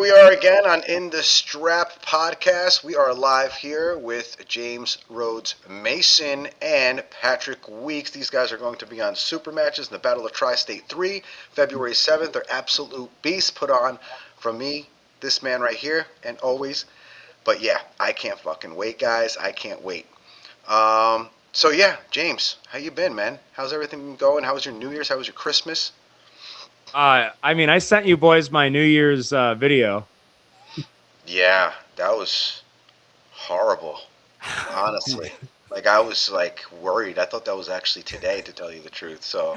we are again on In the Strap podcast. We are live here with James Rhodes Mason and Patrick Weeks. These guys are going to be on super matches in the Battle of Tri-State 3, February 7th. They're absolute beasts put on from me, this man right here, and always. But yeah, I can't fucking wait, guys. I can't wait. So yeah, James, how you been, man? How's everything been going? How was your New Year's? How was your Christmas? I sent you boys my New Year's video. Yeah, that was horrible, honestly. Like, I was, like, worried. I thought that was actually today, to tell you the truth. So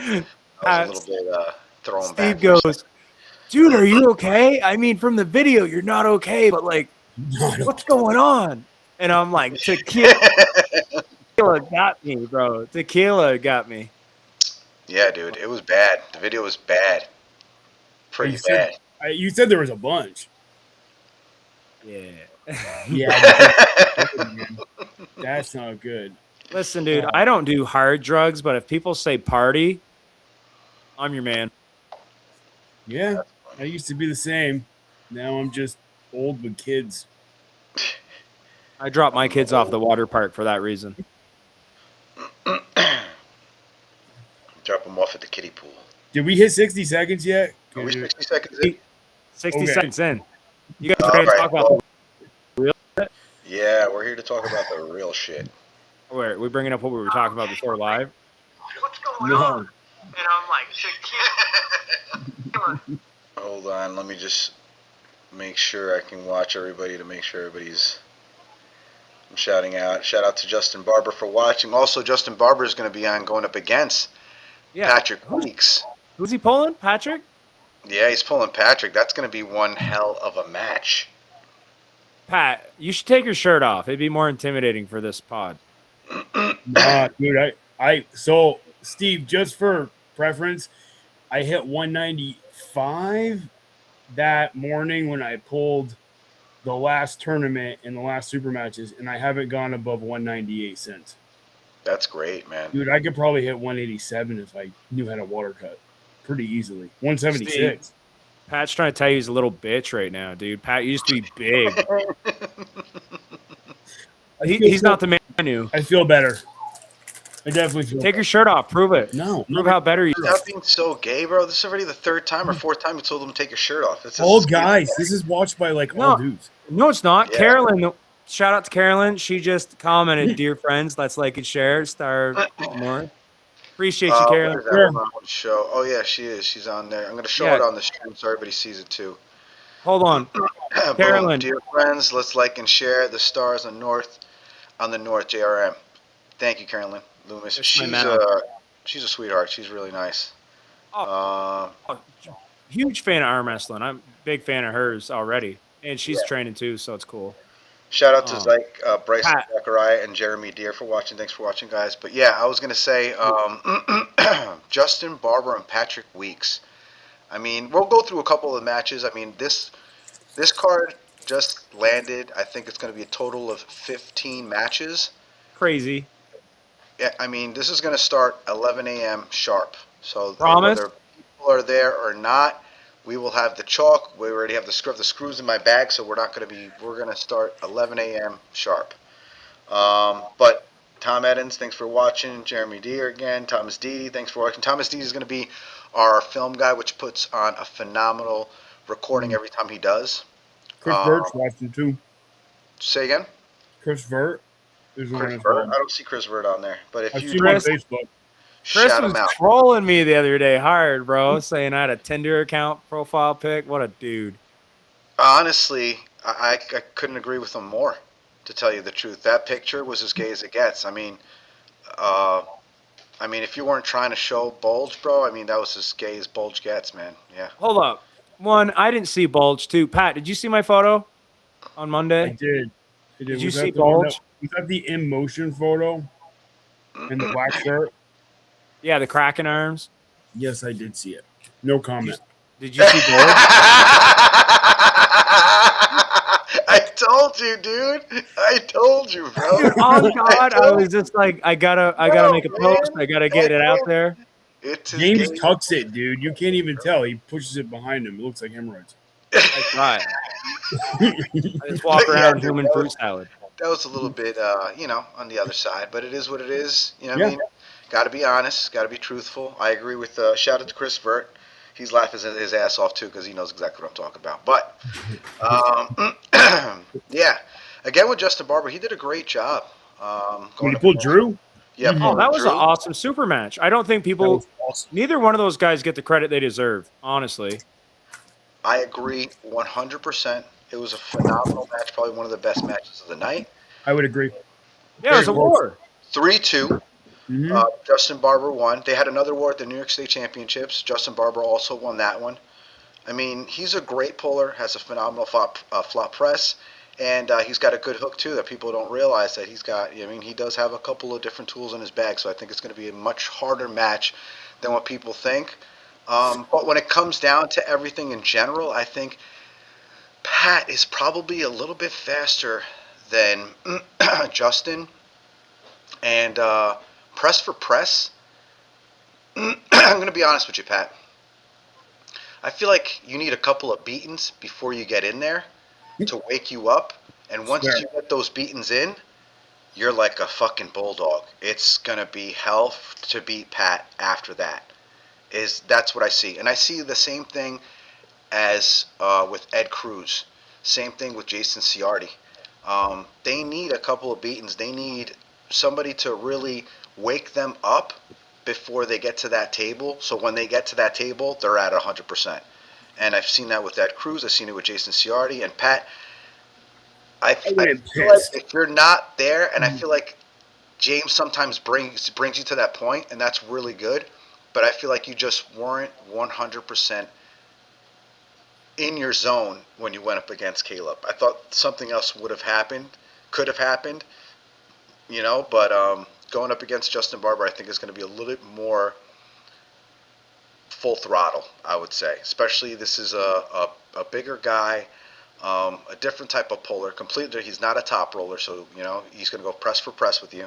I was a little bit thrown back Steve for a goes, second. dude, are you okay? I mean, from the video, you're not okay, but like, what's going on? And I'm like, tequila got me, bro. Tequila got me. Yeah, dude, it was bad. The video was bad. Pretty bad. You said there was a bunch. Yeah. Yeah. That's not good. Listen, dude, I don't do hard drugs, but if people say party, I'm your man. Yeah, I used to be the same. Now I'm just old with kids. I dropped my kids off the water park for that reason. Drop them off at the kiddie pool. Did we hit 60 seconds yet? Are we 60 seconds in? 60 Okay. seconds in. You guys ready to talk about the real shit? Yeah, we're here to talk about the real shit. Wait, are we bringing up what we were talking about before live? What's going No. And I'm like, hold on, let me just make sure I can watch everybody to make sure everybody's... I'm shouting out. Shout out to Justin Barber for watching. Also, Justin Barber is going to be on going up against Patrick Weeks. Who's he pulling? Patrick? Yeah, he's pulling Patrick. That's going to be one hell of a match. Pat, you should take your shirt off. It'd be more intimidating for this pod. Dude, so Steve, just for preference, I hit 195 that morning when I pulled the last tournament and the last super matches, and I haven't gone above 198 since. That's great, man. Dude, I could probably hit 187 if I knew how to water cut pretty easily. 176. Steve, Pat's trying to tell you he's a little bitch right now, dude. Pat used to be big. He's not the man I knew. I feel better. I definitely feel Take your shirt off. Prove it. No. Prove how better you Stop being so gay, bro. This is already the third time or fourth time you told him to take your shirt off. It's all guys. This is watched by like all dudes. No, it's not. Yeah. Carolyn, shout out to Carolyn. She just commented, dear friends, let's like and share. Star more. Appreciate you, Carolyn. Where's that on show? Oh, yeah, she is. She's on there. I'm going to show it on the stream so everybody sees it, too. Hold on. Carolyn. Dear friends, let's like and share the stars on the north JRM. Thank you, Carolyn Loomis. She's a sweetheart. She's really nice. Huge fan of arm wrestling. I'm a big fan of hers already. And she's training too, so it's cool. Shout out to Zyke, Bryson Zachariah, and Jeremy Deere for watching. Thanks for watching, guys. But yeah, I was going to say Justin Barber and Patrick Weeks. I mean, we'll go through a couple of the matches. I mean, this card just landed. I think it's going to be a total of 15 matches. Crazy. Yeah, I mean, this is going to start 11 a.m. sharp. So Promise? whether people are there or not, we will have the chalk. We already have the screws in my bag, so we're going to start 11 a.m. sharp. But Tom Eddins, thanks for watching. Jeremy Deere again. Thomas D, thanks for watching. Thomas D is going to be our film guy, which puts on a phenomenal recording every time he does. Chris Vert's watching too. Say again? Chris Vert. Chris Vert? I don't see Chris Vert on there. But if I've you seen him on Facebook. Chris shout was him out. trolling me the other day hard, bro, saying I had a Tinder account profile pic. What a dude. Honestly, I couldn't agree with him more, to tell you the truth. That picture was as gay as it gets. I mean, if you weren't trying to show bulge, bro, I mean, that was as gay as bulge gets, man. Yeah. Hold up. One, I didn't see bulge. Two, Pat, did you see my photo on Monday? I did. Did you see bulge? Was that the in motion photo in the black shirt? Yeah, the Kraken arms. Yes, I did see it. No comment. Did you see bulge? I told you, dude. I told you, bro. Dude, oh God, I was just like, I gotta make a post. I gotta get it out there. James tucks it, dude. You can't even tell. He pushes it behind him. It looks like hemorrhoids. I tried. I just walk Yeah, around dude, human fruit salad. that was a little bit, on the other side, but it is what it is. You know what I Yeah. mean? Got to be honest, got to be truthful. I agree with, shout out to Chris Vert. He's laughing his ass off too because he knows exactly what I'm talking about. But yeah, again with Justin Barber, he did a great job. When Going he up pulled against, Drew, yeah, Oh, pulling that was an Drew. awesome super match. I don't think that people, was awesome. neither one of those guys get the credit they deserve, honestly. I agree 100%. It was a phenomenal match, probably one of the best matches of the night. I would agree. Yeah, it Very was a close. war. 3-2. Mm-hmm. Justin Barber won. They had another war at the New York State Championships. Justin Barber also won that one. I mean, he's a great puller, has a phenomenal flop press, and he's got a good hook too that people don't realize that he's got. I mean, he does have a couple of different tools in his bag, so I think it's going to be a much harder match than what people think. But when it comes down to everything in general, I think Pat is probably a little bit faster than Justin, and press for press. I'm going to be honest with you, Pat. I feel like you need a couple of beatings before you get in there to wake you up. And once Swear. you get those beatings in, you're like a fucking bulldog. It's gonna be hell to beat Pat after that. That's what I see, and I see the same thing as with Ed Cruz. Same thing with Jason Ciardi. They need a couple of beatings. They need somebody to really wake them up before they get to that table. So when they get to that table, they're at 100%. And I've seen that with Ed Cruz. I've seen it with Jason Ciardi and Pat. I I would have feel like pissed. if you're not there, and I feel like James sometimes brings you to that point, and that's really good. But I feel like you just weren't 100% in your zone when you went up against Caleb. I thought something else would have happened, could have happened, But going up against Justin Barber, I think is going to be a little bit more full throttle. I would say, especially this is a bigger guy, a different type of puller. Completely, he's not a top roller, so he's going to go press for press with you.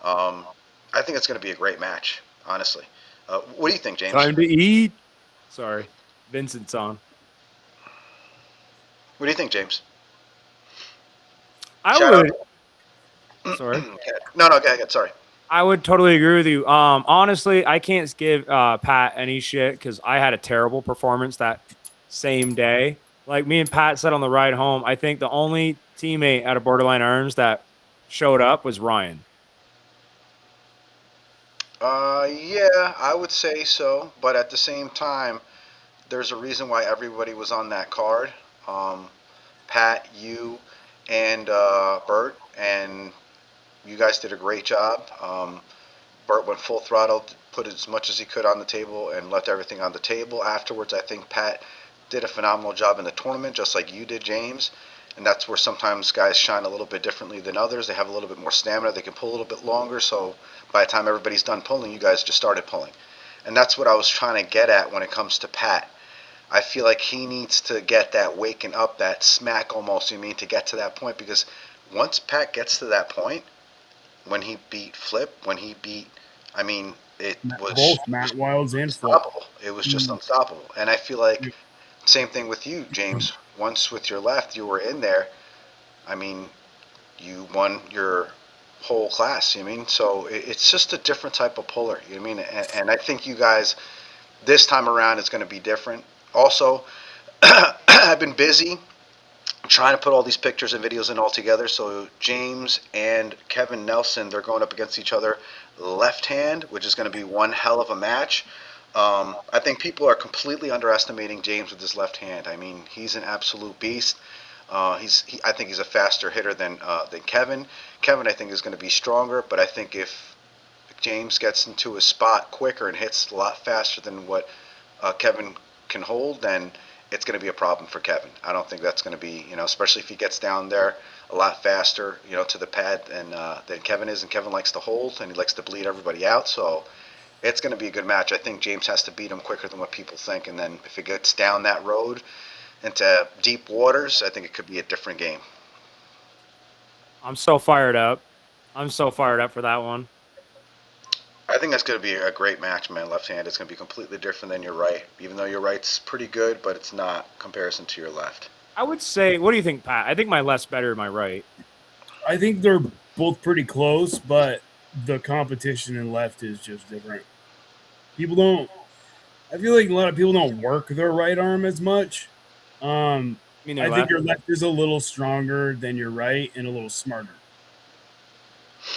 Um, I think it's going to be a great match, honestly. What do you think, James? Time to eat. Sorry. Vincent's on. What do you think, James? I Shout out. would, sorry. No, go ahead. Sorry. I would totally agree with you. Honestly, I can't give Pat any shit because I had a terrible performance that same day. Like me and Pat said on the ride home, I think the only teammate out of Borderline Arms that showed up was Ryan. Yeah, I would say so, but at the same time, there's a reason why everybody was on that card. Um, Pat, you, and Bert, and you guys did a great job. Bert went full throttle, put as much as he could on the table, and left everything on the table. Afterwards, I think Pat did a phenomenal job in the tournament, just like you did, James. And that's where sometimes guys shine a little bit differently than others. They have a little bit more stamina. They can pull a little bit longer. So by the time everybody's done pulling, you guys just started pulling. And that's what I was trying to get at when it comes to Pat. I feel like he needs to get that waking up, that smack almost, to get to that point. Because once Pat gets to that point, when he beat Flip, when he beat, I mean, it was Both Matt Wilds and Flip. unstoppable. It was just unstoppable. And I feel like same thing with you, James. Once with your left, you were in there. I mean, you won your whole class. So it's just a different type of puller. And I think you guys this time around it's going to be different. Also, I've been busy trying to put all these pictures and videos in all together. So James and Kevin Nelson, they're going up against each other left hand, which is going to be one hell of a match. I think people are completely underestimating James with his left hand. I mean, he's an absolute beast. I think he's a faster hitter than Kevin. Kevin, I think, is going to be stronger, but I think if James gets into his spot quicker and hits a lot faster than what Kevin can hold, then it's going to be a problem for Kevin. I don't think that's going to be, especially if he gets down there a lot faster, to the pad than Kevin is. And Kevin likes to hold and he likes to bleed everybody out. So it's going to be a good match. I think James has to beat him quicker than what people think. And then if it gets down that road into deep waters, I think it could be a different game. I'm so fired up. I'm so fired up for that one. I think that's going to be a great match, man. Left hand is going to be completely different than your right. Even though your right's pretty good, but it's not comparison to your left. I would say, what do you think, Pat? I think my left's better than my right. I think they're both pretty close, but the competition in left is just different. People don't. I feel like a lot of people don't work their right arm as much. I mean, I their think left. your left is a little stronger than your right and a little smarter. I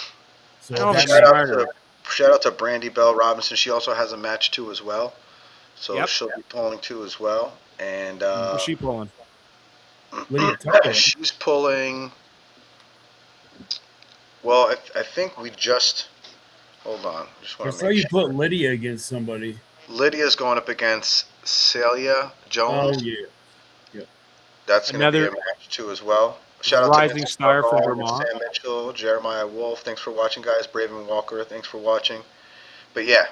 So don't if know if that it's makes smarter. Shout out to Brandy Bell Robinson. She also has a match too as well, so Yep. she'll be pulling too as well. And What's she pulling? Lydia Tucker. she's pulling. Well, I think we just. Hold on, just I want to saw make you sure. put Lydia against somebody. Lydia's going up against Celia Oh Jones. yeah, yeah. That's going to be a Another match too as well. Shout out to rising Vincent star from Morgan, Vermont. Sam Mitchell, Jeremiah Wolf. Thanks for watching, guys. Braven Walker, thanks for watching. But yeah,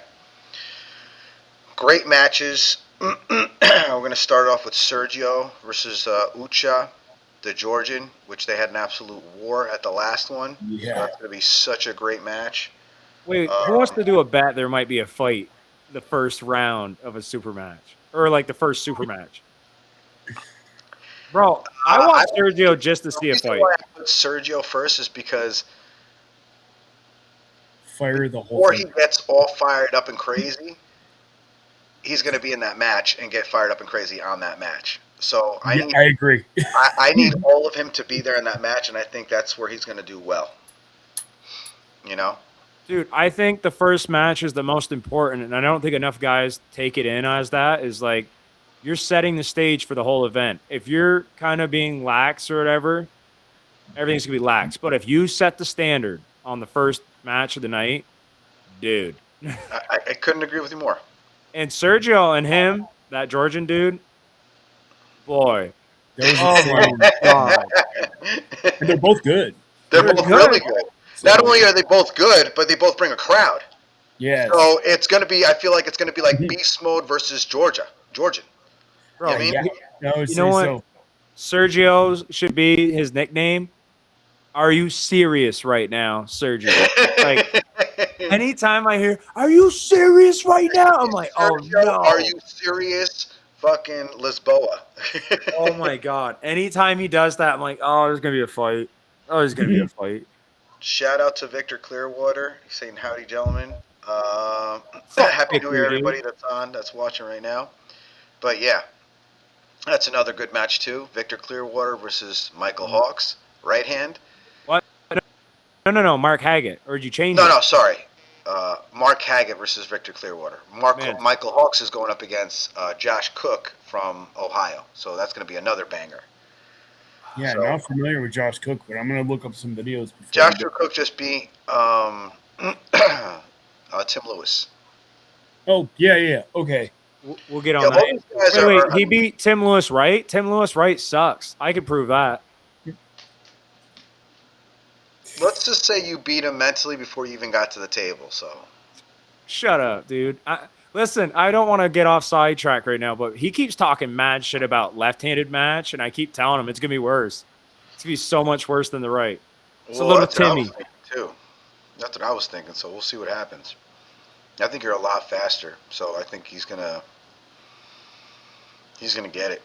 great matches. We're going to start off with Sergio versus Ucha, the Georgian, which they had an absolute war at the last one. So Yeah. that's going to be such a great match. Wait, who wants Um, to do a bet? There might be a fight the first round of a super match, or like the first super match. Bro, I I want don't Sergio think just to the see a reason fight. why I put Sergio first is because Fire the whole before he thing. gets all fired up and crazy, he's going to be in that match and get fired up and crazy on that match. So Yeah, I agree. I need all of him to be there in that match, and I think that's where he's going to do well. You know, Dude, I think the first match is the most important, and I don't think enough guys take it in as that. Is like you're setting the stage for the whole event. If you're kind of being lax or whatever, everything's gonna be lax. But if you set the standard on the first match of the night, dude, I couldn't agree with you more. and Sergio and him, that Georgian dude, boy, That was oh my insane. god, And they're both good. They're they're both really good. good. Not So only are they both good, but they both bring a crowd. yes. So it's going to be. I feel like it's going to be like Beast Mode versus Georgian. You know Bro, what I mean? Yeah. I would you know say what? so. Sergio's should be his nickname. Are you serious right now, Sergio? Like anytime I hear, "Are you serious right now?" I'm like, "Oh Sergio, are no." you serious? Fucking Lisboa. Oh my god. Anytime he does that, I'm like, "Oh, there's going to be a fight. Oh, there's going to be a fight." Shout out to Victor Clearwater. He's saying howdy, gentlemen. Fuck Happy New Year, Victor, dude. everybody that's watching right now. But yeah, that's another good match too. Victor Clearwater versus Michael Hawks, right hand. What? No. Mark Haggett. Or did you change No, it? no, sorry. Mark Haggett versus Victor Clearwater. Man, Michael Hawks is going up against Josh Cook from Ohio, so that's going to be another banger. Yeah, So not familiar with Josh Cook, but I'm gonna look up some videos before we Josh go. Cook just beat Tim Lewis. Oh, yeah. Okay. we'll get Yeah, on that. all these guys Wait. are. He beat Tim Lewis, right? Tim Lewis, right? Sucks. I could prove that. Let's just say you beat him mentally before you even got to the table. So Shut up, dude. Listen, I don't want to get off sidetrack right now, but he keeps talking mad shit about left-handed match, and I keep telling him it's gonna be worse. It's gonna be so much worse than the right. It's a well, little that's what I was Timmy. thinking too. That's what I was thinking. So we'll see what happens. I think you're a lot faster, so I think he's gonna get it.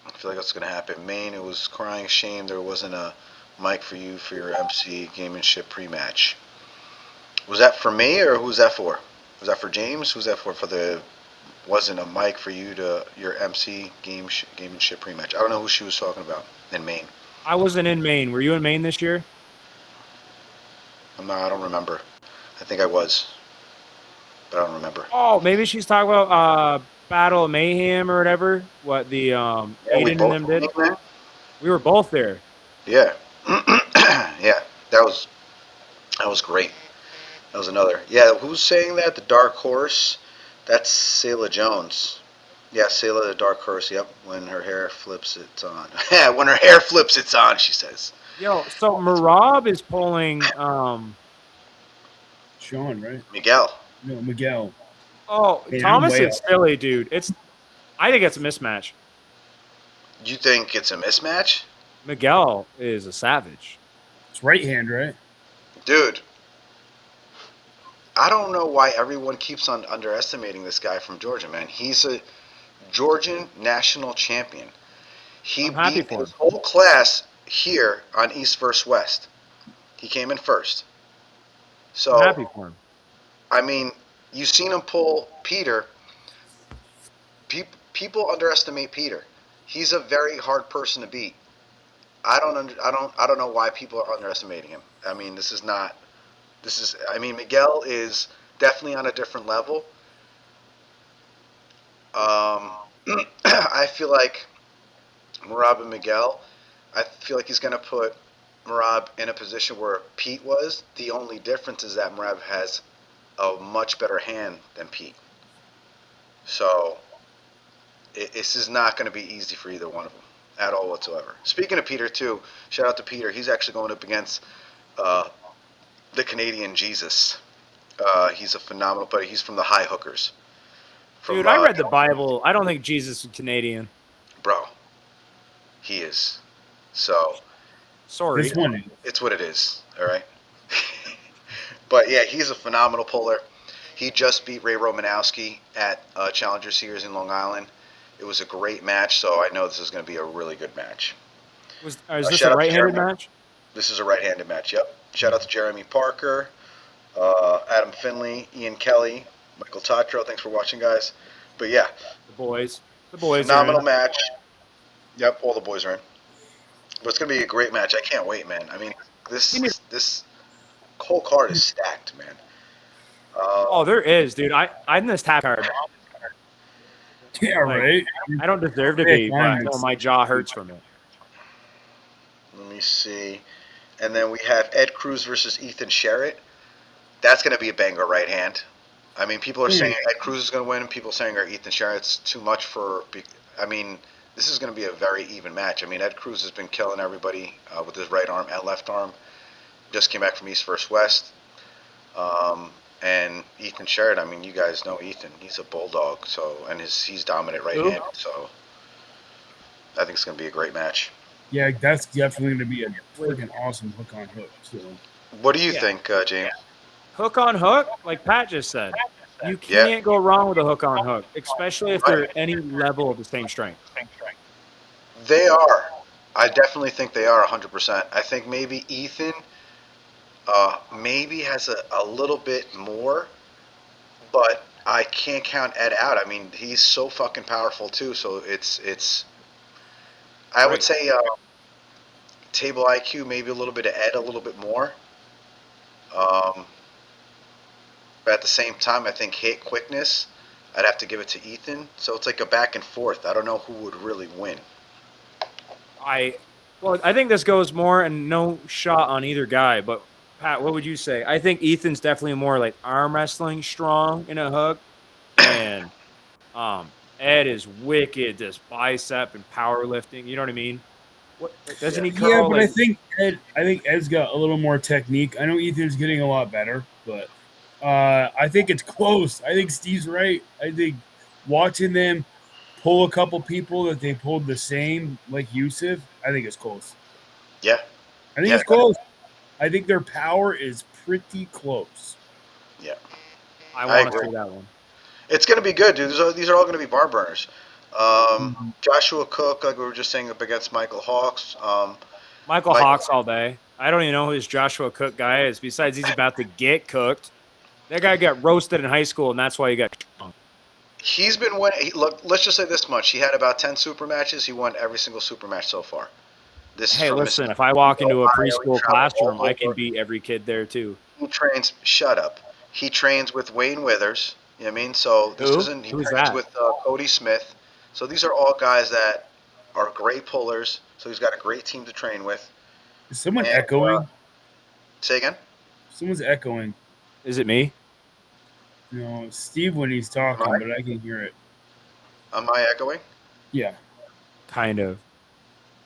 I feel like that's gonna happen. Maine, it was crying shame there wasn't a mic for you for your MC Gamemanship pre-match. Was that for me or who's that for? Was that for James? Who's that for? For the wasn't a mic for you to your MC Gamemanship pre-match. I don't know who she was talking about in Maine. I wasn't in Maine. Were you in Maine this year? I don't remember. I think I was, but I don't remember. Oh, maybe she's talking about Battle of Mayhem or whatever. What the Yeah, we Aiden and both them were did. in there. We were both there. Yeah, yeah. That was great. That was another. Yeah, who's saying that? The Dark Horse. That's Selah Jones. Yeah, Selah the Dark Horse. Yep. When her hair flips, it's on. Yeah, when her hair flips, it's on. She says. Yo, so Marab is pulling Sean, right? Miguel. No, Miguel. oh, Man, I'm Thomas way is Philly, dude. I think it's a mismatch. You think it's a mismatch, Miguel is a savage. It's right hand, right? dude? I don't know why everyone keeps on underestimating this guy from Georgia, man. He's a Georgian national champion. He I'm happy beat for his him. whole class here on East vs. West. He came in first. I'm So, happy for him. I mean, you've seen him pull Peter. People underestimate Peter. He's a very hard person to beat. I don't know why people are underestimating him. I mean, this is not. This is. I mean, Miguel is definitely on a different level. I feel like Marab and Miguel. I feel like he's going to put Marab in a position where Pete was. The only difference is that Marab has a much better hand than Pete. So this is not going to be easy for either one of them at all whatsoever. Speaking of Peter, too, shout out to Peter. He's actually going up against uh, the Canadian Jesus. He's a phenomenal player. He's from the High Hookers. From Dude, I read the Bible. I don't think Jesus is Canadian. bro, he is. So This Sorry. one, it's what it is. All right. But yeah, he's a phenomenal puller. He just beat Ray Romanowski at Challenger Series in Long Island. It was a great match, so I know this is going to be a really good match. Is this a Shout out to right-handed Jeremy. match? This is a right-handed match. Yep. Shout out to Jeremy Parker, Adam Finley, Ian Kelly, Michael Tatro. Thanks for watching, guys. But yeah, The boys. The boys are phenomenal in. match. Yep, all the boys are in. But it's going to be a great match. I can't wait, man. I mean, this whole card is stacked, man. Oh, there is, dude. I'm this tap card. yeah, Like, right. I don't deserve to Thick be, but lines. my jaw hurts from it. Let me see. And then we have Ed Cruz versus Ethan Sherritt. That's going to be a banger right hand. I mean, people are saying Ed Cruz is going to win. People are saying Ethan Sherritt's too much for. I mean, this is going to be a very even match. I mean, Ed Cruz has been killing everybody with his right arm and left arm. Just came back from East vs. West. And Ethan Sherritt, I mean, you guys know Ethan. He's a bulldog. So, and he's dominant right handed. So, I think it's going to be a great match. Yeah, that's definitely going to be a freaking awesome hook on hook. So What do you Yeah. think, James? Hook on hook, like Pat just said. You Yeah. can't go wrong with a hook on hook, especially if they're any level of the same strength. They are. I definitely think they are 100%. I think maybe Ethan maybe has a little bit more, but I can't count Ed out. I mean, he's so fucking powerful too. So it's. I would Right. say table IQ, maybe a little bit of Ed, a little bit more. Um, but at the same time, I think hit quickness, I'd have to give it to Ethan. So it's like a back and forth. I don't know who would really win. I think this goes more and no shot on either guy, but Pat, what would you say? I think Ethan's definitely more like arm wrestling strong in a hook, and Ed is wicked, this bicep and powerlifting. You know what I mean? What doesn't he yeah, curl but like? I think Ed's got a little more technique. I know Ethan's getting a lot better, but I think it's close. I think Steve's right. I think watching them pull a couple people that they pulled the same, like Yusuf, I think it's close. Yeah. I think Yeah. it's close. I think their power is pretty close. Yeah. I I want to agree. see that one. It's going to be good, dude. These are all going to be bar burners. Joshua Cook, like we were just saying, up against Michael Hawks. Michael Mike, Hawks all day. I don't even know who this Joshua Cook guy is. Besides, he's about to get cooked. That guy got roasted in high school, and that's why he got shrunk. he's been winning. Look, let's just say this much: he had about 10 super matches. He won every single super match so far. This is Hey, from listen, Mississippi, if I walk into a Ohio. He preschool traveled all classroom, I can over. beat every kid there too. He trains. Shut up. He trains with Wayne Withers. You know what I mean? So this Who? isn't. He Who's trains that? with Cody Smith. So these are all guys that are great pullers. So he's got a great team to train with. Is someone And echoing? say again. Someone's echoing. Is it me? No, Steve when he's Am talking, I? but I can hear it. Am I echoing? Yeah. Kind of.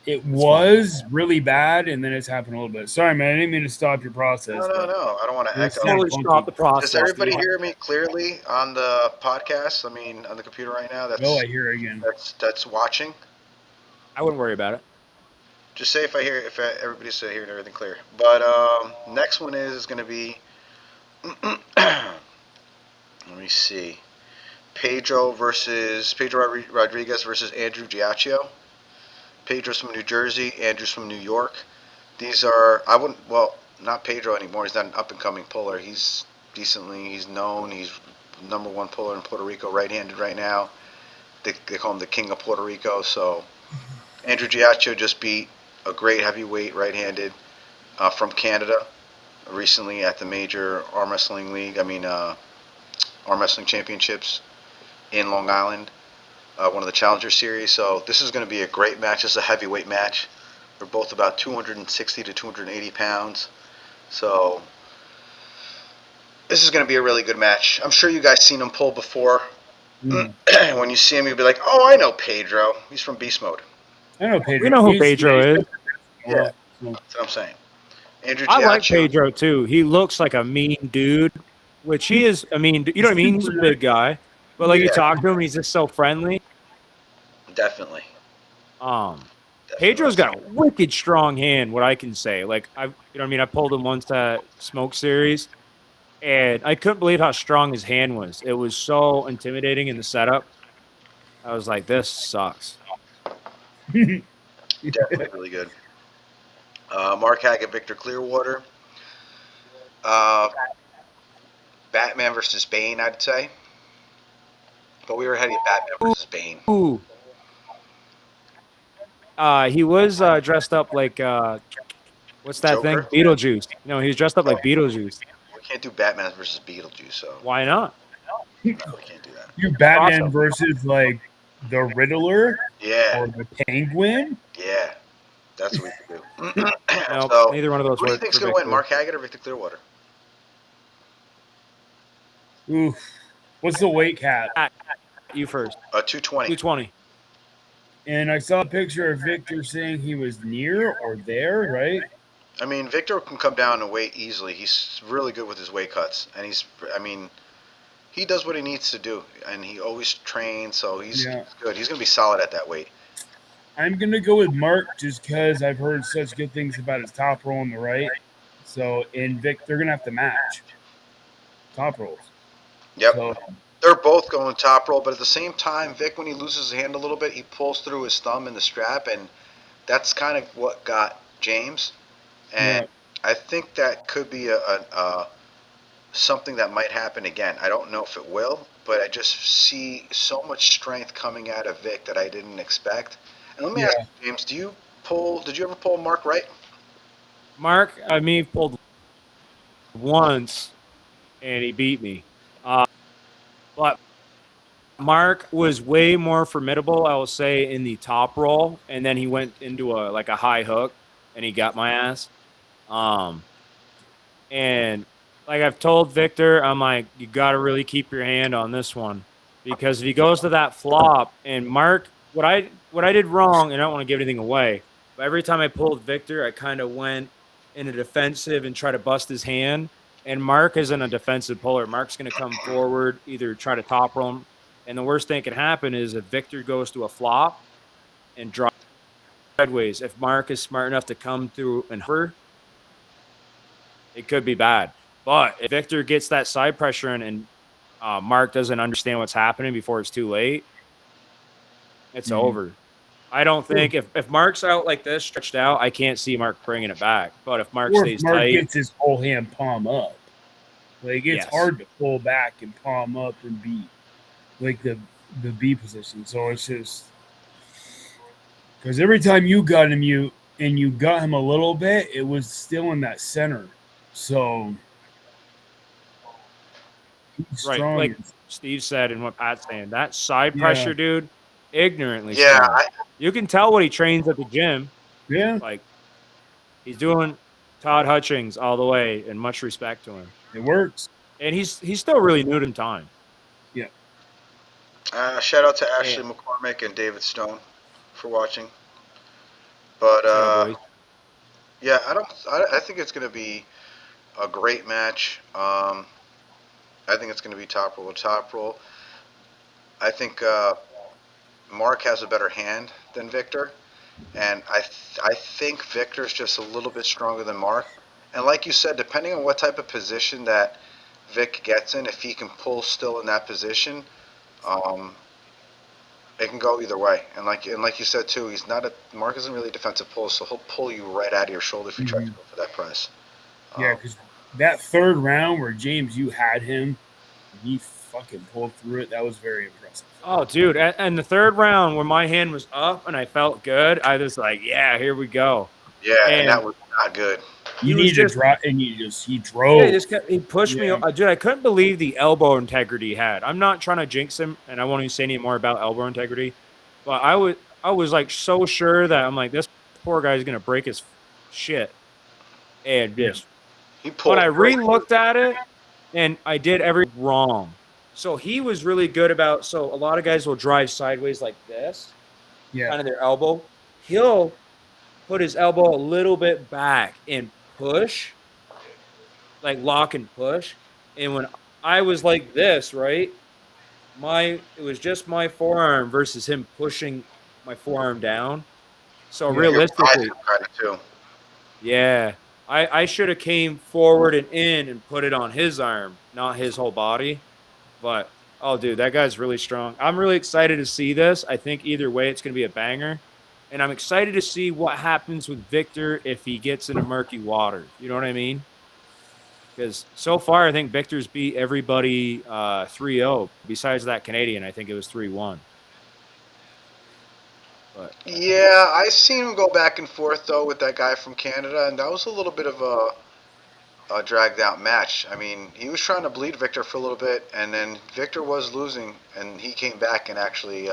It It's fine. was really bad, and then it's happened a little bit. Sorry, man. I didn't mean to stop your process. No, no, but no. I don't want to it's echo. kind Totally of stop the funky. process. Does everybody dude. hear me clearly on the podcast? I mean, on the computer right now. Oh, I hear it again. That's watching. I wouldn't worry about it. Just say if everybody's hearing everything clear. But next one is going to be. Let me see. Pedro Rodriguez versus Andrew Giacchio. Pedro's from New Jersey. Andrew's from New York. These are, I wouldn't, well, not Pedro anymore. He's not an up and coming puller. He's he's known. He's number one puller in Puerto Rico, right-handed right now. They call him the King of Puerto Rico. So Andrew Giaccio just beat a great heavyweight right-handed from Canada recently at the major arm wrestling league. Arm wrestling championships in Long Island, one of the Challenger Series. So this is going to be a great match. This is a heavyweight match. They're both about 260 to 280 pounds. So this is going to be a really good match. I'm sure you guys seen him pull before. When you see him, you'll be like, "Oh, I know Pedro. He's from Beast Mode." I know Pedro. We know who Pedro is. Yeah, that's what I'm saying. Andrew I like Giaccio. Pedro too. He looks like a mean dude, which he is. I mean, you know what I mean? He's a big guy, but like you talk to him, he's just so friendly. Definitely. Pedro's got a wicked strong hand. What I can say, like you know what I mean? I pulled him once at Smoke Series, and I couldn't believe how strong his hand was. It was so intimidating in the setup. I was like, this sucks. Definitely really good. Mark Haggett, Victor Clearwater. Batman versus Bane, I'd say. But we were heading Batman versus Bane. Ooh. He was dressed up like what's that Joker? thing? Beetlejuice. No, he was dressed up like Beetlejuice. We can't do Batman versus Beetlejuice, so Why not? no, we can't do that. You Batman Awesome. versus like the Riddler Yeah, or the Penguin? yeah. That's what we can do. No, So, neither one of those who do you worked think's for going to win, Victor. Mark Haggett or Victor Clearwater? Oof. What's the weight cap? You first. 220. 220. And I saw a picture of Victor saying he was near or there, right? I mean, Victor can come down in weight easily. He's really good with his weight cuts, and he does what he needs to do, and he always trains, so he's good. He's going to be solid at that weight. I'm going to go with Mark just because I've heard such good things about his top roll on the right. So, and Vic, they're going to have to match top rolls. Yep. So, they're both going top roll, but at the same time, Vic, when he loses his hand a little bit, he pulls through his thumb in the strap, and that's kind of what got James. And I think that could be a something that might happen again. I don't know if it will, but I just see so much strength coming out of Vic that I didn't expect. And let me ask you, James, did you ever pull Mark Wright? Mark, pulled once, and he beat me. But Mark was way more formidable, I will say, in the top roll, and then he went into a high hook, and he got my ass. And like I've told Victor, I'm like, you got to really keep your hand on this one, because if he goes to that flop, and Mark, what I did wrong, and I don't want to give anything away, but every time I pulled Victor, I kind of went in a defensive and try to bust his hand. And Mark isn't a defensive puller. Mark's going to come forward, either try to top roll him. And the worst thing that can happen is if Victor goes to a flop and drop sideways, if Mark is smart enough to come through and hover, it could be bad. But if Victor gets that side pressure in and Mark doesn't understand what's happening before it's too late, it's over. I don't think if Mark's out like this, stretched out, I can't see Mark bringing it back. But if Mark stays tight, gets his whole hand palm up, like it's hard to pull back and palm up and be like the B position. So it's just because every time you got him, you got him a little bit, it was still in that center. So right, like Steve said and what Pat's saying, that side pressure, dude, ignorantly strong. You can tell what he trains at the gym. Yeah. Like, he's doing Todd Hutchings all the way, and much respect to him. It works. And he's still really new to time. Yeah. Shout out to Ashley McCormick and David Stone for watching. But, yeah, I think it's going to be a great match. I think it's going to be top roll to top roll. I think Mark has a better hand than Victor, and I think Victor's just a little bit stronger than Mark. And like you said, depending on what type of position that Vic gets in, if he can pull still in that position, It can go either way, and like you said too, Mark isn't really a defensive pull, so he'll pull you right out of your shoulder if you try to go for that press. Yeah, Um, because that third round where James, you had him, and he fucking pulled through it. That was very impressive. Oh, dude. And the third round, when my hand was up and I felt good, I was like, yeah, here we go. yeah, and that And was not good. he You was need to just, drop, and he yeah, he drove. just kept, he pushed me. Yeah, Dude, I couldn't believe the elbow integrity he had. I'm not trying to jinx him, and I won't even say any more about elbow integrity, but I was like so sure that I'm like, this poor guy's going to break his shit. And yeah, just, He but I pulled great. re-looked at it and I did everything wrong. So he was really good about, so a lot of guys will drive sideways like this, yeah, kind of their elbow. He'll put his elbow a little bit back and push, like lock and push. And when I was like this, right, it was just my forearm versus him pushing my forearm down. So yeah. You're rising realistically, kind of too. yeah, I should have came forward and in and put it on his arm, not his whole body. But oh, dude, that guy's really strong. I'm really excited to see this. I think either way, it's going to be a banger. And I'm excited to see what happens with Victor if he gets into murky waters. You know what I mean? Because so far, I think Victor's beat everybody 3-0. Besides that Canadian, I think it was 3-1. But Yeah, I seen him go back and forth though with that guy from Canada, and that was a little bit of a dragged out match. I mean, he was trying to bleed Victor for a little bit, and then Victor was losing, and he came back and actually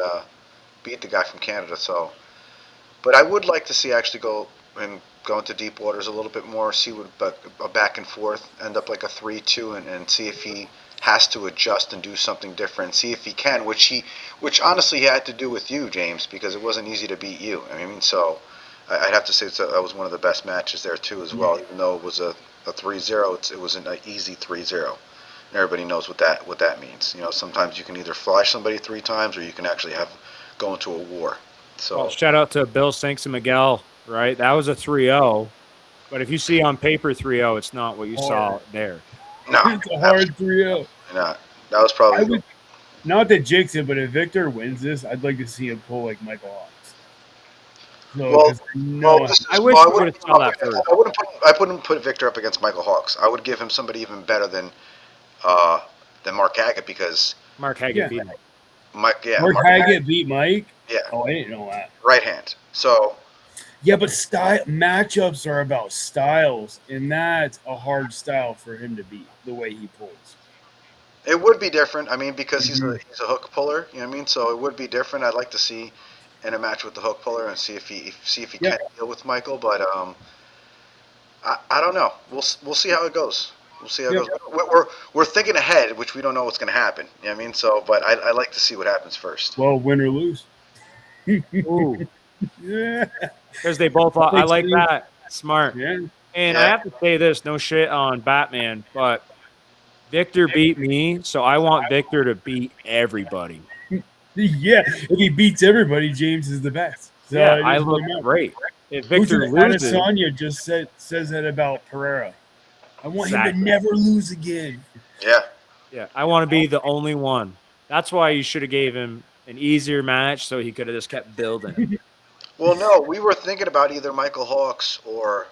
beat the guy from Canada. So, but I would like to see actually go into deep waters a little bit more, see what a back and forth end up like a 3-2, and see if he has to adjust and do something different. See if he can, which honestly he had to do with you, James, because it wasn't easy to beat you. I mean, so I'd have to say that was one of the best matches there too as well. Even though it was a 3-0, it wasn't an easy 3-0. And everybody knows what that means. You know, sometimes you can either flash somebody 3 times or you can actually have go into a war. well, So shout out to Bill Sinks and Miguel, right? That was a 3-0. But if you see on paper 3-0, it's not what you Hard. saw there. no, It's a hard absolutely 3-0. not. That was I probably would not to jinx it, but if Victor wins this, I'd like to see him pull like Michael Hawks. So well. because I Well, know, this I is well. wish we would have saw that first. I wouldn't put Victor up against Michael Hawks. I would give him somebody even better uh, than Mark Haggett because Mark Haggett yeah, beat him. Mark Mark Haggett, Haggett beat Mike. yeah, Oh, I didn't know that. right hand. So Yeah, but style matchups are about styles, and that's a hard style for him to beat the way he pulls. it would be different. I mean, because he's a Mhm. he's a hook puller. You know what I mean? So it would be different. I'd like to see in a match with the hook puller and see if he Yeah, can deal with Michael. But I don't know. We'll see how it goes. We'll see how it yeah. goes. We're thinking ahead, which we don't know what's going to happen. You know what I mean? So, but I like to see what happens first. Well, win or lose. Ooh, Yeah, because they both. I thanks, like Steve. that. Smart. Yeah, And I Yeah, have to say this: no shit on Batman, but Victor beat me, so I want Victor to beat everybody. yeah. If he beats everybody, James is the best. So Yeah, it I doesn't look really matter. great. If Who's Victor it? loses, Adesanya just says that about Pereira. I want him to exactly. never lose again. yeah. Yeah, I want to be the only one. That's why you should have gave him an easier match, so he could have just kept building. Well, no, we were thinking about either Michael Hawks or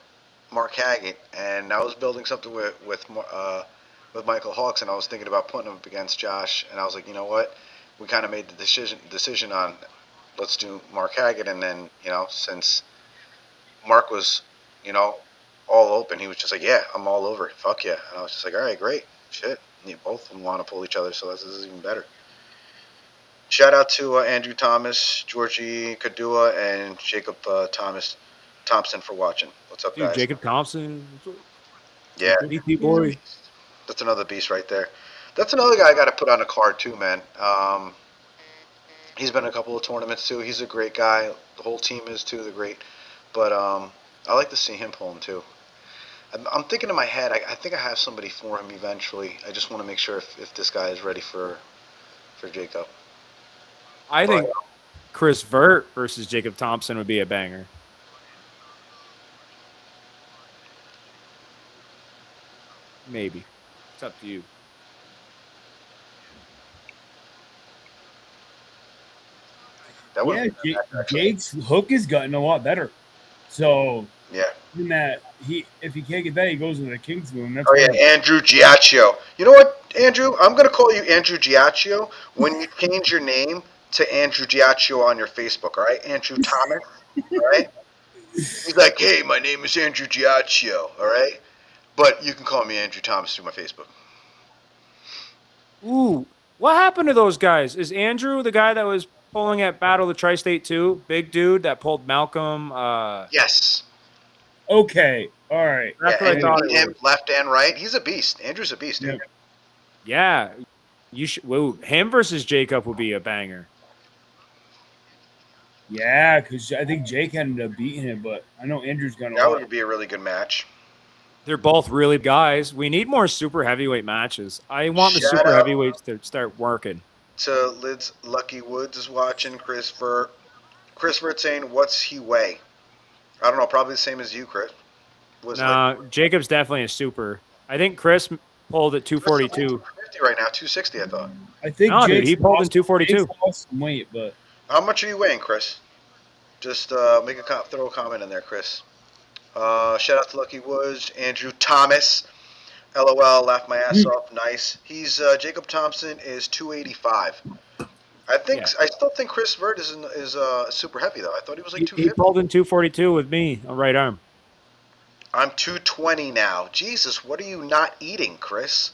Mark Haggett, and I was building something with Michael Hawks, and I was thinking about putting him up against Josh, and I was like, you know what? We kind of made the decision on let's do Mark Haggett, and then since Mark was you know all open, he was just like, yeah, I'm all over it, fuck yeah, and I was just like, all right, great, shit, both of them want to pull each other, so this is even better. Shout out to Andrew Thomas, Georgie Kadua, and Jacob Thompson for watching. What's up, Dude, guys? Jacob Thompson, Yeah, BT he's a boy. beast. That's another beast right there. That's another guy I got to put on a card too, man. He's been in a couple of tournaments too. He's a great guy. The whole team is too. They're great. But I like to see him pulling too. I'm thinking in my head. I think I have somebody for him eventually. I just want to make sure if this guy is ready for Jacob. I But think Chris Vert versus Jacob Thompson would be a banger. Maybe. It's up to you. That would Yeah, be a good match, actually. Jake's hook has gotten a lot better. So Yeah. in that if he can't get that, he goes into the Kingsman. That's Oh where yeah, Andrew Giacchio. You know what, Andrew? I'm gonna call you Andrew Giacchio when you change your name to Andrew Giacchio on your Facebook. All right, Andrew Thomas. All right. He's like, hey, my name is Andrew Giacchio. All right, but you can call me Andrew Thomas through my Facebook. Ooh, what happened to those guys? Is Andrew the guy that was pulling at Battle of the Tri-State 2? Big dude that pulled Malcolm. Yes. okay. All right. Yeah, That's what I and you Hey, thought beat it him was. left and right. He's a beast. Andrew's a beast, yeah. dude. Yeah, you should. Whoa, him versus Jacob would be a banger. Yeah, because I think Jake ended up beating him, but I know Andrew's got a That lot. would be a really good match. They're both really guys. We need more super heavyweight matches. I want the Shout super out heavyweights to start working. to Lids Lucky Woods is watching. Chris saying, what's he weigh? I don't know. Probably the same as you, Chris. Was it like Nah, Jacob's definitely a super. I think Chris pulled at Chris is like 242. 250 right now, 260, I thought. I think No, dude, he pulled in 242. Jake's lost some weight, but How much are you weighing, Chris? Just throw a comment in there, Chris. Shout out to Lucky Woods, Andrew Thomas. LOL, laugh my ass off. Nice. He's Jacob Thompson is 285. Yeah, I still think Chris Vert is super heavy though. I thought he was like he 250. pulled in 242 with me on right arm. I'm 220 now. Jesus, what are you not eating, Chris?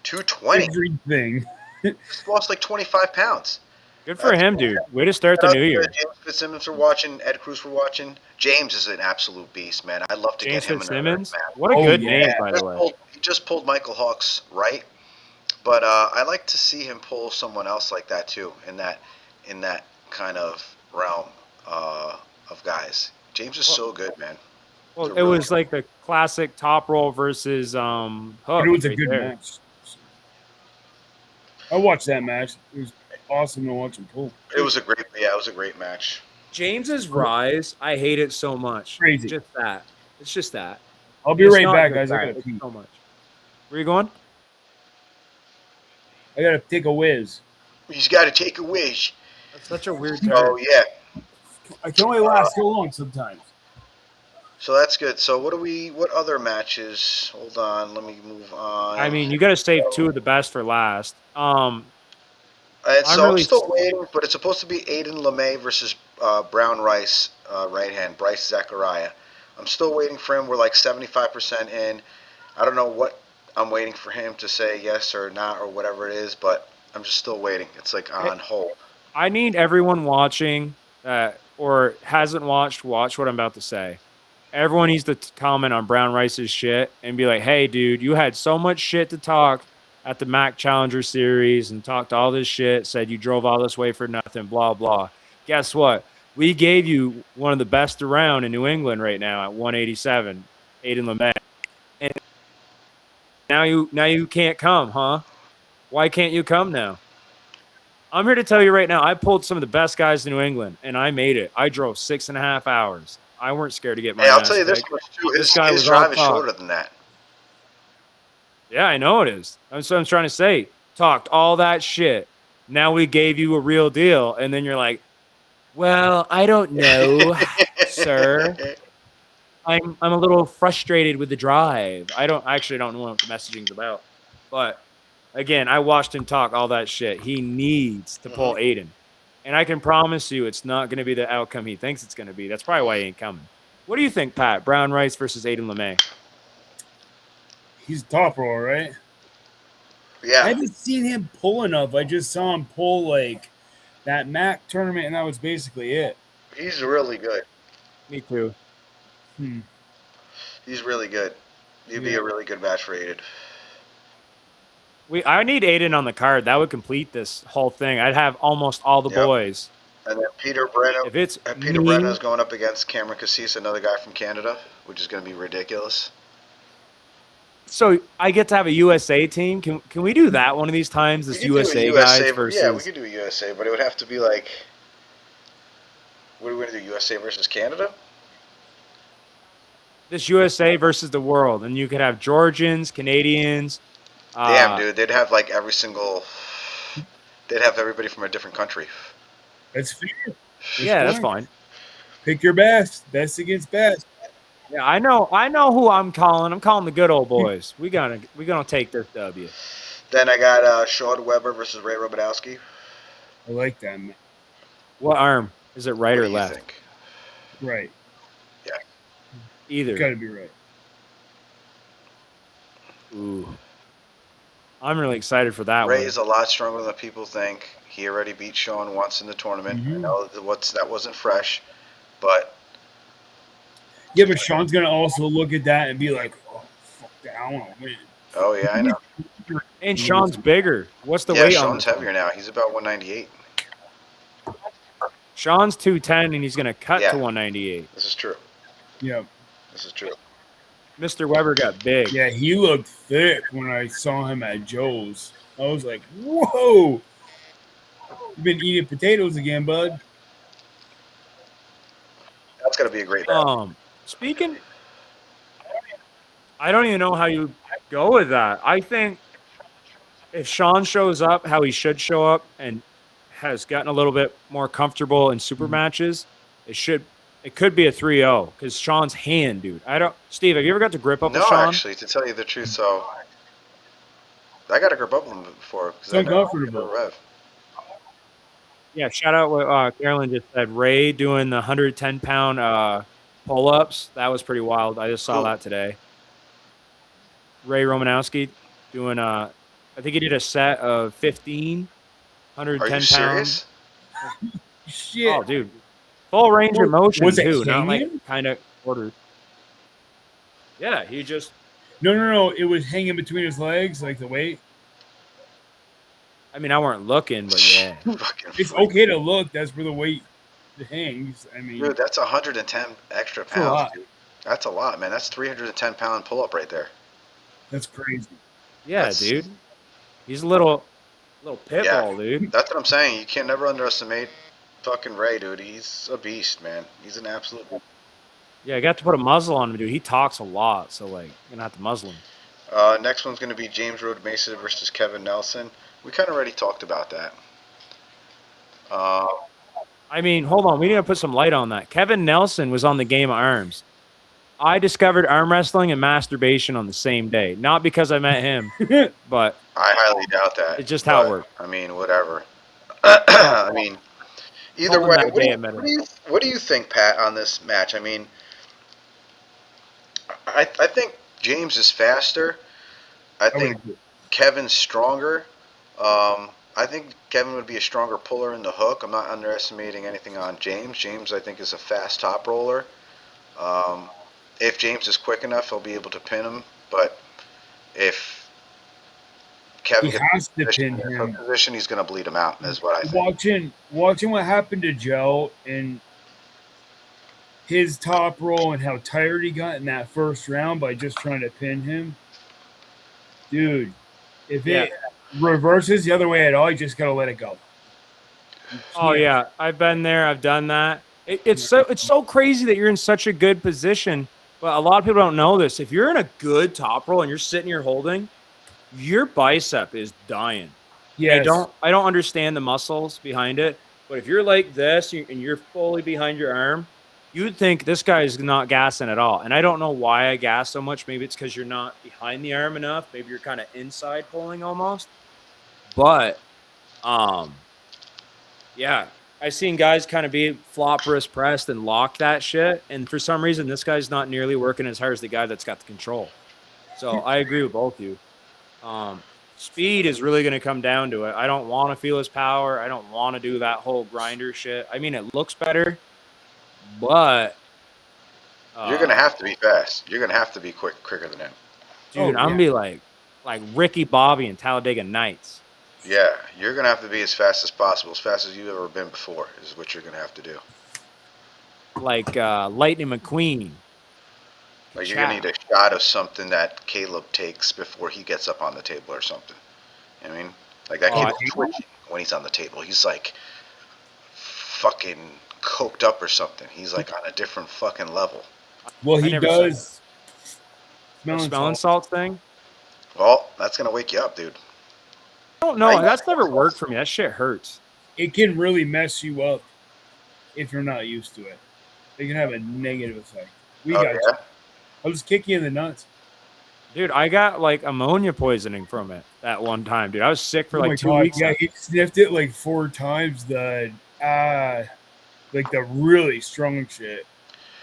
220. everything. Just lost like 25 pounds. Good for him, dude. Way to start the Shout out new to year. James Fitzsimmons for watching. Ed Cruz for watching. James is an absolute beast, man. I'd love to James get him Fitzsimmons. another match. What a Oh, good yeah. name, by the way. He just pulled Michael Hawk's right, but I like to see him pull someone else like that too, in that kind of realm of guys. James is so good, man. Well, He's a it really was like the classic top roll versus But hook it was a right good there. match. I watched that match. It was awesome to watch him pull. It was a great match. James's rise, I hate it so much. Crazy. Just that. It's just that. I'll be It's right not back, just guys. I that, gotta it's pee. so much. Where you going? I gotta take a whiz. He's got to take a wish. That's such a weird Oh term. yeah. I can only last so long sometimes. So that's good. So what other matches? Hold on, let me move on. I mean, you got to save two of the best for last. And so I'm really- still waiting, but it's supposed to be Aiden LeMay versus Brown Rice, right hand, Bryce Zachariah. I'm still waiting for him. We're like 75% in. I don't know what I'm waiting for him to say yes or not or whatever it is, but I'm just still waiting. It's like on hold. I need everyone watching or hasn't watched, watch what I'm about to say. Everyone needs to comment on Brown Rice's shit and be like, hey, dude, you had so much shit to talk at the Mac Challenger Series and talked all this shit, said you drove all this way for nothing, blah, blah. Guess what? We gave you one of the best around in New England right now at 187, Aiden LeMay. And now you can't come, huh? Why can't you come now? I'm here to tell you right now, I pulled some of the best guys in New England, and I made it. I drove 6.5 hours. I weren't scared to get my Hey, I'll ass tell you this kicked. much too. This guy His was all drive is talk. shorter than that. Yeah, I know it is. That's what I'm trying to say. Talked all that shit. Now we gave you a real deal, and then you're like, well, I don't know, sir. I'm a little frustrated with the drive. I actually don't know what the messaging's about. But again, I watched him talk all that shit. He needs to pull Aiden. And I can promise you it's not going to be the outcome he thinks it's going to be. That's probably why he ain't coming. What do you think, Pat? Brown Rice versus Aiden LeMay? He's top roller, right? Yeah. I haven't seen him pull enough. I just saw him pull like that MAC tournament, and that was basically it. He's really good. Me too. He's really good. He'd be a really good match for Aiden. I need Aiden on the card. That would complete this whole thing. I'd have almost all the boys. And then Peter Brennan. If it's Peter Brennan is going up against Cameron Cassis, another guy from Canada, which is going to be ridiculous. So I get to have a USA team. Can we do that one of these times? This We could do a USA guys Yeah, we versus could do a USA, but it would have to be like, what are we going to do? USA versus Canada? this USA versus the world, and you could have Georgians, Canadians. Damn, dude, they'd have like they'd have everybody from a different country. That's fair. That's fine. Pick your best. Best against best. Yeah, I know who I'm calling. I'm calling the good old boys. We gonna take this W. Then I got Sean Weber versus Ray Romanowski. I like that, man. What arm? Is it right What or do you left? think? Right. Yeah. Either. Got to be right. Ooh. I'm really excited for that Ray one. is a lot stronger than people think. He already beat Sean once in the tournament. I know that wasn't fresh, but Yeah, but Sean's gonna also look at that and be like, "Oh, fuck that! I want to win." oh yeah, I know. And Sean's bigger. What's the Yeah, weight on Sean's this heavier one? now. He's about 198. Sean's 210 and he's gonna cut Yeah. to 198. This is true. Yeah. This is true. Mr. Weber got big. Yeah, he looked thick when I saw him at Joe's. I was like, "Whoa! You've been eating potatoes again, bud." That's gonna be a great battle. Speaking, I don't even know how you go with that. I think if Sean shows up how he should show up and has gotten a little bit more comfortable in super matches, it could be a 3-0 because Sean's hand, dude. Steve, have you ever got to grip up No, with Sean? actually, to tell you the truth, so I got to grip up with him before because It's uncomfortable. Rev. Yeah, shout out what Carolyn just said. Ray doing the 110-pound pull-ups. That was pretty wild. I just saw that today. Ray Romanowski doing I think he did a set of 15, 110 Are you serious? Shit. Oh, dude. Full range of motion, Was it too. Not like hanging? kind of orders. Yeah, he just... No. It was hanging between his legs, like the weight. I mean, I weren't looking, but yeah. It's okay to look. That's where the weight hangs. I mean... Dude, that's 110 extra pounds, dude. That's a lot, man. That's 310-pound pull-up right there. That's crazy. Yeah, dude. He's a little pit bull, dude. That's what I'm saying. You can't never underestimate fucking Ray, dude. He's a beast, man. He's an absolute... Yeah, I got to put a muzzle on him, dude. He talks a lot, so, like, you're going to have to muzzle him. Next one's going to be James Rode Mesa versus Kevin Nelson. We kind of already talked about that. I mean, hold on. We need to put some light on that. Kevin Nelson was on the Game of Arms. I discovered arm wrestling and masturbation on the same day. Not because I met him, but... I highly doubt that. It's just how it worked. I mean, whatever. I mean, either way, what do you think, Pat, on this match? I mean, I think James is faster. I think Kevin's stronger. I think Kevin would be a stronger puller in the hook. I'm not underestimating anything on James. James, I think, is a fast top roller. If James is quick enough, he'll be able to pin him. But if Kevin has to pin him, position, he's going to bleed him out, is what I think. Watching what happened to Joe and his top roll and how tired he got in that first round by just trying to pin him. Dude, if it reverses the other way at all, you just got to let it go. Oh, yeah. I've been there. I've done that. It's so crazy that you're in such a good position, but a lot of people don't know this. If you're in a good top roll and you're sitting here holding, your bicep is dying. Yes. I don't understand the muscles behind it, but if you're like this and you're fully behind your arm, you'd think this guy is not gassing at all. And I don't know why I gas so much. Maybe it's because you're not behind the arm enough. Maybe you're kind of inside pulling almost. But, yeah, I've seen guys kind of be flop wrist pressed and lock that shit. And for some reason, this guy's not nearly working as hard as the guy that's got the control. So I agree with both of you. Speed is really going to come down to it. I don't want to feel his power. I don't want to do that whole grinder shit. I mean, it looks better, but you're going to have to be fast. You're going to have to be quicker than him. Dude, I'm going to be like Ricky Bobby and Talladega Nights. Yeah, you're going to have to be as fast as possible, as fast as you've ever been before is what you're going to have to do. Like Lightning McQueen. Like you're going to need a shot of something that Caleb takes before he gets up on the table or something. You know what I mean? Like that Caleb's twitching when he's on the table. He's like fucking coked up or something. He's like on a different fucking level. Well, he does. Smelling salt thing? Well, that's going to wake you up, dude. I don't know. That's never worked for me. That shit hurts. it can really mess you up if you're not used to it. It can have a negative effect. Oh yeah. I was kicking in the nuts. Dude, I got like ammonia poisoning from it that one time, dude. I was sick for Oh like my 2 god! weeks. Yeah, he sniffed it like 4 times. Like the really strong shit.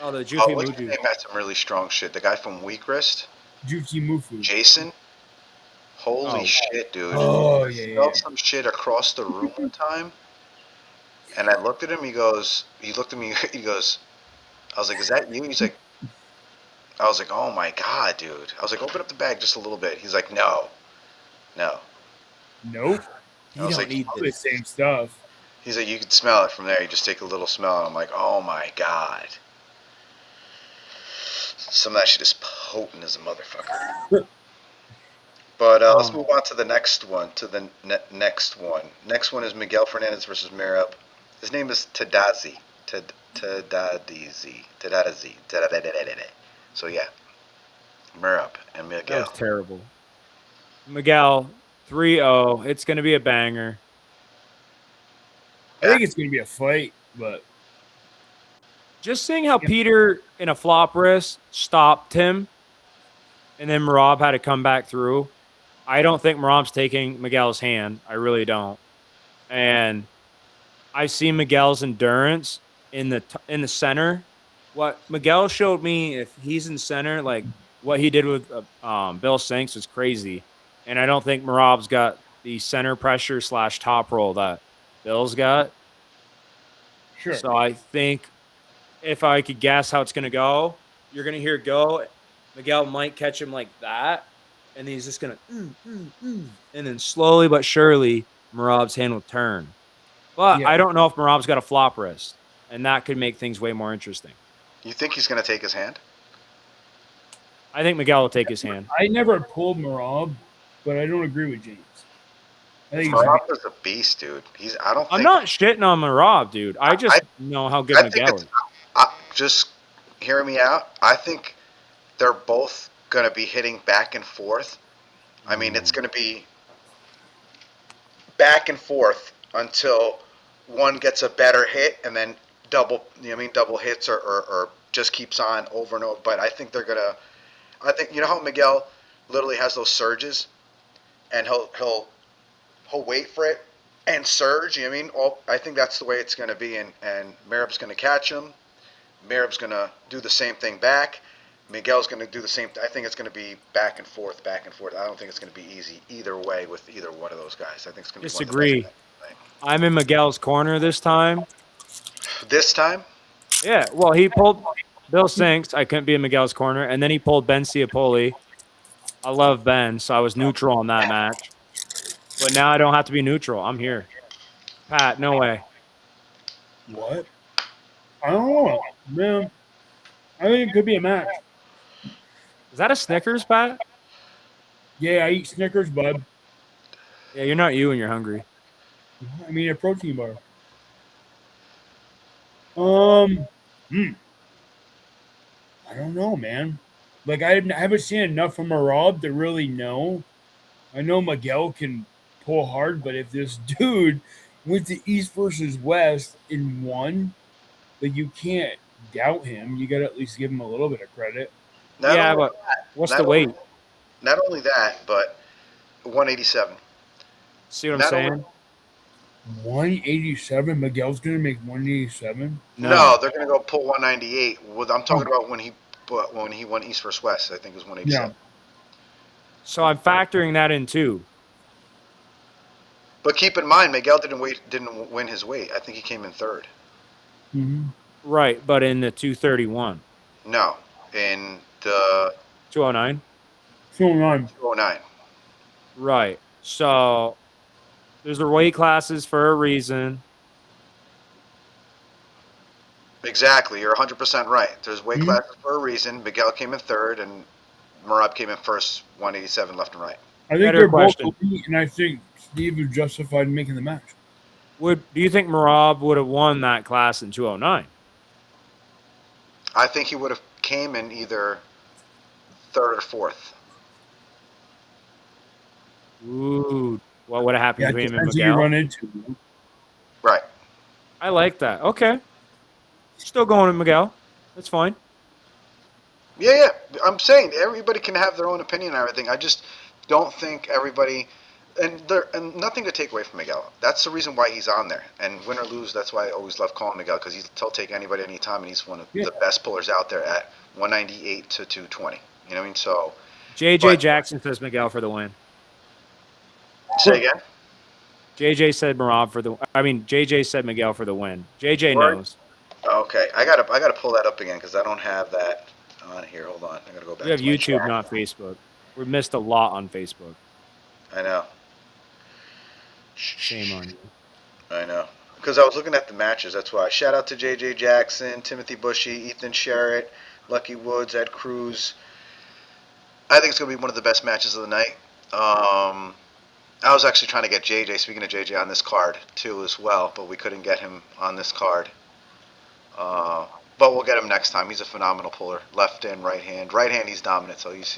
Oh, the Oh, Jufi what's his Muju. name had some really strong shit. The guy from Weak Wrist, Juicy Mufu. Jason. Holy Oh, shit, dude! Oh I yeah, yeah. smelled some shit across the room one time, and I looked at him. He looked at me. He goes, I was like, "Is that you?" He's like, I was like, "Oh my god, dude!" I was like, "Open up the bag just a little bit." He's like, "No, no." Nope. I you was don't like, need All the this. same stuff. he's like, "You can smell it from there. You just take a little smell." And I'm like, "Oh my god." Some of that shit is potent as a motherfucker. But let's Um, move on to the next one. To the next one. Next one is Miguel Fernandez versus Mirab. His name is Tadazi. Tadazi. So yeah, Mirab and that was Miguel. terrible. Miguel 3-0. It's going to be a banger. I think it's gonna be a fight, but Just seeing how Peter in a flop wrist stopped him and then Marab had to come back through. I don't think Marab's taking Miguel's hand. I really don't. And I've seen Miguel's endurance in the center. What Miguel showed me, if he's in center, like what he did with Bill Sinks is crazy. And I don't think Marab's got the center pressure / top roll that Bill's got. sure. So I think if I could guess how it's going to go, you're going to hear go. Miguel might catch him like that. And he's just going to, and then slowly but surely, Marab's hand will turn. But Yeah. I don't know if Marab's got a flop wrist, and that could make things way more interesting. You think he's gonna take his hand? I think Miguel will take his hand. I never pulled Marab, but I don't agree with James. I think it's gonna be Marab is a beast, dude. He's. I don't I'm think. not shitting on Marab, dude. I I. just know how good I think Miguel it's. is. Just hearing me out. I think they're both gonna be hitting back and forth. I mean, it's gonna be back and forth until one gets a better hit and then double, double hits or just keeps on over and over. But I think they're gonna. I think you know how Miguel literally has those surges, and he'll wait for it and surge. You know what I mean? I think that's the way it's gonna be, and Merab's gonna catch him. Merab's gonna do the same thing back. Miguel's going to do the same. I think it's going to be back and forth, back and forth. I don't think it's going to be easy either way with either one of those guys. I think it's going to be one of the Disagree. best. I'm in Miguel's corner this time. This time, Yeah, well, he pulled Bill Sinks. I couldn't be in Miguel's corner, and then he pulled Ben Ciapoli. I love Ben, so I was neutral on that match. But now I don't have to be neutral. I'm here. Pat, no way. what? I don't know, man. I think it could be a match. Is that a Snickers, Pat? Yeah, I eat Snickers, bud. Yeah, you're not you when you're hungry. I mean a protein bar. I don't know, man. Like I haven't seen enough from Marab to really know. I know Miguel can pull hard, but if this dude went to East versus West and won, like you can't doubt him. You got to at least give him a little bit of credit. not Yeah, only but what's not the only, weight? not only that, but 187. See what I'm Not only saying? 187. Miguel's gonna make 187. no, No. they're going to go pull 198. I'm Oh, talking about when he won East versus West. I think it was yeah. 187. So I'm factoring that in too. But keep in mind, Miguel didn't win his weight. I think he came in third. Mm-hmm. Right, but in the 231, No, in the 209. So on. 209. Right. So there's the weight classes for a reason. Exactly, you're 100% right. There's weight Mm-hmm. classes for a reason. Miguel came in third, and Marab came in first, 187 left and right. I think Better they're both question. elite, and I think Steve is justified in making the match. Do you think Marab would have won that class in 209? I think he would have came in either third or fourth. Ooh, what would have happened Yeah, it between him and depends who you Miguel? run into. Right. I like that. Okay. Still going with Miguel. That's fine. Yeah, yeah. I'm saying everybody can have their own opinion and everything. I just don't think everybody, and nothing to take away from Miguel. That's the reason why he's on there. And win or lose, that's why I always love calling Miguel because he'll take anybody anytime, and he's one of Yeah. the best pullers out there at 198 to 220. You know what I mean? So, JJ but Jackson says Miguel for the win. say again. JJ said Marab for the. I mean, JJ said Miguel for the win. JJ Word. knows. Okay, I gotta pull that up again because I don't have that on here. Hold on, I gotta go You back have to my YouTube, chat. not Facebook. We missed a lot on Facebook. I know. Shame on you. I know. Because I was looking at the matches, that's why. Shout out to J.J. Jackson, Timothy Bushy, Ethan Sherritt, Lucky Woods, Ed Cruz. I think it's going to be one of the best matches of the night. I was actually trying to get J.J., speaking of J.J., on this card, too, as well, but we couldn't get him on this card. Uh, but we'll get him next time. He's a phenomenal puller. Left and right hand. Right hand, he's dominant, so he's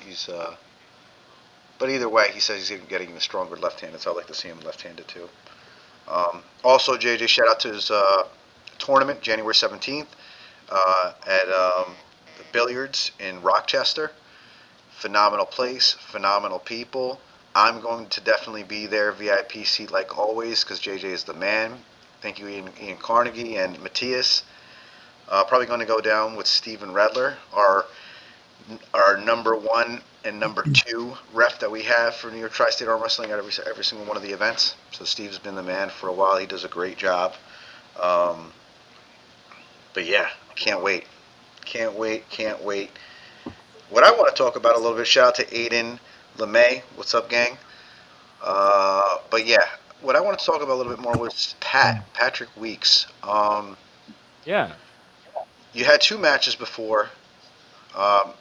but either way, he says he's getting even stronger left-handed, so I'd like to see him left-handed, too. Also, JJ, shout out to his tournament, January 17th, at the Billiards in Rochester. Phenomenal place, phenomenal people. I'm going to definitely be there, VIP seat like always, because JJ is the man. Thank you, Ian Carnegie and Matthias. Probably going to go down with Steven Redler, our number one and number two ref that we have for New York Tri-State Arm Wrestling at every single one of the events. So Steve's been the man for a while. He does a great job. Um, but yeah, can't wait. Can't wait. Can't wait. What I want to talk about a little bit, shout out to Aiden LeMay. What's up, gang? But yeah, what I want to talk about a little bit more was Patrick Weeks. Yeah. You had two matches before. Um,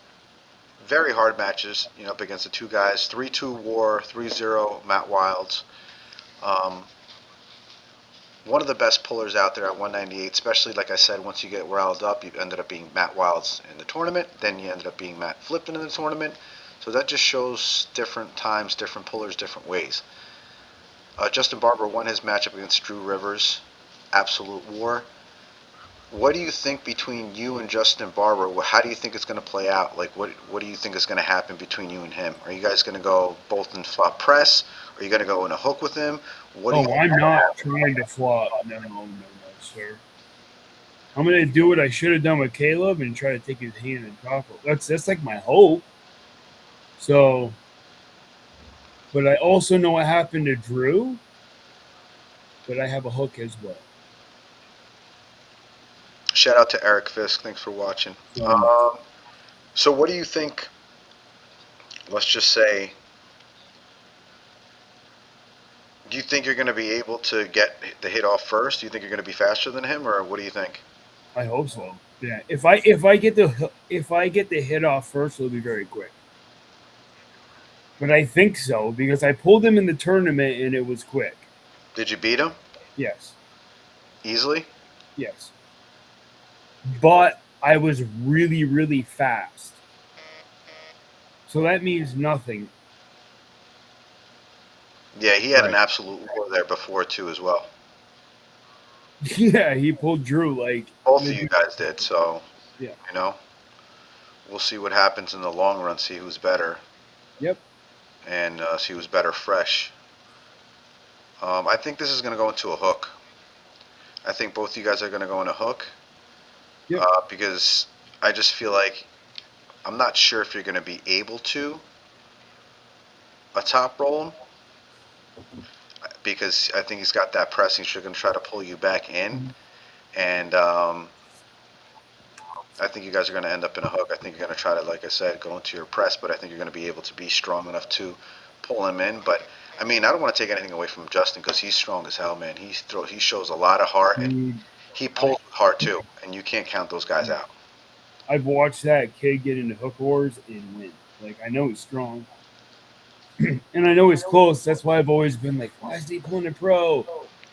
very hard matches, up against the two guys. 3-2 War, 3-0 Matt Wilds. Um, one of the best pullers out there at 198, especially like I said, once you get riled up, you ended up being Matt Wilds in the tournament. Then you ended up being Matt Flippin in the tournament. So that just shows different times, different pullers, different ways. Justin Barber won his matchup against Drew Rivers. Absolute war. What do you think between you and Justin Barber? How do you think it's going to play out? Like, what do you think is going to happen between you and him? Are you guys going to go both in flop press? Are you going to go in a hook with him? What do you Oh, think I'm is going to not happen? trying to flop. No, sir. I'm gonna do what I should have done with Caleb and try to take his hand and drop it. That's like my hope. So, but I also know what happened to Drew. But I have a hook as well. Shout out to Eric Fisk. Thanks for watching. So what do you think? Let's just say, do you think you're going to be able to get the hit off first? Do you think you're going to be faster than him, or what do you think? I hope so. Yeah. If I get the hit off first, it'll be very quick. But I think so because I pulled him in the tournament and it was quick. Did you beat him Yes. easily? Yes. But I was really, really fast. So that means nothing. Yeah, he had an Right. absolute war there before too, as well. Yeah, he pulled Drew like Both of you guys did. So, yeah. we'll see what happens in the long run. See who's better, Yep. and see who's better fresh. I think this is going to go into a hook. I think both of you guys are going to go in a hook. Yep. Because I just feel like I'm not sure if you're going to be able to a top roll him because I think he's got that press. He's going to try to pull you back in, and I think you guys are going to end up in a hook. I think you're going to try to, like I said, go into your press, but I think you're going to be able to be strong enough to pull him in. But I mean, I don't want to take anything away from Justin because he's strong as hell, man. He shows a lot of heart, and he pulls with heart too, and you can't count those guys out. I've watched that kid get into hook wars and win. Like I know he's strong. And I know he's close. That's why I've always been like, why is he pulling in pro?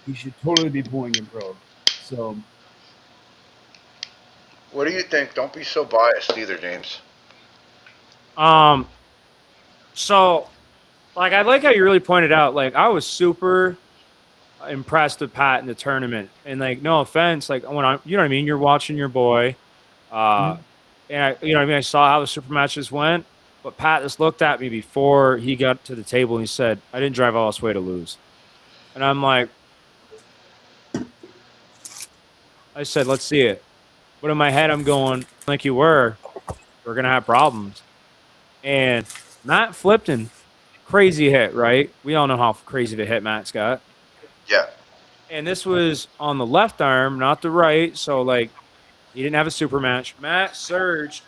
He should totally be pulling in pro. So What do you think? Don't be so biased either, James. So like I like how you really pointed out, like I was super impressed with Pat in the tournament. And like, no offense, like when I'm, you know what I mean? You're watching your boy. And I, you know what I mean? I saw how the super matches went, but Pat just looked at me before he got to the table and he said, I didn't drive all this way to lose. And I'm like, I said, let's see it. But in my head, I'm going, like you were, we're going to have problems. And Matt Flipton, crazy hit, right? We all know how crazy the hit Matt's got. Yeah. And this was on the left arm, not the right. So, like, he didn't have a super match. Matt surged.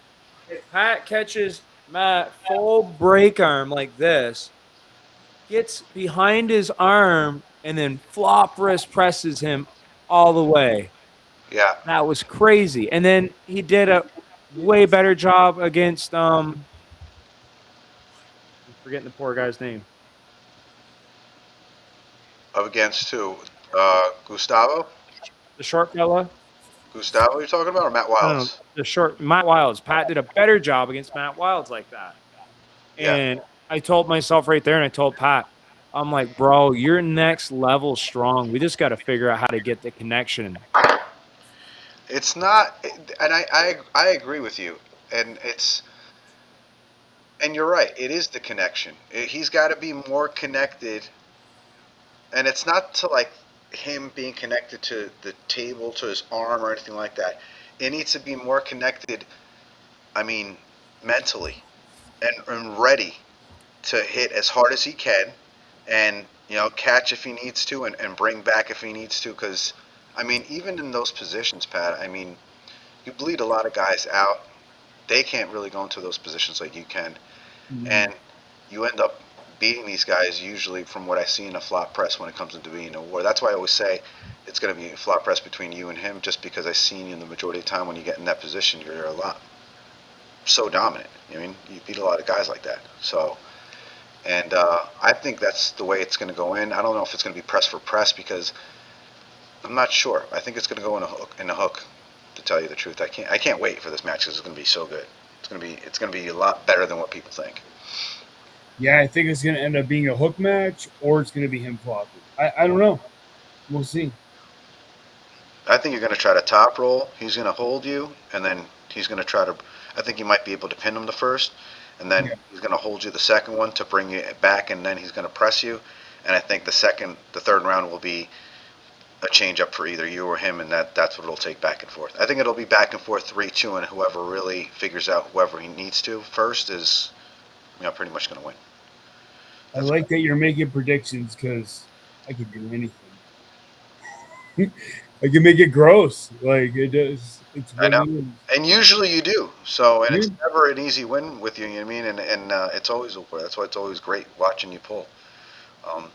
If Pat catches Matt full break arm like this, gets behind his arm, and then flop wrist presses him all the way. Yeah. That was crazy. And then he did a way better job against I'm forgetting the poor guy's name. Up against who? Gustavo? The short fella. Gustavo you're talking about, or Matt No, Wiles? the short Matt Wilds. Pat did a better job against Matt Wilds like that. Yeah. And I told myself right there, and I told Pat, I'm like, bro, you're next level strong. We just got to figure out how to get the connection. It's not, and I agree with you, and you're right. It is the connection. He's got to be more connected, and it's not to like him being connected to the table, to his arm, or anything like that. It needs to be more connected. I mean, mentally, and ready to hit as hard as he can, and catch if he needs to, and bring back if he needs to. Because I mean, even in those positions, Pat. I mean, you bleed a lot of guys out. They can't really go into those positions like you can, and you end up beating these guys usually from what I see in a flop press when it comes into being a war. That's why I always say it's going to be a flop press between you and him, just because I've seen you in the majority of the time when you get in that position, you're a lot so dominant. I mean, you beat a lot of guys like that. So, and I think that's the way it's going to go in. I don't know if it's going to be press for press because I'm not sure. I think it's going to go in a hook. To tell you the truth, I can't wait for this match because it's going to be so good. It's going to be a lot better than what people think. Yeah, I think it's going to end up being a hook match, or it's going to be him flopping. I don't know. We'll see. I think you're going to try to top roll. He's going to hold you, and then he's going to try to. I think you might be able to pin him the first, and then he's going to hold you the second one to bring you back, and then he's going to press you. And I think the third round will be a change up for either you or him, and that's what it'll take back and forth. I think it'll be back and forth 3-2, and whoever really figures out whoever he needs to first is, pretty much going to win. I like that you're making predictions because I can do anything. I can make it gross. Like it does. It's I know. it is. And usually you do. So, and it's never an easy win with you. You know what I mean? And it's always that's why it's always great watching you pull.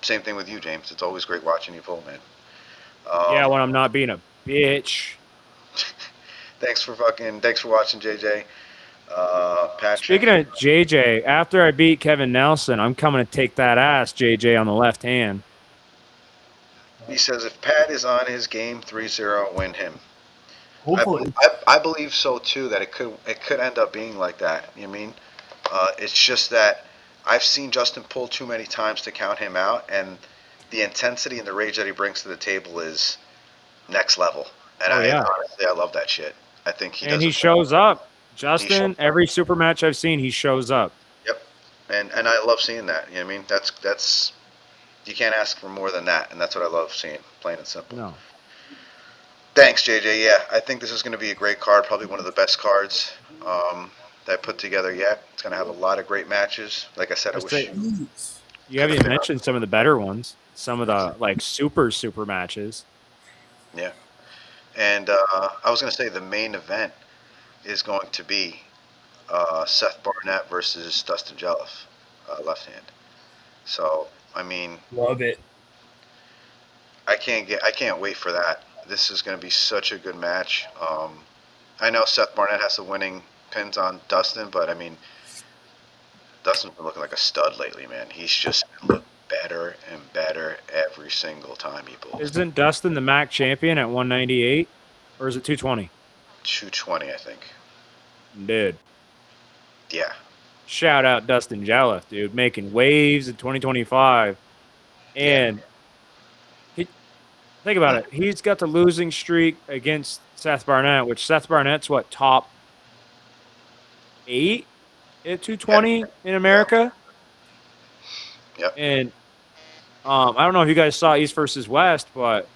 Same thing with you, James. It's always great watching you pull, man. Yeah, when I'm not being a bitch. Thanks for watching, JJ. Patrick. Speaking of JJ, after I beat Kevin Nelson, I'm coming to take that ass, JJ, on the left hand. He says if Pat is on his game 3-0, win him. Hopefully. I believe so too, that it could end up being like that. You know what I mean? It's just that I've seen Justin pull too many times to count him out, and the intensity and the rage that he brings to the table is next level. And honestly, I love that shit. I think he does. And he shows up. Justin, every super match I've seen, he shows up. Yep. And I love seeing that. You know what I mean? That's you can't ask for more than that, and that's what I love seeing, plain and simple. No. Thanks, JJ. Yeah, I think this is going to be a great card, probably one of the best cards that I put together yet. It's going to have a lot of great matches. Like I said, I wish you haven't even mentioned some of the better ones, some of the like super matches. Yeah. And I was going to say the main event is going to be Seth Barnett versus Dustin Jelliff, left hand. So, I mean, love it. I can't wait for that. This is going to be such a good match. I know Seth Barnett has the winning pins on Dustin, but I mean, Dustin's been looking like a stud lately, man. He's just looked better and better every single time he pulls. Isn't Dustin the MAC champion at 198, or is it 220? 220, I think. Dude. Yeah. Shout out Dustin Jelliff, dude, making waves in 2025. And Think about it. He's got the losing streak against Seth Barnett, which Seth Barnett's what, top 8 at 220 in America? Yep. And I don't know if you guys saw East versus West, but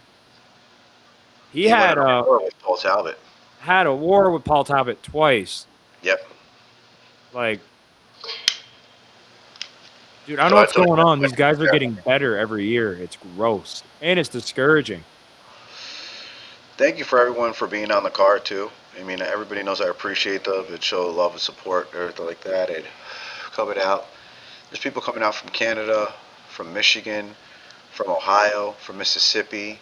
he He went had in a war with Paul Talbot. a war with Paul Talbot twice. Yep. Like, dude, I don't So know I what's told going him, on. These guys are getting better every year. It's gross and it's discouraging. thank you for everyone for being on the card too. I mean, everybody knows I appreciate them and show love and support, everything like that. And coming out, there's people coming out from Canada, from Michigan, from Ohio, from Mississippi.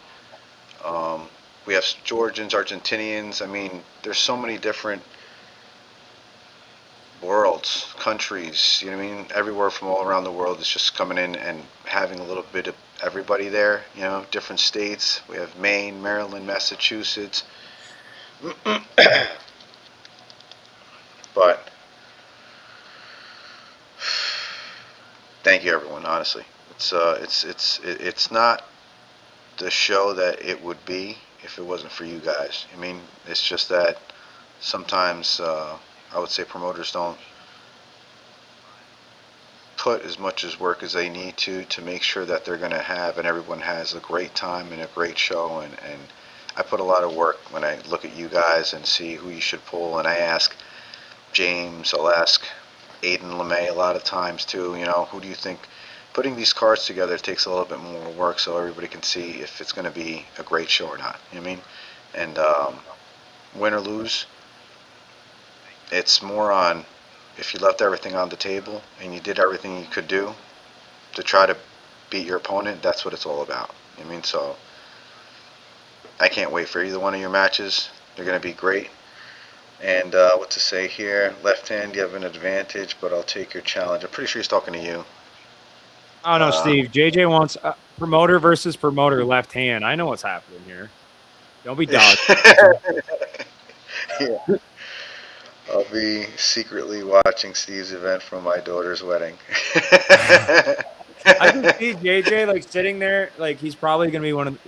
Um, we have Georgians, Argentinians. I mean, there's so many different worlds, countries, you know what I mean? Everywhere from all around the world is just coming in and having a little bit of everybody there, you know, different states. We have Maine, Maryland, Massachusetts. But thank you everyone, honestly. It's not the show that it would be if it wasn't for you guys. I mean, it's just that sometimes I would say promoters don't put as much as work as they need to make sure that they're going to have and everyone has a great time and a great show, and I put a lot of work when I look at you guys and see who you should pull, and I ask James, I'll ask Aiden LeMay a lot of times too, you know, who do you think, putting these cards together takes a little bit more work so everybody can see if it's going to be a great show or not, you know what I mean? And win or lose, it's more on if you left everything on the table and you did everything you could do to try to beat your opponent, that's what it's all about. I mean, so I can't wait for either one of your matches. They're going to be great. And what to say here? Left hand, you have an advantage, but I'll take your challenge. I'm pretty sure he's talking to you. Oh no, Steve. JJ wants promoter versus promoter left hand. I know what's happening here. Don't be dog. Yeah. I'll be secretly watching Steve's event from my daughter's wedding. I can see JJ like sitting there, like he's probably gonna be one of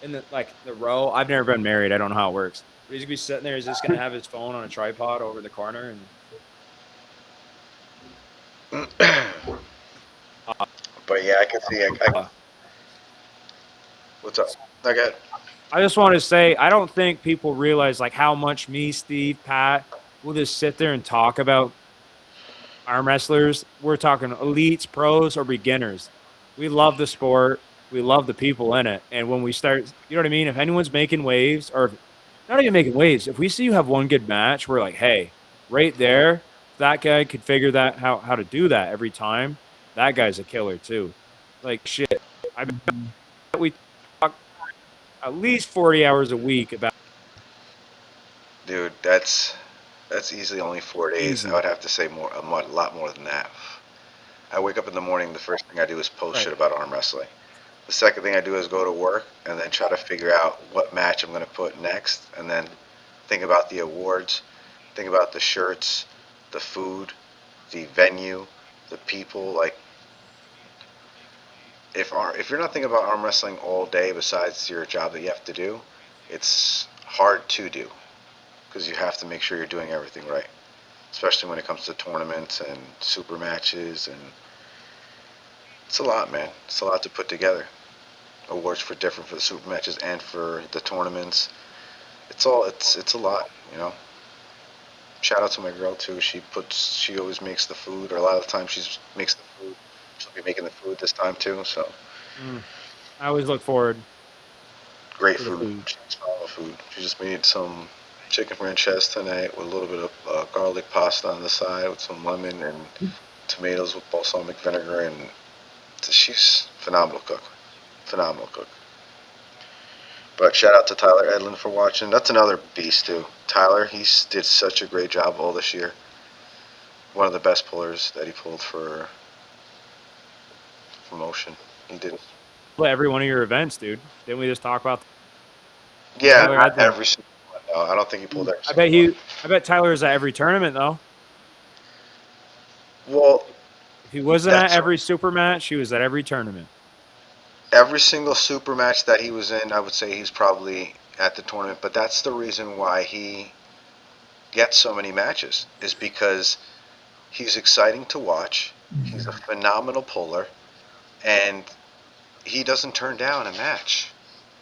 in the like the row. I've never been married. I don't know how it works. But he's gonna be sitting there. He's just gonna have his phone on a tripod over the corner and. But yeah, I can see. What's up? Okay. I just want to say I don't think people realize like how much me, Steve, Pat will just sit there and talk about arm wrestlers. We're talking elites, pros, or beginners. We love the sport. We love the people in it. And when we start, you know what I mean? If anyone's making waves, or if, not even making waves, if we see you have one good match, we're like, hey, right there, that guy could figure that how to do that every time. That guy's a killer too. Like shit. I bet we talk at least 40 hours a week about. Dude, that's easily only 4 days. Easy. I would have to say more, a lot more than that. I wake up in the morning. The first thing I do is post shit about arm wrestling. The second thing I do is go to work and then try to figure out what match I'm going to put next, and then think about the awards, think about the shirts, the food, the venue, the people. Like, if you're not thinking about arm wrestling all day besides your job that you have to do, it's hard to do because you have to make sure you're doing everything right, especially when it comes to tournaments and super matches, and it's a lot, man. It's a lot to put together. Awards for different for the super matches and for the tournaments. It's a lot, you know. Shout out to my girl too. She always makes the food, or a lot of the time she makes the food. She'll be making the food this time too. So I always look forward. great For the food. food. She's phenomenal food. She just made some chicken franchise tonight with a little bit of garlic pasta on the side with some lemon and tomatoes with balsamic vinegar, and she's phenomenal cook. Phenomenal cook. But shout out to Tyler Edlin for watching. That's another beast too. Tyler, did such a great job all this year. One of the best pullers that he pulled for promotion. He did. Every one of your events, dude. Didn't we just talk about? Yeah, Tyler not Edlin. every single one. No, I don't think he pulled every single one. I bet Tyler's at every tournament though. Well, If he wasn't at that's every super match, he was at every tournament. every single super match that he was in, I would say he's probably at the tournament. But that's the reason why he gets so many matches, is because he's exciting to watch. He's a phenomenal puller, and he doesn't turn down a match.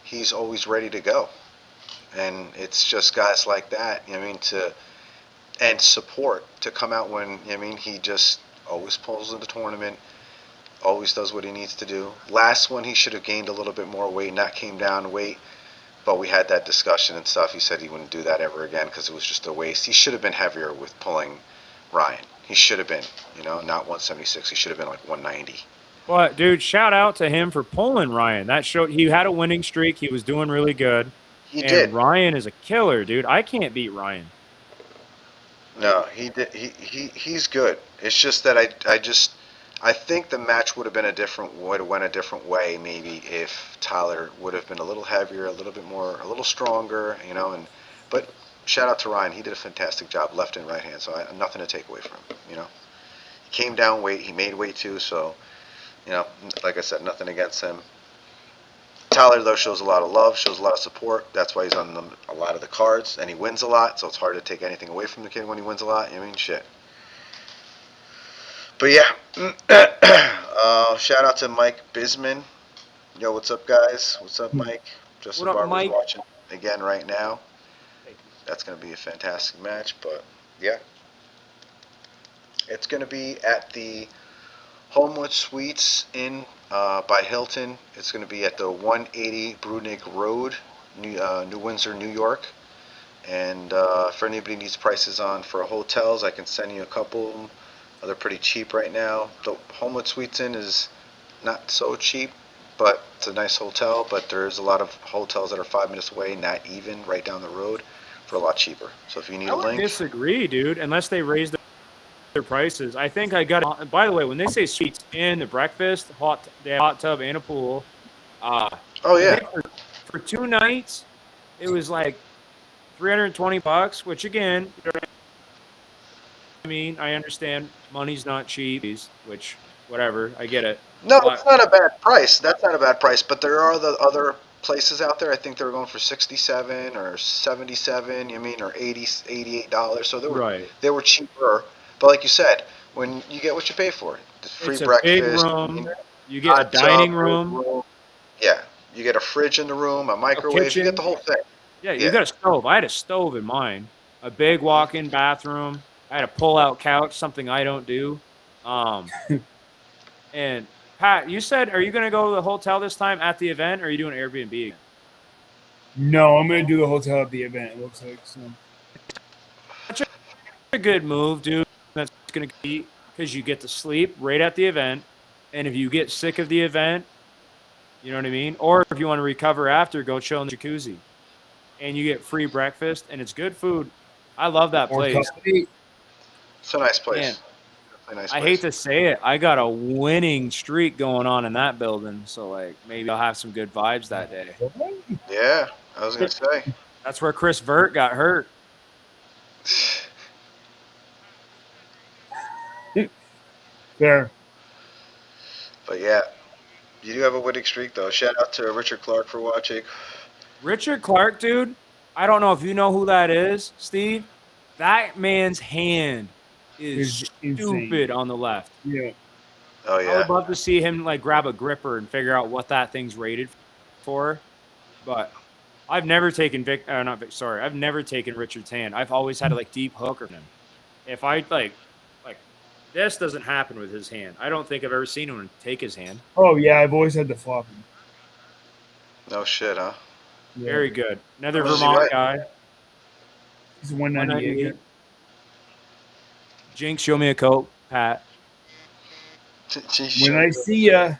He's always ready to go. And it's just guys like that, I mean, and support to come out when, I mean, he just always pulls in the tournament, always does what he needs to do. Last one, he should have gained a little bit more weight, not came down weight, but we had that discussion and stuff. He said he wouldn't do that ever again because it was just a waste. He should have been heavier with pulling Ryan. He should have been, not 176. He should have been like 190. But dude, shout out to him for pulling Ryan. That showed he had a winning streak. He was doing really good. He and did. Ryan is a killer, dude. I can't beat Ryan. No, he did. He's good. It's just that I think the match would have went a different way maybe if Tyler would have been a little heavier, a little bit more, a little stronger, but shout out to Ryan. He did a fantastic job, left and right hand. So nothing to take away from him. He came down weight. He made weight too. So, like I said, nothing against him. Tyler, though, shows a lot of love, shows a lot of support. That's why he's on a lot of the cards, and he wins a lot, so it's hard to take anything away from the kid when he wins a lot. I mean, shit. But yeah, shout out to Mike Bisman. Yo, what's up, guys? What's up, Mike? Justin What up, Barber's Mike? watching again right now. That's going to be a fantastic match, but yeah. It's going to be at the Homewood Suites Inn by Hilton. It's going to be at the 180 Brunig Road, New Windsor, New York. And if anybody needs prices for hotels, I can send you a couple. They're pretty cheap right now. The Homewood Suites Inn is not so cheap, but it's a nice hotel. But there's a lot of hotels that are 5 minutes away, not even right down the road, for a lot cheaper. So if you need I a would link, disagree, dude. Unless they raise their prices. I think I got it. By the way, when they say suites in the breakfast, they have a hot tub and a pool. oh yeah, For 2 nights, it was like $320, which again, I mean, I understand money's not cheap, which whatever, I get it. no, But it's not a bad price. That's not a bad price. But there are the other places out there. I think they were going for 67 or 77. Or $88. So they were cheaper. But like you said, when you get what you pay for, the free it's a breakfast, big room. You get a dining room. Yeah, you get a fridge in the room, a microwave. You get the whole thing. Yeah, you got a stove. I had a stove in mine. A big walk-in bathroom. I had a pull-out couch, something I don't do. And Pat, you said, are you going to go to the hotel this time at the event, or are you doing Airbnb again? No, I'm going to do the hotel at the event, it looks like. So. Such a good move, dude. That's going to be because you get to sleep right at the event. And if you get sick of the event, you know what I mean? Or if you want to recover after, go chill in the jacuzzi. And you get free breakfast, and it's good food. I love that place. It's a nice place. Man, nice I place. hate to say it. I got a winning streak going on in that building. So, like, maybe I'll have some good vibes that day. Yeah, I was going to say. That's where Chris Vert got hurt. Fair. But yeah, you do have a winning streak, though. Shout out to Richard Clark for watching. Richard Clark, dude, I don't know if you know who that is, Steve. That man's hand is stupid on the left. Yeah. Oh, yeah. I would love to see him, like, grab a gripper and figure out what that thing's rated for. But I've never taken I've never taken Richard's hand. I've always had to, like, deep hook him. If I, like, this doesn't happen with his hand. I don't think I've ever seen him take his hand. Oh, yeah, I've always had to flop him. No shit, huh? Yeah. Very good. Another Vermont guy. He's 198. Jinx, show me a coat, Pat. When I see ya.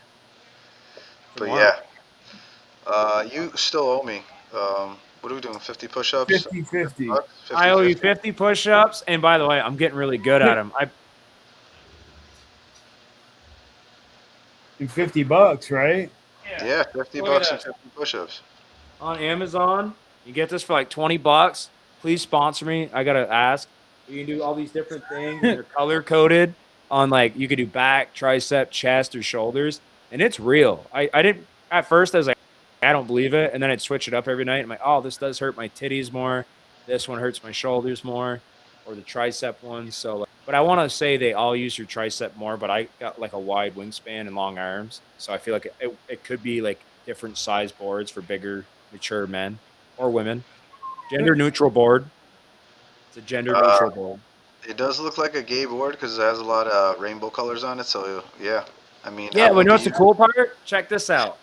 But yeah. You still owe me. What are we doing? 50 push-ups? 50-50. I owe you 50 push-ups, and by the way, I'm getting really good at them. And $50, right? Yeah, $50 and 50 push-ups. On Amazon, you get this for like $20. Please sponsor me. I gotta ask. You can do all these different things. They're color coded on, like, you could do back, tricep, chest, or shoulders, and it's real. I didn't at first I was like, I don't believe it, and then I'd switch it up every night. I'm like, oh, this does hurt my titties more. This one hurts my shoulders more, or the tricep one. So, like, but I want to say they all use your tricep more. But I got like a wide wingspan and long arms, so I feel like it could be like different size boards for bigger, mature men or women. Gender neutral board. It's a gender neutral board. It does look like a gay board because it has a lot of rainbow colors on it. So yeah, I mean, I Yeah, but you won't know be what's the using. cool part? Check this out.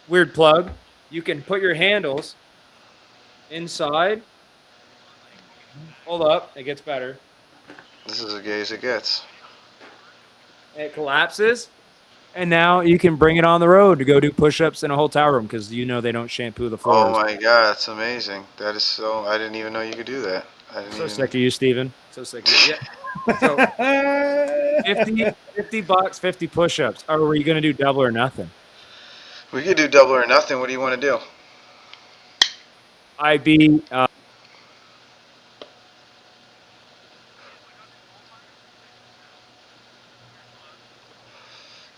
Weird plug. You can put your handles inside. Hold up, it gets better. This is as gay as it gets. It collapses, and now you can bring it on the road to go do push-ups in a hotel room because you know they don't shampoo the Oh floors. my god, that's amazing. That is so. I didn't even know you could do that. I didn't So even. sick of you, Steven. So sick of you. Yeah. So 50 bucks, 50 push-ups. Or were you gonna do double or nothing? We could do double or nothing. What do you want to do? I beat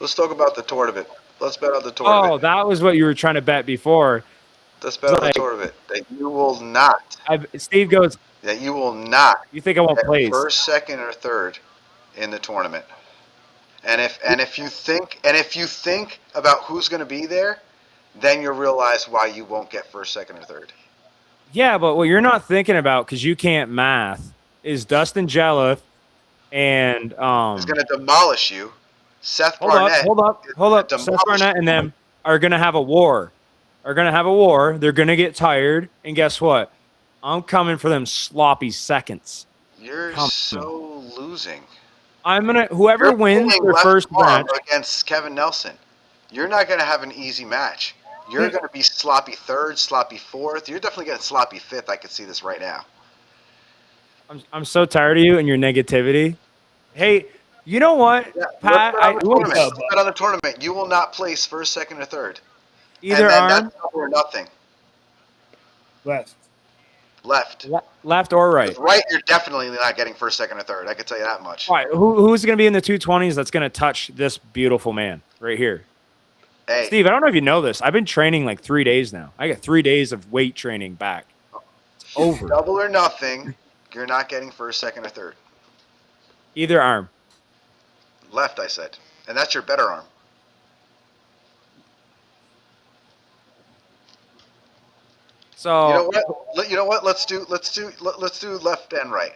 Let's talk about the tournament. Let's bet on the tournament. oh, that was what you were trying to bet before. Let's It's bet on the like tournament that you will not. Steve goes, That you will not you think I won't get place? first, second, or third in the tournament. And if you think about who's going to be there, then you'll realize why you won't get first, second, or third. Yeah, but what you're not thinking about because you can't math is Dustin Jelliff and Is going to demolish you. Seth Barnett is hold going up. to Seth demolish Barnett and you. them are gonna have a war. Are gonna have a war. They're gonna get tired, and guess what? I'm coming for them sloppy seconds. You're Coming. so losing. I'm gonna whoever You're wins pulling their left first arm match. against Kevin Nelson. You're not going to have an easy match. You're going to be sloppy third, sloppy fourth. You're definitely getting sloppy fifth. I can see this right now. I'm so tired of you and your negativity. Hey, you know what, Yeah, let's Pat? bet on the tournament. up, Let's bet on the tournament. You will not place first, second, or third. And Either then that's arm, double or nothing. Left. Left. left or right. With right, you're definitely not getting first, second, or third. I can tell you that much. All right, who's gonna be in the 220s that's gonna touch this beautiful man right here? Hey, Steve, I don't know if you know this. I've been training like 3 days now. I got 3 days of weight training back. It's over. double or nothing. You're not getting first, second, or third. Either arm. Left, I said. And that's your better arm. So You know what? You know what? Let's do left and right.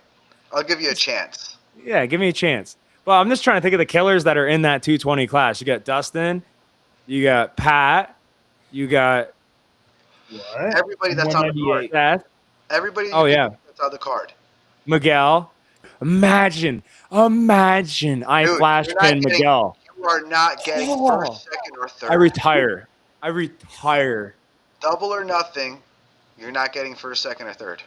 I'll give you a chance. yeah, give me a chance. Well, I'm just trying to think of the killers that are in that 220 class. You got Dustin, you got Pat, you got What? Everybody that's on the card. 198. Seth. Everybody Oh yeah, that's on the card. Miguel. Imagine I Dude, flash you're not pin getting. Miguel. You are not getting Oh. first, second, or third. I retire. I retire. Double or nothing. You're not getting first, second, or third.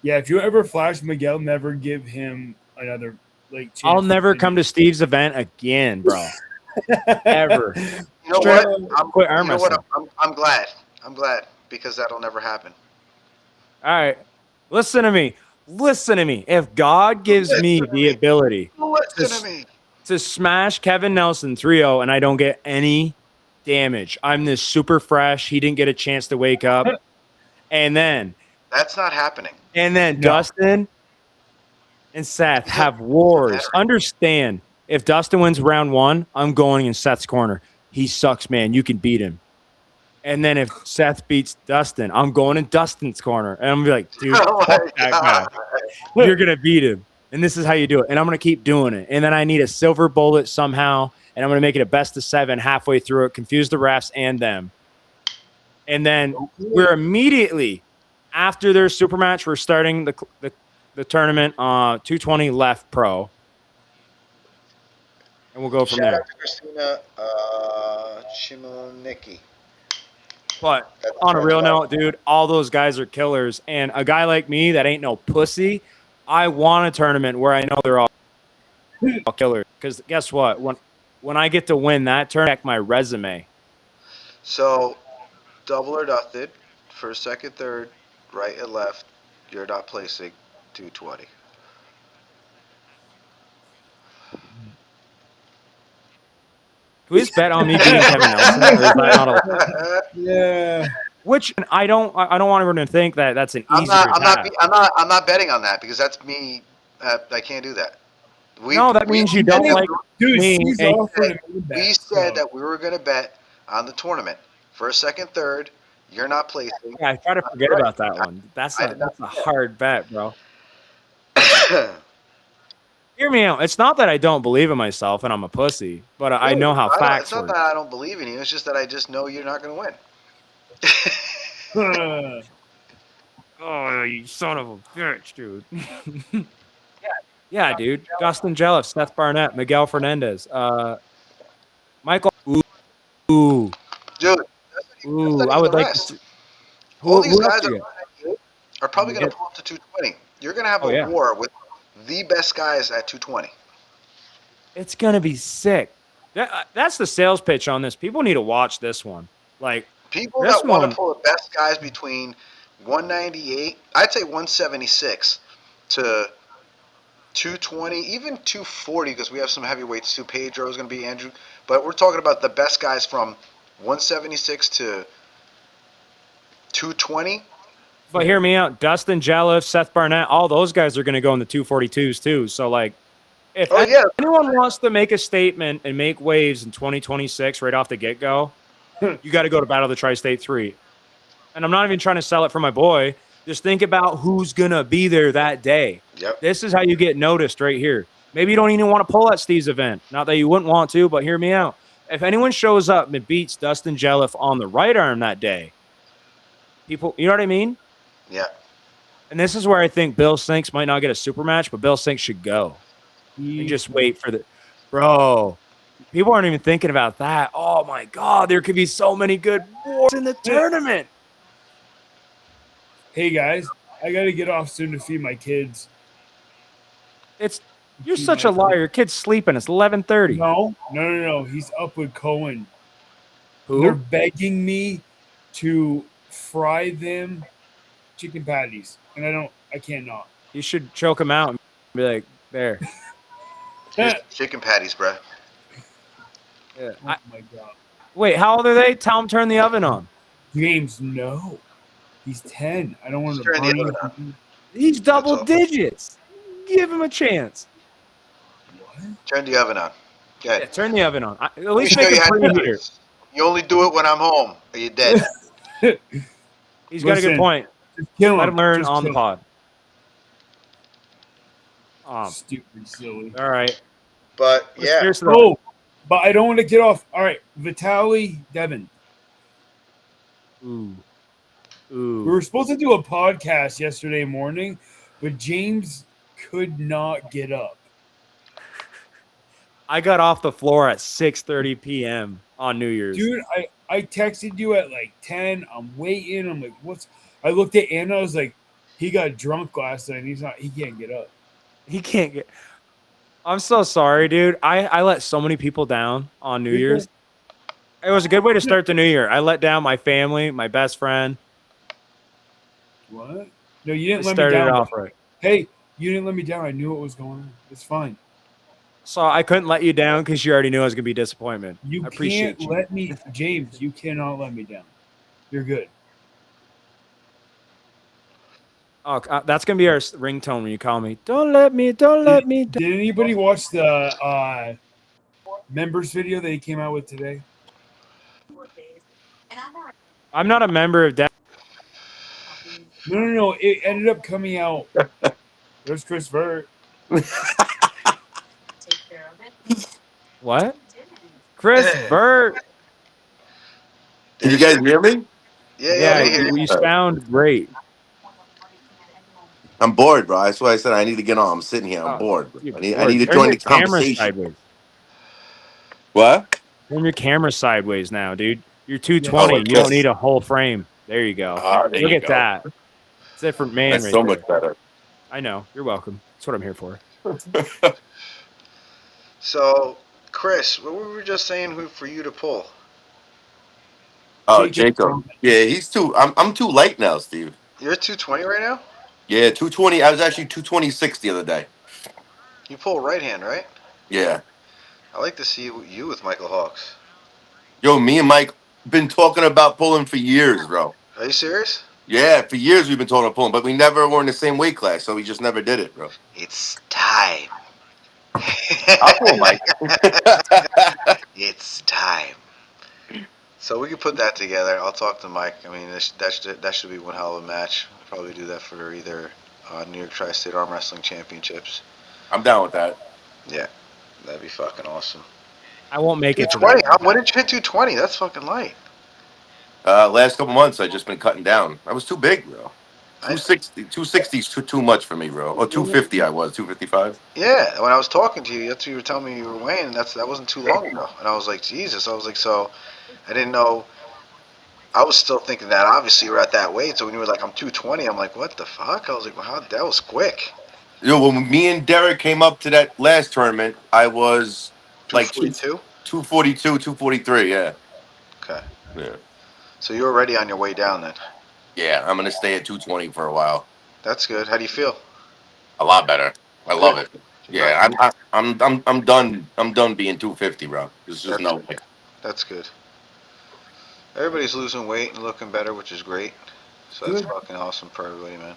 Yeah, if you ever flash Miguel, never give him another like chance. I'll never come to Steve's event again, bro. Ever. You know Straight what? up, quit arm You know what? wrestling. I'm glad. I'm glad because that'll never happen. All right. Listen to me. Listen to me. If God gives me Listen to the me. ability Listen to me. to smash Kevin Nelson 3-0 and I don't get any damage, I'm this super fresh. He didn't get a chance to wake up. And then That's not happening. No. Dustin and Seth have wars. Understand, if Dustin wins round 1, I'm going in Seth's corner. He sucks, man. You can beat him. And then if Seth beats Dustin, I'm going in Dustin's corner. And I'm going to be like, dude, Oh fuck my that guy. God. You're going to beat him. And this is how you do it. And I'm going to keep doing it. And then I need a silver bullet somehow. And I'm going to make it a best of 7 halfway through it, confuse the refs and them. And then we're immediately after their super match, we're starting the tournament 220 left pro. And we'll go from Shout there. out to Christina Shimonicki. But on a real note, dude, all those guys are killers. And a guy like me that ain't no pussy, I want a tournament where I know they're all killers. Because guess what? When I get to win that tournament, check my resume. So, double or nothing. First, second, third, right and left. You're not placing 220. we just bet on me beating Kevin Nelson, or is that not a? Yeah. Which I don't want everyone to think that that's an I'm easier not. I'm not. task. I'm not betting on that because that's me. I can't do that. No, that means you said don't that like Dude, me. Steve's And offering a we bet. said that we were going to bet on the tournament, first, second, third. You're not placing. I try to forget Right. about that one. That's I did not a do hard bet, bro. that. Hear me out. It's not that I don't believe in myself and I'm a pussy, but I know how I don't. It's facts not work. that I don't believe in you. It's just that I just know you're not going to win. Oh, you son of a bitch, dude. Yeah, dude. Dustin Jelliff, Seth Barnett, Miguel Fernandez, Michael. Ooh, Dude, that's ooh. not I even the would like rest. All these who else guys you get? are probably You going get to pull up to 220. You're going to have oh a yeah. war with the best guys at 220. It's gonna be sick. That's the sales pitch on this. People need to watch this one. Like People this that want to one. pull the best guys between 198, I'd say 176 to 220, even 240, because we have some heavyweights too. Pedro is going to be Andrew, but we're talking about the best guys from 176 to 220. But hear me out. Dustin Jelliff, Seth Barnett, all those guys are gonna go in the 242s too. So like, if Oh yeah, anyone wants to make a statement and make waves in 2026 right off the get go, you got to go to Battle of the Tri-State 3. And I'm not even trying to sell it for my boy. Just think about who's going to be there that day. yep. This is how you get noticed right here. Maybe you don't even want to pull at Steve's event. Not that you wouldn't want to, but hear me out. If anyone shows up and beats Dustin Jelliff on the right arm that day, people, you know what I mean? Yeah. And this is where I think Bill Sinks might not get a super match, but Bill Sinks should go and just wait for the bro. People aren't even thinking about that. Oh my god, there could be so many good wars in the tournament. Hey guys, I gotta get off soon to feed my kids. It's you're such a liar. Your kid's sleeping. It's 11:30. No. He's up with Cohen. Who? They're begging me to fry them chicken patties, and I can't not. You should choke him out and be like, there. Here's chicken patties, bro. Yeah. Oh my god. Wait, how old are they? Tell him turn the oven on. James, no. He's 10. I don't want to Turn the burn oven him. He's double all. digits. Give him a chance. What? Turn the oven on. Okay. Yeah, turn the oven on. At Let me least show make you him how to do preheater. this. You only do it when I'm home, or you're dead. He's got a good Listen, point. Just kill Let him. him learn Just on the kill pod. Stupid, silly. All right. But But yeah, seriously, though, Oh, but I don't want to get off. All right, Vitaly Devin. ooh. We were supposed to do a podcast yesterday morning, but James could not get up. I got off the floor at 6:30 p.m. on New Year's. Dude, I texted you at like 10. I'm waiting. I'm like, what's I looked at Anna, I was like, he got drunk last night. He can't get up. He can't get. I'm so sorry, dude. I let so many people down on New Year's. It was a good way to start the new year. I let down my family, my best friend. What? No, you didn't We let me started down. it off right. Hey, you didn't let me down. I knew what was going on. It's fine. So I couldn't let you down because you already knew I was gonna be disappointment. You I appreciate can't you. let me, James. You cannot let me down. You're good. Oh, that's gonna be our ringtone when you call me. Don't let me. Don't let me. Did anybody watch the members video that he came out with today? I'm not a member of that. No. It ended up coming out. There's Chris Vert. What? Chris Vert. Can you guys hear me? Yeah, I hear you sound great. I'm bored, bro. That's why I said I need to get on. I'm sitting here. I'm bored. Bro. You're I need bored. to Turn join your the camera conversation. sideways. What? Turn your camera sideways now, dude. You're Oh, 220. like You don't this. need a whole frame. There you go. There Look you at go. that. It's a different man That's right so there. much better. I know. You're welcome. That's what I'm here for. So, Chris, what we were just saying for you to pull. Oh, Jacob. Yeah, he's too. I'm too light now, Steve. You're 220 right now. Yeah, 220. I was actually 226 the other day. You pull right hand, right? Yeah. I like to see you with Michael Hawks. Yo, me and Mike been talking about pulling for years, bro. Are you serious? Yeah, for years we've been talking about pulling, but we never were in the same weight class, so we just never did it, bro. It's time. I'll pull, Mike. It's time. So we can put that together. I'll talk to Mike. I mean, that should be one hell of a match. Probably do that for either New York Tri-State Arm Wrestling Championships. I'm down with that. Yeah, that'd be fucking awesome. I won't make it to 220. that. When did you hit 220? That's fucking light. Last couple months, I just been cutting down. I was too big, bro. I, 260 is too much for me, bro. Or 250, I was 255. yeah, when I was talking to you, that's what you were telling me you were weighing. That wasn't too long ago, and I was like, Jesus. I was like, so I didn't know. I was still thinking that obviously you were at that weight. So when you were like, I'm 220, I'm like, what the fuck? I was like, wow, that was quick. Yo, when me and Derek came up to that last tournament, I was like 242. 242, 243. Yeah, Okay, yeah, so you were already on your way down then. yeah. I'm gonna stay at 220 for a while. That's good. How do you feel? A lot better. I love Good. it. Yeah, I'm done. I'm done being 250, bro. There's just no way. That's good. Everybody's losing weight and looking better, which is great. So that's Good. fucking awesome for everybody, man.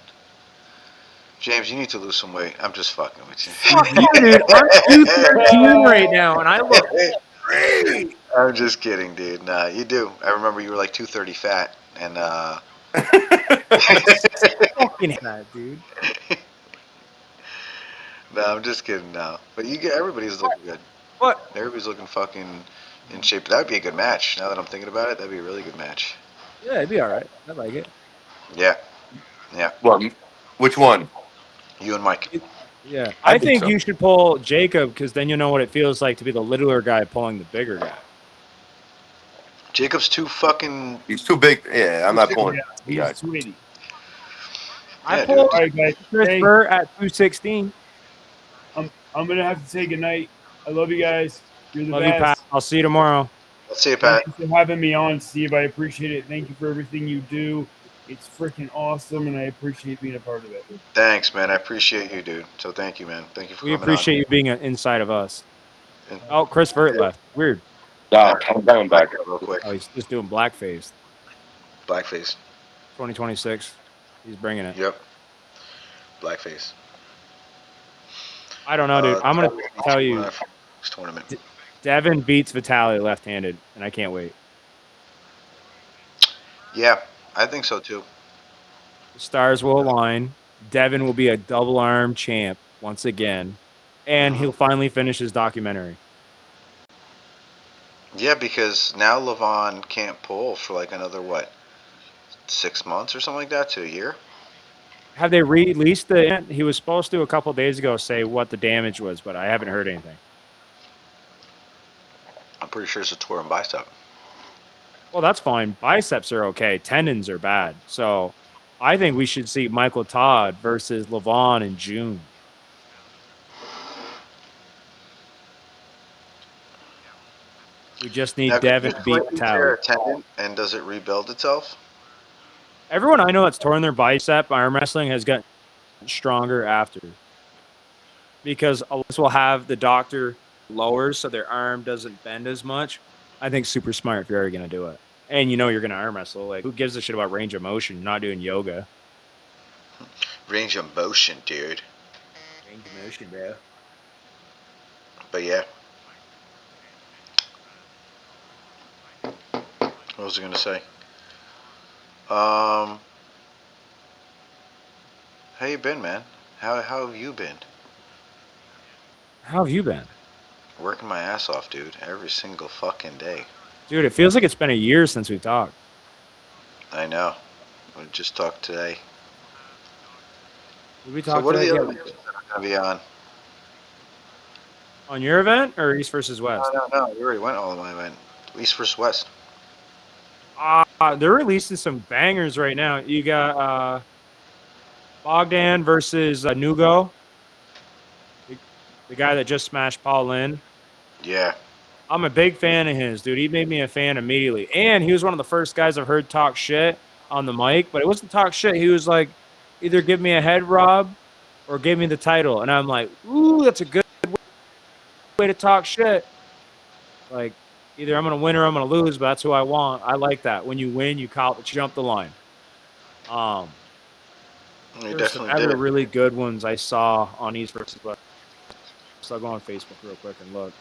James, you need to lose some weight. I'm just fucking with you. Fuck you, dude. I'm 213 right now, and I look great. I'm just kidding, dude. Nah, you do. I remember you were like 230 fat, and Fucking that, dude. no, I'm just kidding now. But everybody's looking good. What? Everybody's looking fucking in shape. That'd be a good match. Now that I'm thinking about it, that'd be a really good match. Yeah, it'd be all right. I like it. Yeah, Well, which one? you and Mike. Yeah, I I think think so. you should pull Jacob because then you know what it feels like to be the littler guy pulling the bigger guy. Jacob's too fucking. He's too big. Yeah, I'm not pulling. He's Yeah. 280. I Yeah, pulled All right, guys. Chris Hey, Burr at 216. I'm gonna have to say goodnight. I love you guys. You're the Love you, Pat. best. I'll see you tomorrow. Let's see you, Pat. Thank you for having me on, Steve. I appreciate it. Thank you for everything you do. It's freaking awesome, and I appreciate being a part of it. Thanks, man. I appreciate you, dude. So thank you, man. Thank you for We coming appreciate you being inside of us. on. Oh, Chris Vert left. Weird. Nah, I'm coming back. Real quick. Oh, he's just doing blackface. Blackface. 2026. He's bringing it. Yep. Blackface. I don't know, dude. I'm gonna tell you, Next tournament. Devin beats Vitaly left-handed, and I can't wait. Yeah, I think so too. The stars will align. Devin will be a double arm champ once again, and he'll finally finish his documentary. Yeah, because now Levon can't pull for like another 6 months or something like that to a year. Have they released the? He was supposed to a couple days ago say what the damage was, but I haven't heard anything. I'm pretty sure it's a torn bicep. Well, that's fine. Biceps are okay. Tendons are bad. So I think we should see Michael Todd versus Levon in June. We just need Now, Devin can to you beat tear Vitaly. a tendon and does it rebuild itself? Everyone I know that's torn their bicep arm wrestling has gotten stronger after. Because this will have the doctor lower so their arm doesn't bend as much. I think super smart if you're ever going to do it. And you know you're going to arm wrestle. Like, who gives a shit about range of motion? You're not doing yoga. Range of motion, dude. Range of motion, bro. But yeah. What was I gonna say? How you been, man? How have you been? How have you been? Working my ass off, dude. Every single fucking day. Dude, it feels like it's been a year since we talked. I know. We just talked today. Did we So talk what are today? the other Yeah. matches that are gonna be on? On your event or East versus West? No. We already went all of my event. East versus West. They're releasing some bangers right now. You got Bogdan versus Nugo, the guy that just smashed Paul Lynn. Yeah. I'm a big fan of his, dude. He made me a fan immediately. And he was one of the first guys I've heard talk shit on the mic, but it wasn't talk shit. He was like, either give me a head rob or give me the title. And I'm like, ooh, that's a good way to talk shit. Like, either I'm going to win or I'm going to lose, but that's who I want. I like that. When you win, you jump the line. You There's some definitely other did. really good ones I saw on East versus West. So I'll go on Facebook real quick and look.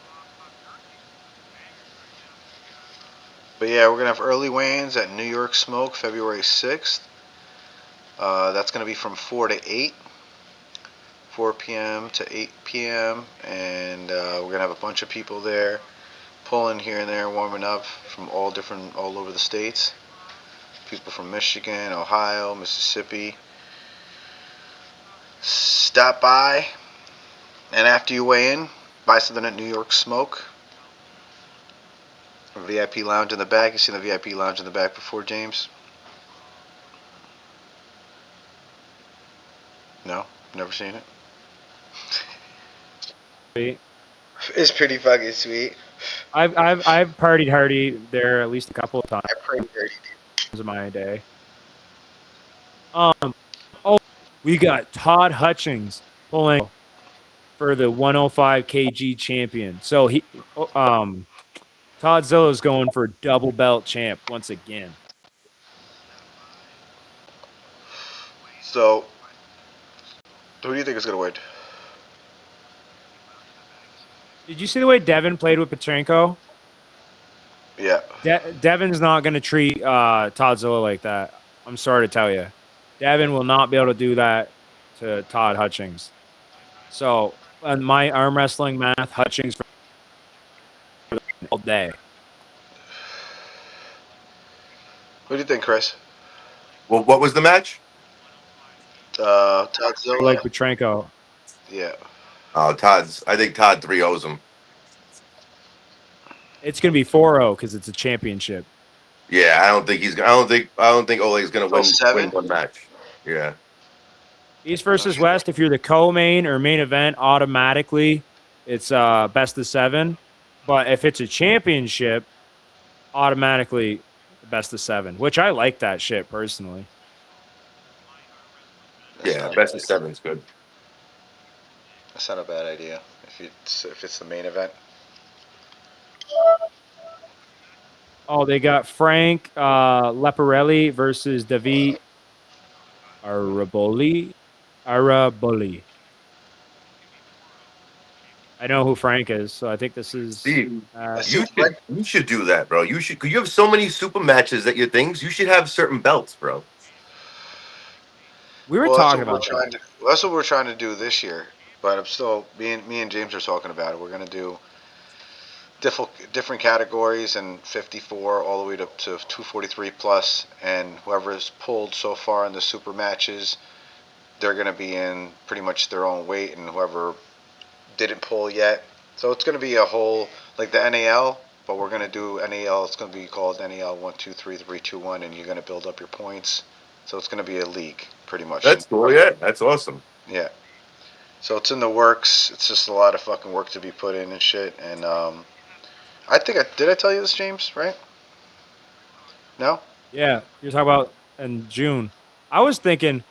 But yeah, we're gonna have early weigh-ins at New York Smoke, February 6th. That's gonna be from 4 to 8, 4 p.m. to 8 p.m. And we're gonna have a bunch of people there, pulling here and there, warming up from all over the states. People from Michigan, Ohio, Mississippi. Stop by, and after you weigh in, buy something at New York Smoke. A VIP lounge in the back. You seen the VIP lounge in the back before, James? No, never seen it. It's pretty fucking sweet. I've partied hardy there at least a couple of times I pray dirty. in my day. Oh, we got Todd Hutchings pulling for the 105 kg champion. So Todd Zilla's going for double belt champ once again. So, who do you think is gonna win? Did you see the way Devin played with Petrenko? Yeah. Devin's not going to treat Todd Zilla like that. I'm sorry to tell you. Devin will not be able to do that to Todd Hutchings. So, on my arm wrestling math, Hutchings for all day. Who do you think, Chris? Well, what was the match? Todzilla. Like Petrenko. Yeah. Oh, Todd's. I think Todd 3-0s him. It's going to be 4-0 because it's a championship. Yeah, I don't think he's. I don't think Ole's gonna win 7? one match. Yeah. East versus West, if you're the co-main or main event, automatically it's best of 7. But if it's a championship, automatically best of 7, which I like that shit personally. That's Yeah, not best a of bad, 7's good. that's not a bad idea. If it's the main event. Oh, they got Frank Leporelli versus David Araboli. Araboli. I know who Frank is, so I think this is. Steve, I see you should do that, bro. You should. Cause you have so many super matches that your things. You should have certain belts, bro. We were Well, talking about that. that's what we're trying to do this year. But I'm still me and James are talking about it. We're gonna do different categories and 54 all the way up to 243 plus, and whoever is pulled so far in the super matches, they're gonna be in pretty much their own weight, and whoever didn't pull yet. So it's gonna be a whole like the NAL, but we're gonna do NAL. It's gonna be called NAL 1, 2, 3, 3, 2, 1, and you're gonna build up your points. So it's gonna be a league pretty much. That's cool. Yeah, that's awesome. Yeah. So it's in the works. It's just a lot of fucking work to be put in and shit. And I think I tell you this, James? Right? No. Yeah, you're talking about in June. I was thinking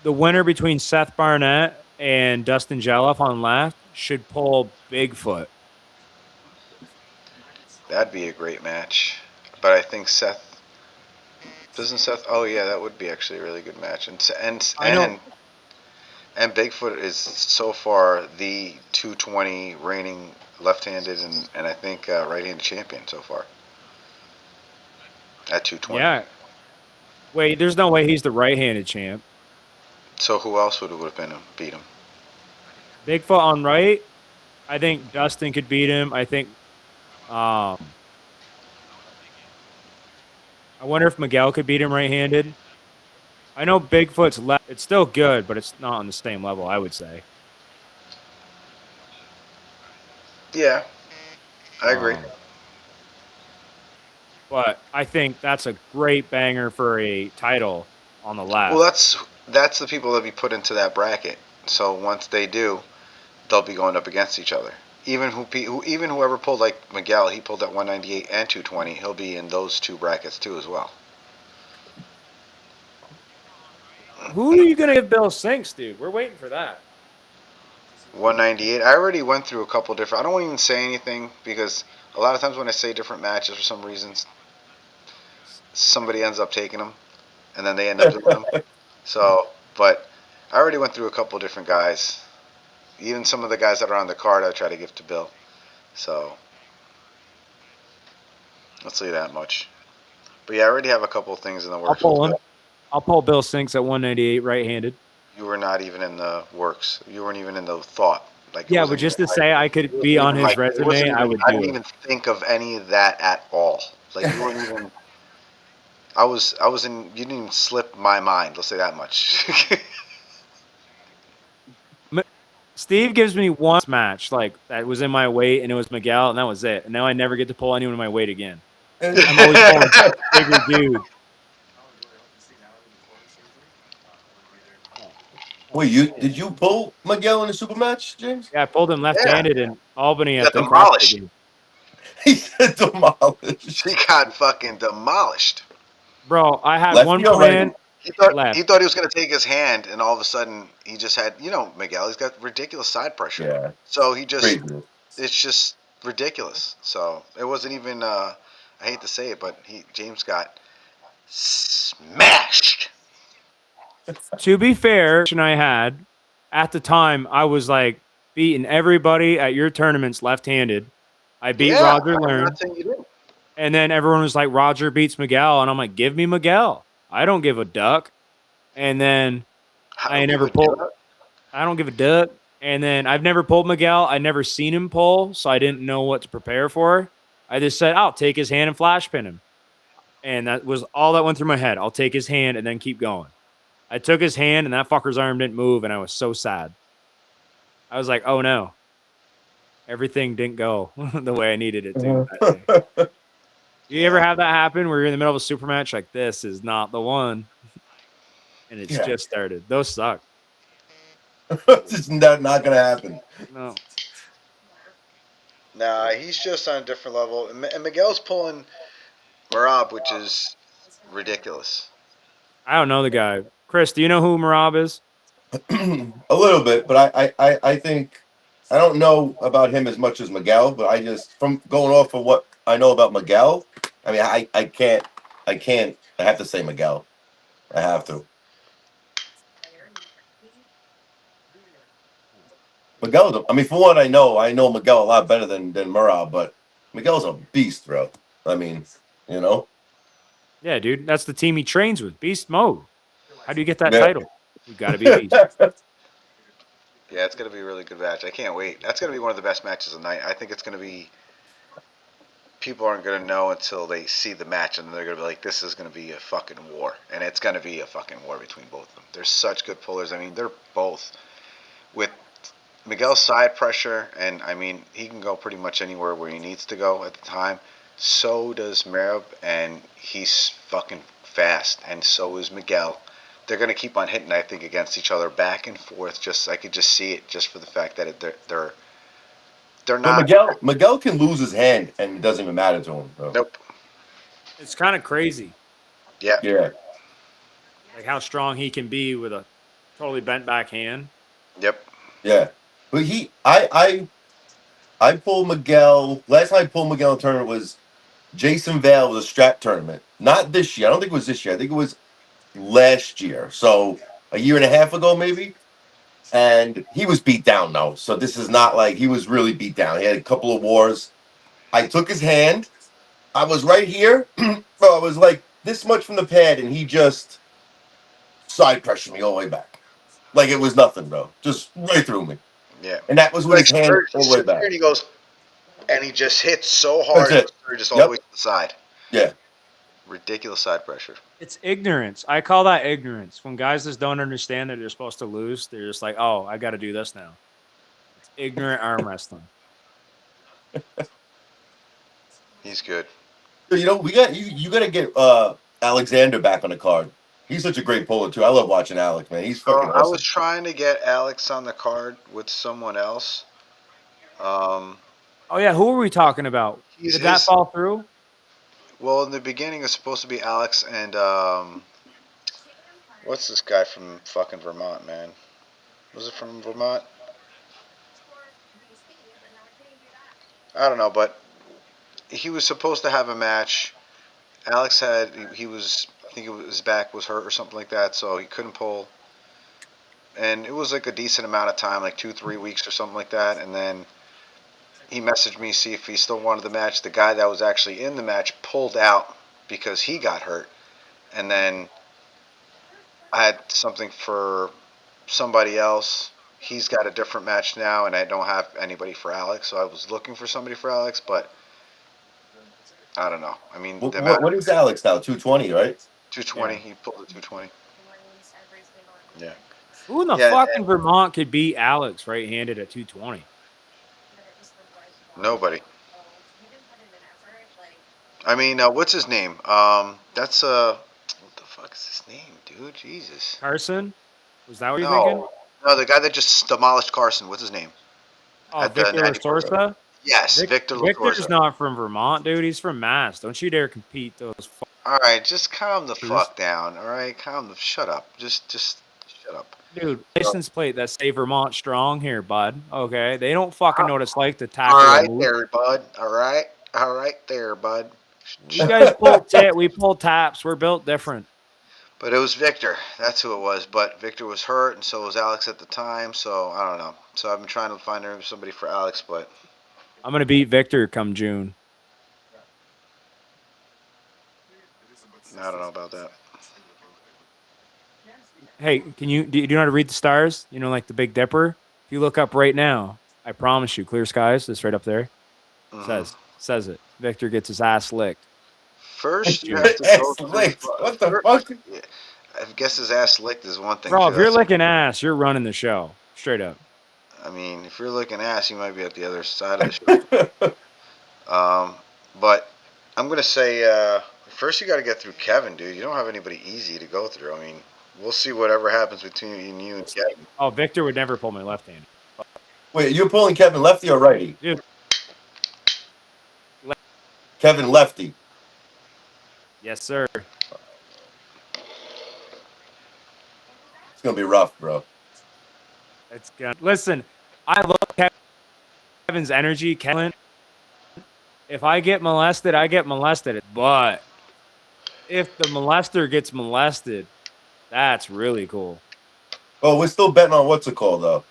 the winner between Seth Barnett and Dustin Geloff on left should pull Bigfoot. That'd be a great match. But I think Seth doesn't Seth. Oh yeah, that would be actually a really good match. I know. And Bigfoot is so far the 220 reigning left-handed and I think right-handed champion so far at 220. Yeah. Wait, there's no way he's the right-handed champ. So who else would have been beat him? Bigfoot on right. I think Dustin could beat him. I think. I wonder if Miguel could beat him right-handed. I know Bigfoot's left. It's still good, but it's not on the same level, I would say. Yeah, I agree. But I think that's a great banger for a title on the left. Well, that's the people that be put into that bracket. So once they do, they'll be going up against each other. Even whoever pulled like Miguel, he pulled at 198 and 220. He'll be in those two brackets too as well. Who are you gonna give Bill Sinks, dude? We're waiting for that. 198. I already went through a couple different. I don't even say anything because a lot of times when I say different matches for some reasons, somebody ends up taking them, and then they end up doing them. So, but I already went through a couple different guys. Even some of the guys that are on the card, I try to give to Bill. So, let's say that much. But yeah, I already have a couple of things in the I'll works with pull him. Bill. I'll pull Bill Sinks at 198 right-handed. You were not even in the works. You weren't even in the thought. Like it Yeah, but wasn't just even to like say I it could be wasn't on even his like it wasn't resume, I even. would I do didn't it. even think of any of that at all. Like you weren't even. I was in. You didn't even slip my mind. Let's say that much. Steve gives me one match like that was in my weight, and it was Miguel, and that was it. And now I never get to pull anyone in my weight again. I'm always pulling bigger dudes. Wait, you did you pull Miguel in the super match, James? Yeah, I pulled him Yeah, left-handed in Albany he at got the CrossFit demolished. Games. He said He demolished. got fucking demolished. Bro, I had one Lefty or righty? plan He left. thought he was gonna take his hand, and all of a sudden he just had Miguel. He's got ridiculous side pressure, Yeah, so he just crazy. it's just ridiculous. So it wasn't even. I hate to say it, but James got smashed. To be fair, I had at the time I was like beating everybody at your tournaments left-handed. I beat Yeah, Roger I'm not Learn, saying you didn't. and then everyone was like, Roger beats Miguel, and I'm like, give me Miguel. I don't give a duck. And then I I don't give never a pulled. damn. I don't give a duck. And then I've never pulled Miguel. I never seen him pull, so I didn't know what to prepare for. I just said, I'll take his hand and flash pin him. And that was all that went through my head. I'll take his hand and then keep going. I took his hand and that fucker's arm didn't move, and I was so sad. I was like, oh no, everything didn't go the way I needed it to that day. You ever Yeah. have that happen where you're in the middle of a super match like this is not the one and it's Yeah, just started? Those suck. it's just not gonna happen. No. Nah, he's just on a different level, and Miguel's pulling Marab, which is ridiculous. I don't know the guy. Chris, do you know who Marab is? A little bit, but I think I don't know about him as much as Miguel, but I just from going off of what I know about Miguel, I mean I have to say Miguel. I have to. Miguel, I mean, for what I know Miguel a lot better than Murrah, but Miguel's a beast, bro. I mean, you know, Yeah, dude. That's the team he trains with. Beast mode. How do you get that yeah. title? You got to be a beast. Yeah, it's gonna be a really good match. I can't wait. That's gonna be one of the best matches of the night. I think it's gonna be. People aren't gonna know until they see the match, and they're gonna be like, "This is gonna be a fucking war," and it's gonna be a fucking war between both of them. They're such good pullers. I mean, they're both with Miguel's side pressure, and I mean, he can go pretty much anywhere where he needs to go at the time. So does Merab, and he's fucking fast, and so is Miguel. They're gonna keep on hitting, I think, against each other back and forth. Just I could just see it, just for the fact that they're But not. Miguel can lose his hand and it doesn't even matter to him, bro. Nope. It's kind of crazy, Yeah. Yeah, like how strong he can be with a totally bent back hand. Yep. yeah. But I pulled Miguel last time I pulled Miguel in a tournament was Jason Vale was a strap tournament. Not this year. I don't think it was this year. I think it was last year. So a year and a half ago, maybe. And he was beat down though. So this is not like he was really beat down. He had a couple of wars. I took his hand. I was right here. Bro, I was like this much from the pad, and he just side pressured me all the way back. Like it was nothing, bro. Just right through me. Yeah. And that was with Like his hand Sturge, he all the way sits there back. and he goes, and he just hits so That's hard, and it. Sturge is all the way Yep. to the side. Yeah. Ridiculous side pressure. It's ignorance. I call that ignorance. When guys just don't understand that they're supposed to lose, they're just like, oh, I got to do this now. It's ignorant arm wrestling. He's good. So, we got you gotta get Alexander back on the card. He's such a great puller too. I love watching Alex, man. He's So fucking I was awesome. trying to get Alex on the card with someone else. Um, Oh, yeah. Who are we talking about? he's Did that his. fall through? Well, in the beginning, it's supposed to be Alex and what's this guy from fucking Vermont, man? Was it from Vermont? I don't know, but he was supposed to have a match. Alex had he was I think his back was hurt or something like that, so he couldn't pull. And it was like a decent amount of time, like 2-3 weeks or something like that. And then he messaged me see if he still wanted the match. The guy that was actually in the match pulled out because he got hurt. And then I had something for somebody else. He's got a different match now, and I don't have anybody for Alex. So I was looking for somebody for Alex, but I don't know. I mean, the amount What is Alex now? 220, right? 220. Yeah. He pulled a 220. Yeah. Who in the Yeah. fucking Vermont could beat Alex right-handed at 220? Nobody. I mean, what's his name? That's what the fuck is his name, dude? Jesus. Carson? Was that what you're thinking? No, the guy that just demolished Carson. What's his name? Oh, At the Victor 94 Lasorsa? Yes, Victor Victor's Latorza. not from Vermont, dude. He's from Mass. Don't you dare compete those All right, just calm the fuckers. fuck down. All right, shut up. Just shut up. Dude, license plate that say Vermont strong here, bud. Okay, they don't fucking know what it's like to tackle All a right move. there, bud. All right there, bud. You guys pull tit, we pull taps. We're built different. But it was Victor. That's who it was. But Victor was hurt, and so was Alex at the time. So I don't know. So I've been trying to find somebody for Alex, but I'm gonna beat Victor come June. I don't know about that. Hey, do you know how to read the stars? You know, like the Big Dipper? If you look up right now, I promise you, clear skies, it's right up there. Says it. Victor gets his ass licked. First, you have to go Ass licked. through. What the fuck? Yeah, I guess his ass licked is one thing. Bro, too. if you're That's- licking ass, you're running the show. Straight up. I mean, if you're licking ass, you might be at the other side of the show. But I'm gonna say first you got to get through Kevin, dude. You don't have anybody easy to go through. I mean, we'll see whatever happens between you and Kevin. Oh, Victor would never pull my left hand. Wait, you're pulling Kevin lefty or righty? Dude. Kevin lefty. Yes, sir. It's gonna be rough, bro. It's good. Listen, I love Kevin's energy, Kevin. If I get molested, I get molested. But if the molester gets molested, that's really cool. Oh, we're still betting on what's it called though.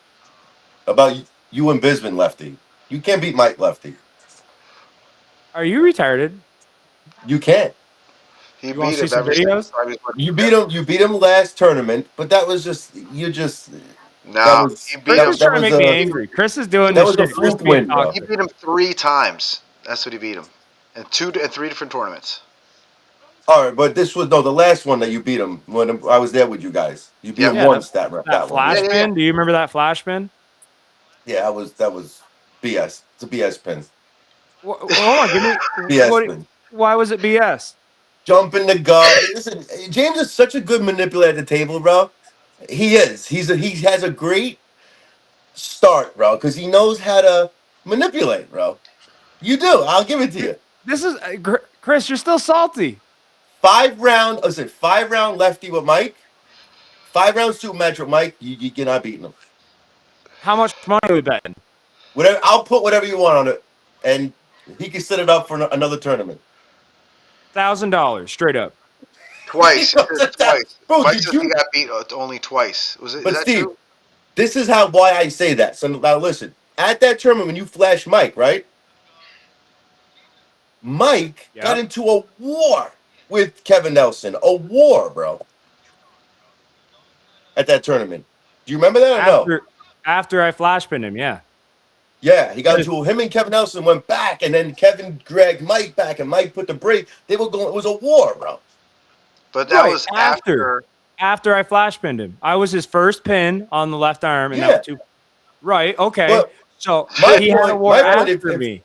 About you and Bisman lefty. You can't beat Mike lefty. Are you retarded? You can't. He You wanna beat see him some every videos? single time he's with You beat him. You beat him last tournament, but that was just No, was- he beat Chris him. is trying to was make me a- angry. Chris is doing that this was a shit. Chris fluke being win, bro. toxic. He beat him 3 times. That's what he beat him, in 3 different tournaments. All right, but this was the last one that you beat him when I was there with you guys. You beat him Yeah, once that That one. flash Yeah. pin. Do you remember that flash pin? Yeah, that was BS. It's a BS pin. Hold on, give me. BS pin. Why was it BS? Jump in the gut. Listen, James is such a good manipulator at the table, bro. He is. He has a great start, bro, because he knows how to manipulate, bro. You do. I'll give it to you. This is Chris. You're still salty. 5-round. Listen, 5-round lefty with Mike. 5 rounds super match with Mike. You're not beating him. How much money are we betting? Whatever. I'll put whatever you want on it, and he can set it up for another tournament. $1,000 straight up. Twice. He said twice. Bro, Mike did says you- he got beat only twice. Is But that Steve, true? this is why I say that. So now listen. At that tournament when you flashed Mike, right? Mike Yeah. got into a war with Kevin Nelson. A war, bro. At that tournament. Do you remember that or no? After I flash pinned him, yeah. Yeah, he got into him and Kevin Nelson went back, and then Kevin dragged Mike back, and Mike put the break. They were going. It was a war, bro. But that Right, was after. After I flash pinned him. I was his first pin on the left arm, and Yeah. that was 2. Right. Okay. Well, so my he had a point- war my point, after if- me.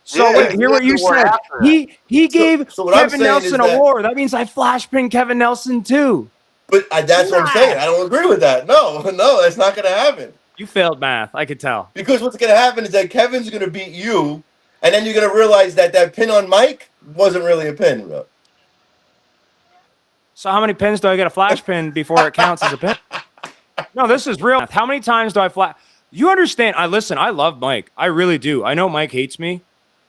So Yeah, wait, he hear had what you the war said. after He gave so what I'm Kevin saying is Nelson a that- war. That means I flash pinned Kevin Nelson too. But that's what I'm saying. I don't agree with that. No, that's not going to happen. You failed math. I could tell. Because what's going to happen is that Kevin's going to beat you, and then you're going to realize that pin on Mike wasn't really a pin, bro. So how many pins do I get a flash pin before it counts as a pin? No, this is real. How many times do I flash? You understand? I love Mike. I really do. I know Mike hates me,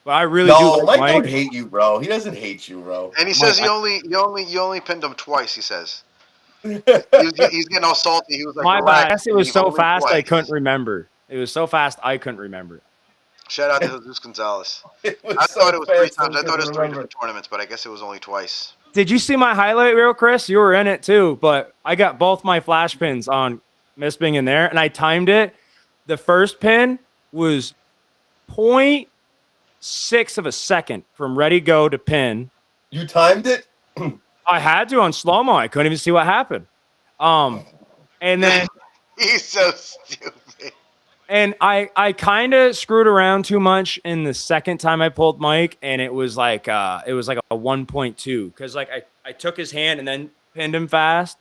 But I really do No, like Mike Mike. don't hate you, bro. He doesn't hate you, bro. And he Mike, says you only pinned him twice. He says That's he's getting all salty. He was like, my bad. I relax, guess it was Steve, so only fast I twice. couldn't remember. It was so fast I couldn't remember. Shout out to Jesus Gonzalez. It was I so thought it was three fast, times. I thought it was three remember. different tournaments, but I guess it was only twice. Did you see my highlight reel, Chris? You were in it too, but I got both my flash pins on Miss Bing in there, and I timed it. The first pin was 0.6 of a second from ready go to pin. You timed it? I had to on slow mo. I couldn't even see what happened. And then He's so stupid. and I kind of screwed around too much in the second time I pulled Mike, and it was like a 1.2 because like I took his hand and then pinned him fast,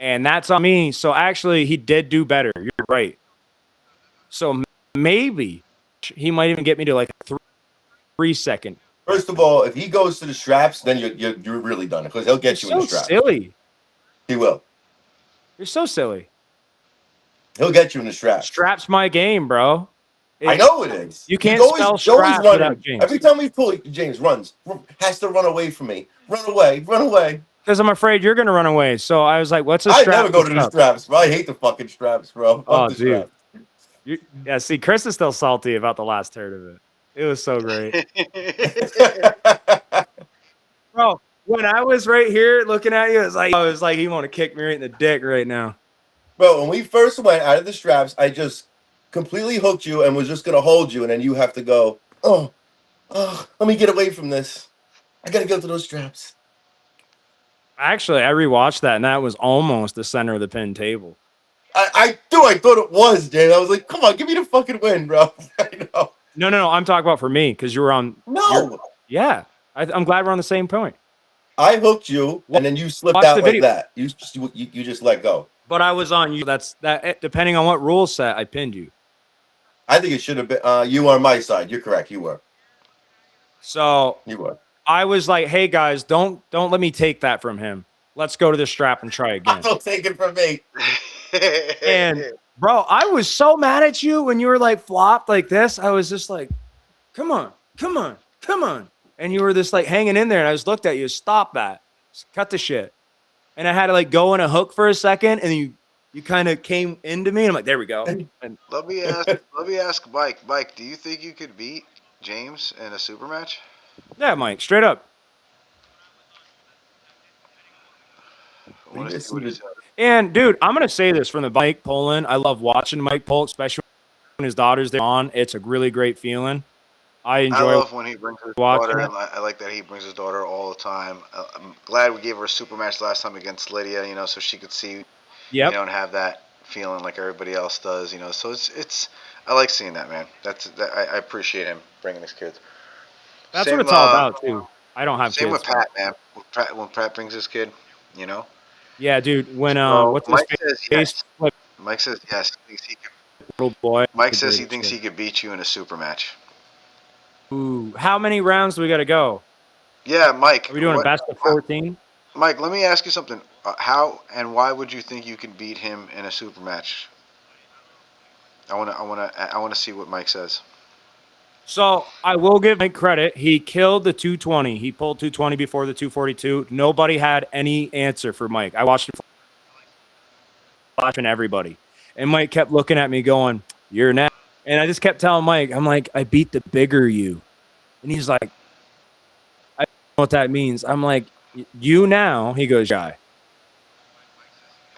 and that's on me. So actually, he did do better. You're right. So maybe he might even get me to like a 3-second. First of all, if he goes to the straps, then you're really done because he'll get You're you in so the straps. silly. He will. You're so silly. He'll get you in the straps. Straps my game, bro. I know it is. You can't He's spell always straps running. without James. Every time we pull, James has to run away from me. Run away. Because I'm afraid you're going to run away. So I was like, what's a I strap? never go to the straps, bro. I hate the fucking straps, bro. Fuck Oh, the dude. straps. Yeah, see, Chris is still salty about the last turn of it. It was so great. Bro, when I was right here looking at you, I was like, he want to kick me right in the dick right now. Bro, when we first went out of the straps, I just completely hooked you and was just gonna hold you, and then you have to go, oh, let me get away from this. I gotta go to those straps. Actually, I rewatched that, and that was almost the center of the pin table. I thought it was, James. I was like, come on, give me the fucking win, bro. I know. No. I'm talking about for me because you were on. No. Yeah. I'm glad we're on the same point. I hooked you, and then you slipped Watch out the like video. that. You just let go. But I was on you. That's that. Depending on what rule set, I pinned you. I think it should have been you on my side. You're correct. You were. So You were. I was like, hey guys, don't let me take that from him. Let's go to the strap and try again. Don't take it from me. And bro, I was so mad at you when you were like flopped like this. I was just like, come on. And you were just like hanging in there, and I just looked at you. Stop that. Just cut the shit. And I had to like go in a hook for a second, and then you kind of came into me, and I'm like, there we go. And Let me ask Mike. Mike, do you think you could beat James in a super match? yeah, Mike, straight up. I want to see what he said. And dude, I'm gonna say this from the Mike Poland. I love watching Mike pull, especially when his daughter's there on. It's a really great feeling. I enjoy love when he brings his daughter, and I like that he brings his daughter all the time. I'm glad we gave her a super match last time against Lydia, so she could see, and have that feeling like everybody else does, So it's I like seeing that, man. I appreciate him bringing his kids. That's what it's all about too. I don't have same kids. Same with Pat, man. When Pat brings his kid, Yeah, dude. When what's Mike his says face? yes. Mike says yes. He thinks he could. Little boy. Mike says he thinks he could beat you in a super match. Ooh, how many rounds do we got to go? Yeah, Mike. Are we doing a best of 14? Mike, let me ask you something. How and why would you think you can beat him in a super match? I want to see what Mike says. So I will give Mike credit. He killed the 220. He pulled 220 before the 242. Nobody had any answer for Mike. I watched him flashing everybody, and Mike kept looking at me, going, "You're next." And I just kept telling Mike, I'm like, I beat the bigger you. And he's like, I don't know what that means. I'm like, you now? He goes, yeah.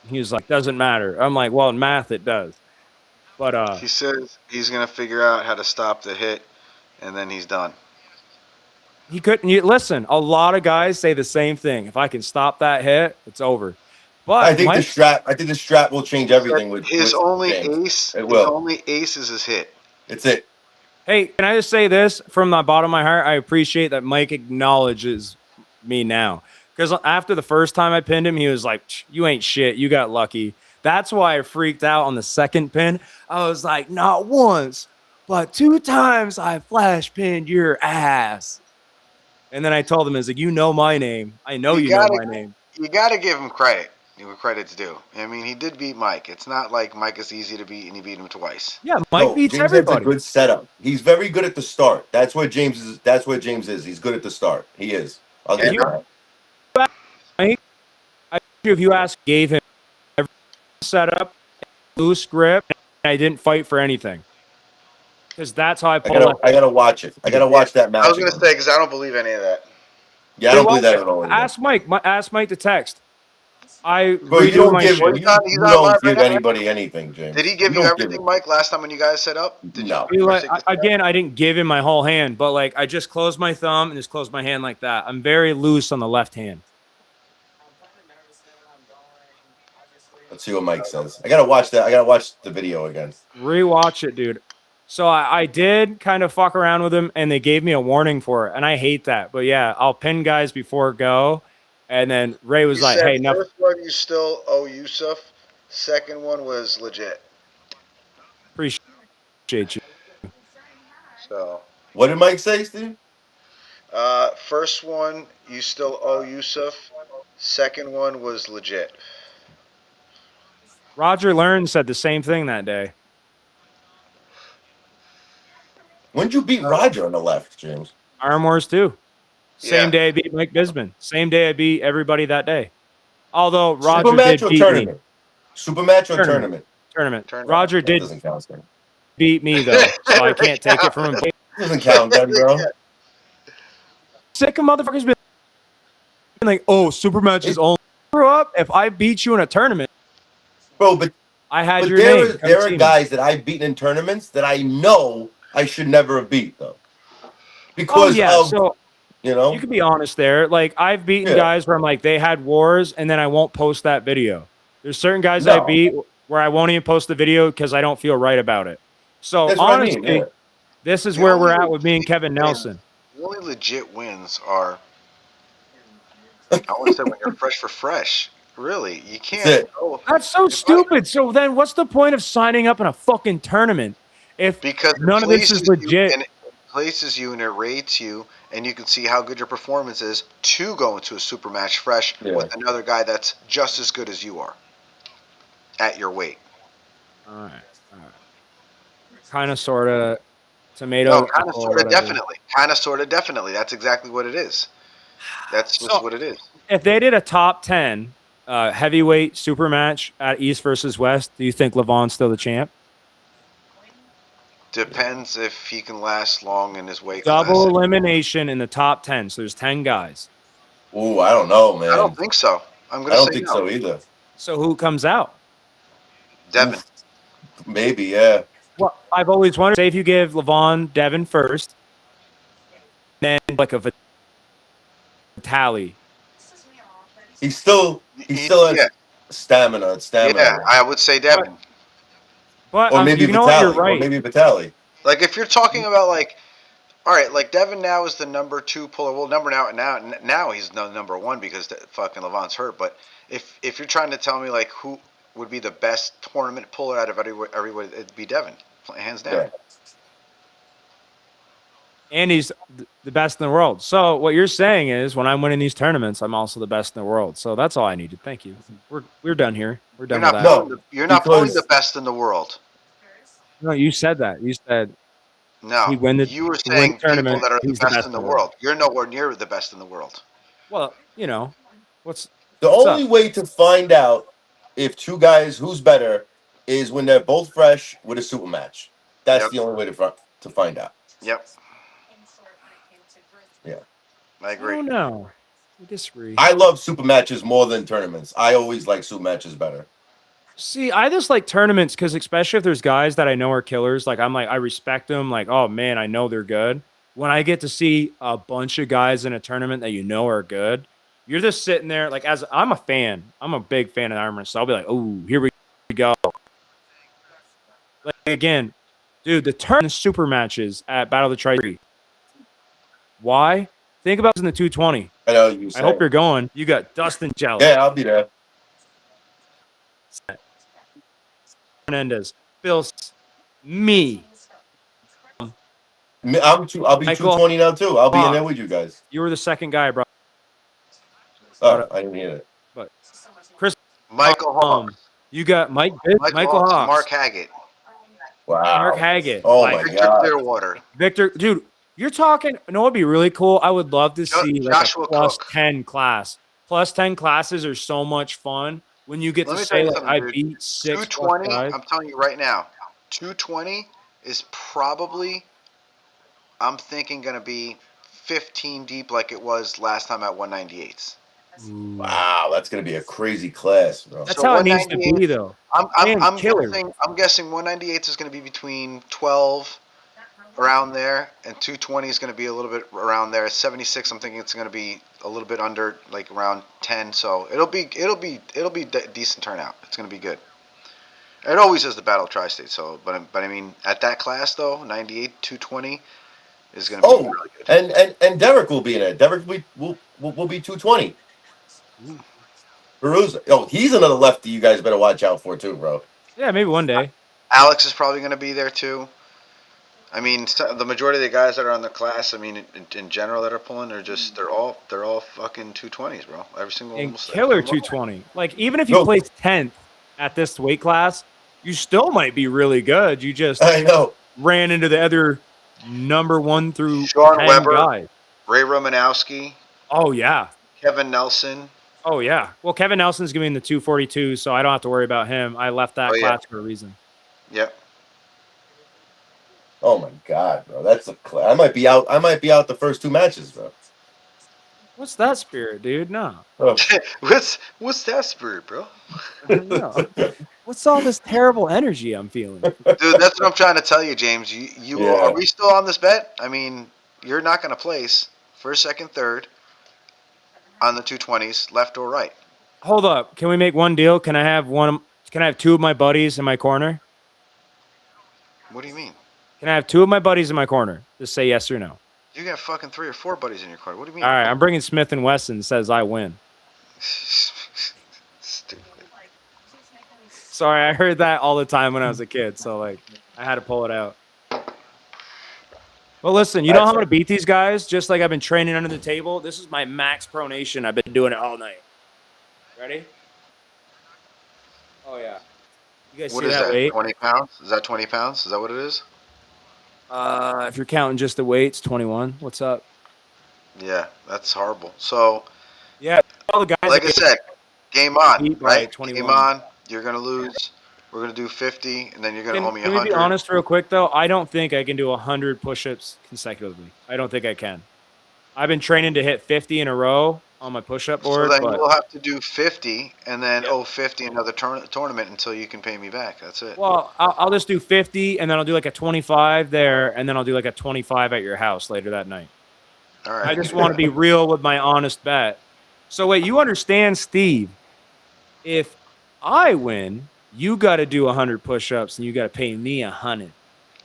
He was like, doesn't matter. I'm like, well, in math, it does. But he says he's going to figure out how to stop the hit, and then he's done. He couldn't. Listen, a lot of guys say the same thing. If I can stop that hit, it's over. But I think the strap will change everything with his only James. ace. It will. His only ace is his hit. It's it. Hey, can I just say this from the bottom of my heart? I appreciate that Mike acknowledges me now. Because after the first time I pinned him, he was like, you ain't shit. You got lucky. That's why I freaked out on the second pin. I was like, not once, but 2 times I flash pinned your ass. And then I told him, I was like, you know my name. I know you know my name. You got to give him credit. Credit's due. I mean, he did beat Mike. It's not like Mike is easy to beat and he beat him twice. Yeah, Mike No, beats James has a everybody. good setup. He's very good at the start. That's where James is. That's where James is. He's good at the start. He is. I'll give Yeah. you that. Mike, if you ask, gave him every setup, loose grip, and I didn't fight for anything because that's how I I pull gotta. it. I gotta watch it. I gotta Yeah. watch that I was match gonna again. say because I don't believe any of that. Yeah, I don't believe that at all. Either. Ask Mike. Ask Mike to text. I Bro, you redo don't my give. shit. He's You on live don't right give now. Right? anybody anything, Did he James. give You you don't give everything, it. Mike? Last time when you guys set up, did No. Be you like, first take the set up? again, I didn't give him my whole hand, but like I just closed my thumb and just closed my hand like that. I'm very loose on the left hand. Let's see what Mike says. I gotta watch that. I gotta watch the video again. Rewatch it, dude. So I did kind of fuck around with him, and they gave me a warning for it, and I hate that. But yeah, I'll pin guys before go, and then Ray was You like, said "Hey, enough." first one you still owe Yusuf. Second one was legit. Appreciate you. So, What did Mike say, Steve? first one you still owe Yusuf. Second one was legit. Roger Learn said the same thing that day. When did you beat Roger on the left, James? Iron Wars too. Same Yeah. day I beat Mike Bisbin. Same day I beat everybody that day. Although Super Roger match did or beat me. tournament? Super match or Tournament. tournament? Tournament. Tournament. Roger That did doesn't count. Then. beat me though, so I can't take it from him. Doesn't count, then, bro. Sick of motherfuckers being like, "Oh, super matches only." Grew up. If I beat you in a tournament, Bro, but I had your there name. are Come there are see me. guys that I've beaten in tournaments that I know I should never have beat though, Oh because yeah. of So you you know. can be honest there. Like I've beaten Yeah. guys where I'm like, they had wars, and then I won't post that video. There's certain guys I No, beat where I won't even post the video because I don't feel right about it. So that's what I mean. honestly, Yeah. this is The where only we're at with me and legit Kevin wins, Nelson. the only legit wins are, I want to say, when you're fresh for fresh. Really, you That's can't. it. Oh, That's so if I, stupid. So then what's the point of signing up in a fucking tournament if because it none of this is places you legit? and it places you and it rates you, and you can see how good your performance is to go into a super match fresh Yeah. with another guy that's just as good as you are at your weight. All right. Kind of, sort of, No, tomato, kind of, apple, sort of, whatever. definitely. Kind of, sort of, definitely. That's exactly what it is. That's just So what it is. if they did a top 10 heavyweight super match at East versus West, do you think Levon's still the champ? Depends if he can last long in his weight class. Double elimination in the top 10. So there's 10 guys. Ooh, I don't know, I don't man. think so. I'm I going to don't say think no. so either. So who comes out? Devin. Oof, maybe, yeah. Well, I've always wondered, say if you give Levon Devin first, then like a tally. He still Yeah. has stamina. It's stamina. Yeah, I would say Devin. But Or maybe you know what? You're Vitali. Or right. maybe Vitali. Like, if you're talking about, like, all right, like, Devin now is the number 2 puller. Well, now he's no number 1 because fucking Levon's hurt. But if you're trying to tell me, like, who would be the best tournament puller out of everybody, it'd be Devin, hands down. Yeah. And he's the best in the world. So what you're saying is, when I'm winning these tournaments, I'm also the best in the world. So that's all I needed. Thank you. We're done here. We're done with that. You're not pulling the because- best in the world. No, you said that. You said No, he win the you were he win saying the tournament. people that are the He's best in the world. You're nowhere near the best in the world. Well, you know, what's The What's only up? way to find out if two guys who's better is when they're both fresh with a super match. That's Yep. the only way to find out. Yep, Yeah. I I agree. don't know. We disagree. I love super matches more than tournaments. I always like super matches better. See, I just like tournaments because, especially if there's guys that I know are killers, like I respect them. Like, oh man, I know they're good. When I get to see a bunch of guys in a tournament that you know are good, you're just sitting there. Like, as I'm a fan, I'm a big fan of Iron, so I'll be like, oh, here we go. Like again, dude, the turn super matches at Battle of the Tri. Why? Think about it in the 220. I know you I hope you're going. You got Dustin Jelly, Yeah, I'll be there. Hernandez, Bill, me. I'll be Michael 220 now too. I'll be in Hawk. there with you guys. You were the second guy, bro. Oh, I didn't hear it. But Chris Michael Hawks. You got Michael Michael Hawks, Hawks, Mark Haggett, Wow. Mark Haggett, Oh like my Victor god. Clearwater, Victor. Dude, you're talking. You know what'd be really cool? I would love to see like a Joshua plus Cook. 10 class. Plus 10 classes are so much fun when you get Let to me tell say you like something, I dude. beat 6+ 220. guys. I'm telling you right now, 220 is probably, I'm thinking, going to be 15 deep like it was last time at 198s. Ooh. Wow, that's gonna be a crazy class, bro. That's So how it needs to 198. be, though. I'm And killer. guessing 198 is going to be between 12 around there, and 220 is going to be a little bit around there. 76, I'm thinking it's going to be a little bit under, like around 10. So it'll be decent turnout. It's going to be good. It always is the Battle of Tri-State. So, but I mean, at that class though, 98, 220 is going to be Oh, really good. and Derek will be in it. Derek will be 220. Ooh. Peruzza. Oh, he's another lefty you guys better watch out for too, bro. Yeah, maybe one day. Alex is probably going to be there too. I mean, the majority of the guys that are on the class, I mean, in general that are pulling, they're all fucking 220s, bro. Every single And almost. killer 220. Like, even if you No, place 10th at this weight class, you still might be really good. You just I know. ran into the other number 1 through Sean 10 Weber, guys. Ray Romanowski, Oh, yeah. Kevin Nelson. Oh, yeah. Well, Kevin Nelson's giving the 242, so I don't have to worry about him. I left that Oh, yeah. class for a reason. Yep. Oh my god, bro. That's I might be out. I might be out the first 2 matches, bro. What's that spirit, dude? No. Oh. what's that spirit, bro? No. What's all this terrible energy I'm feeling? Dude, that's what I'm trying to tell you, James. Yeah. Are we still on this bet? I mean, you're not going to place first, second, third on the 220s, left or right. Hold up. Can we make one deal? Can I have 2 of my buddies in my corner? What do you mean? Can I have 2 of my buddies in my corner? Just say yes or no. You got fucking 3 or 4 buddies in your corner. What do you mean? All right, I'm bringing Smith and Wesson. Says I win. Stupid. Sorry, I heard that all the time when I was a kid, so like I had to pull it out. Well, listen, you know how I'm gonna beat these guys? Just like I've been training under the table. This is my max pronation. I've been doing it all night. Ready? Oh yeah. You guys What see is that that? weight? 20 pounds? Is that 20 pounds? Is that what it is? If you're counting just the weights, 21. What's up? Yeah, that's horrible. So, Yeah, all the guys. like I said, game on, beat by right? 21. Game on. You're gonna lose. We're gonna do 50, and then you're gonna owe me Can we 100. be honest real quick though? I don't think I can do 100 push-ups consecutively. I don't think I can. I've been training to hit 50 in a row on my push-up So board, then but you'll have to do 50, and then Yep. owe 50 another tournament until you can pay me back. That's it. well, I'll just do 50 and then I'll do like a 25 there and then I'll do like a 25 at your house later that night. All right. I just want to be real with my honest bet. So wait, you understand, Steve? If I win, you got to do 100 push-ups and you got to pay me 100.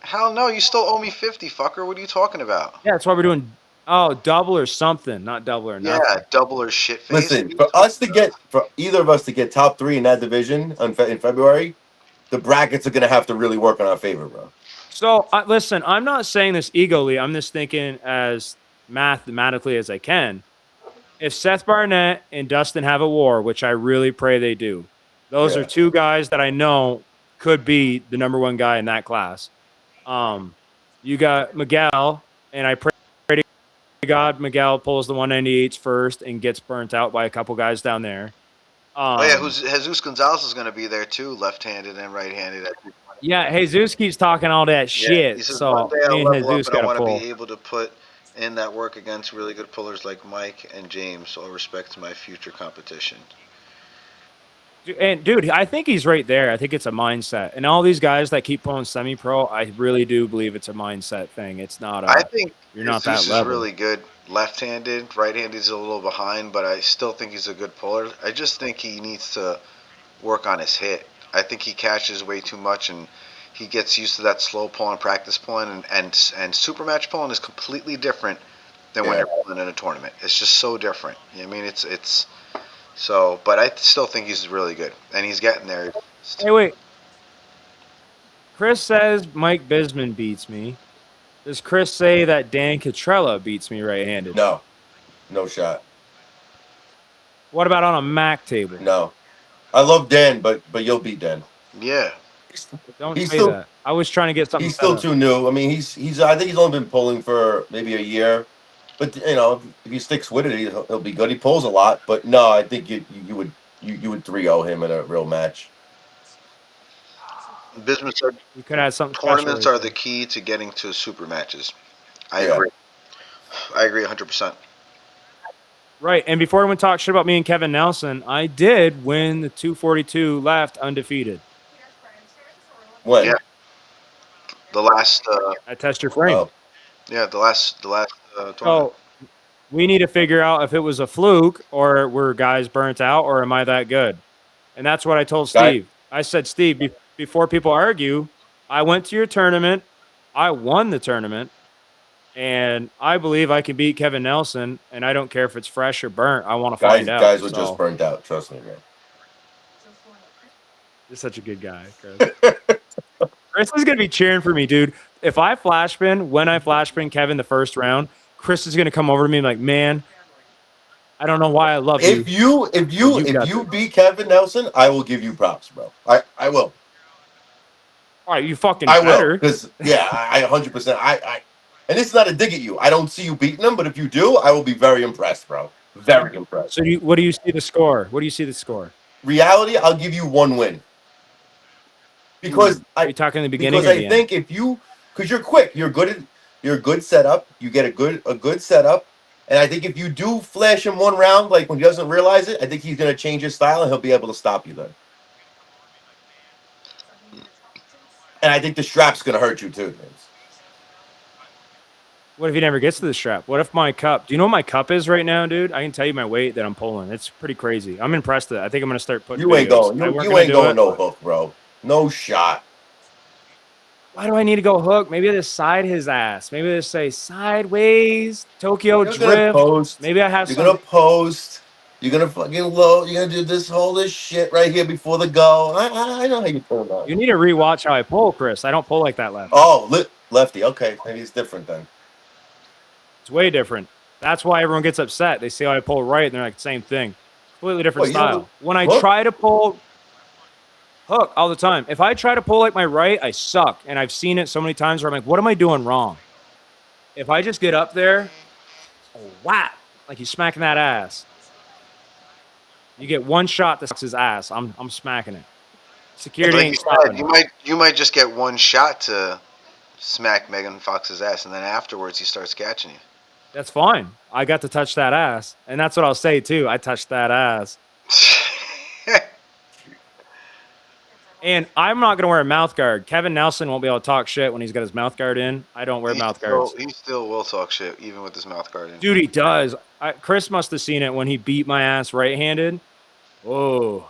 Hell no, you still owe me 50, fucker. What are you talking about? Yeah, that's why we're doing double or something, not double or nothing. Yeah, double or shit face. Listen, for either of us to get top 3 in that division in February, the brackets are gonna have to really work in our favor, bro. So listen, I'm not saying this egoly. I'm just thinking as mathematically as I can. If Seth Barnett and Dustin have a war, which I really pray they do, those are 2 guys that I know could be the number 1 guy in that class. You got Miguel, and I pray to God Miguel pulls the 198s first and gets burnt out by a couple guys down there. Oh yeah, Jesus Gonzalez is going to be there too, left-handed and right-handed. Yeah, Jesus keeps talking all that shit. He says So one day I'll me and level Jesus up and I got to want to pull. be able to put in that work against really good pullers like Mike and James. All respect to my future competition. And dude, I think he's right there. I think it's a mindset. And all these guys that keep pulling semi-pro, I really do believe it's a mindset thing. It's not. I think you're not Jesus that level. is really good left-handed. Right-handed is a little behind, but I still think he's a good puller. I just think he needs to work on his hit. I think he catches way too much and he gets used to that slow pulling, practice pulling, and super match pulling is completely different than when you're pulling in a tournament. It's just so different. I mean, it's so, but I still think he's really good, and he's getting there. Hey, wait. Chris says Mike Bisman beats me. Does Chris say that Dan Catrella beats me right-handed? No shot. What about on a MAC table? No. I love Dan, but you'll beat Dan. Yeah. Don't He's say still that. I was trying to get something he's set still up. too new. I mean, he's I think he's only been pulling for maybe a year, but you know, if he sticks with it, he'll be good. He pulls a lot, but no, I think you would you would 3-0 him in a real match. Business are, We could have something special tournaments right are there. the key to getting to super matches. I Yeah. agree. I agree 100%. Right. And before everyone talks shit about me and Kevin Nelson, I did win the 242 left undefeated. Yeah. When? The last, I test your frame. Oh, yeah, the last tournament. So we need to figure out if it was a fluke or were guys burnt out or am I that good? And that's what I told guy, Steve. I said, Steve, before people argue, I went to your tournament. I won the tournament. And I believe I can beat Kevin Nelson. And I don't care if it's fresh or burnt. I want to find out. guys were just So burnt out. Trust me, man. you're such a good guy, Chris. Chris is going to be cheering for me, dude. If I flash spin, when I flash spin Kevin the first round, Chris is going to come over to me and be like, man, I don't know why I love you. If you beat Kevin Nelson, I will give you props, bro. I will. All right, you fucking I will, better. because yeah, I 100%. And it's not a dig at you. I don't see you beating him, but if you do, I will be very impressed, bro. Very impressed. So what do you see the score? What do you see the score? Reality, I'll give you one win because Are you talking in the beginning because or I the end? think if you because you're quick, you're a good setup. You get a good setup, and I think if you do flash him one round, like when he doesn't realize it, I think he's gonna change his style and he'll be able to stop you then. And I think the strap's gonna hurt you too. What if he never gets to the strap? What if my cup? Do you know what my cup is right now, dude? I can tell you my weight that I'm pulling. It's pretty crazy. I'm impressed with it. I think I'm gonna start putting You ain't videos. going. I weren't You gonna ain't do going it. no hook, bro. No shot. Why do I need to go hook? Maybe I just side his ass. Maybe I just say sideways Tokyo You're gonna drift. post. Maybe I have You're some. gonna post. You're gonna fucking load. You're gonna do this shit right here before the go. I know how you pull that. You need to rewatch how I pull, Chris. I don't pull like that left. Oh, lefty. Okay, maybe it's different then. It's way different. That's why everyone gets upset. They see how I pull right, and they're like, same thing. Completely different What, you don't style. When I hook? try to pull hook all the time, if I try to pull like my right, I suck. And I've seen it so many times where I'm like, what am I doing wrong? If I just get up there, whap, like he's smacking that ass. You get one shot that sucks his ass. I'm smacking it. Security Like you ain't said, stopping it. you might just get one shot to smack Megan Fox's ass, and then afterwards he starts catching you. That's fine. I got to touch that ass. And that's what I'll say too. I touched that ass. And I'm not going to wear a mouth guard. Kevin Nelson won't be able to talk shit when he's got his mouth guard in. I don't wear mouth guards. He still will talk shit, even with his mouth guard in. Dude, he does. Chris must have seen it when he beat my ass right-handed. Whoa.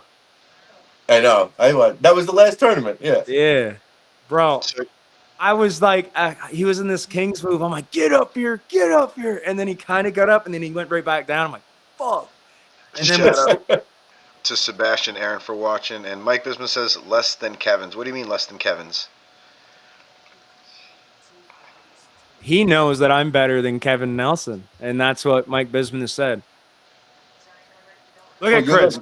I know. That was the last tournament. Yeah. Yeah. Bro, So, I was like, he was in this King's move. I'm like, get up here, get up here. And then he kind of got up and then he went right back down. I'm like, fuck. And then shout out to Sebastian Aaron for watching. And Mike Bismuth says less than Kevin's. What do you mean less than Kevin's? he knows that I'm better than Kevin Nelson. And that's what Mike Bismuth said. Look at Chris.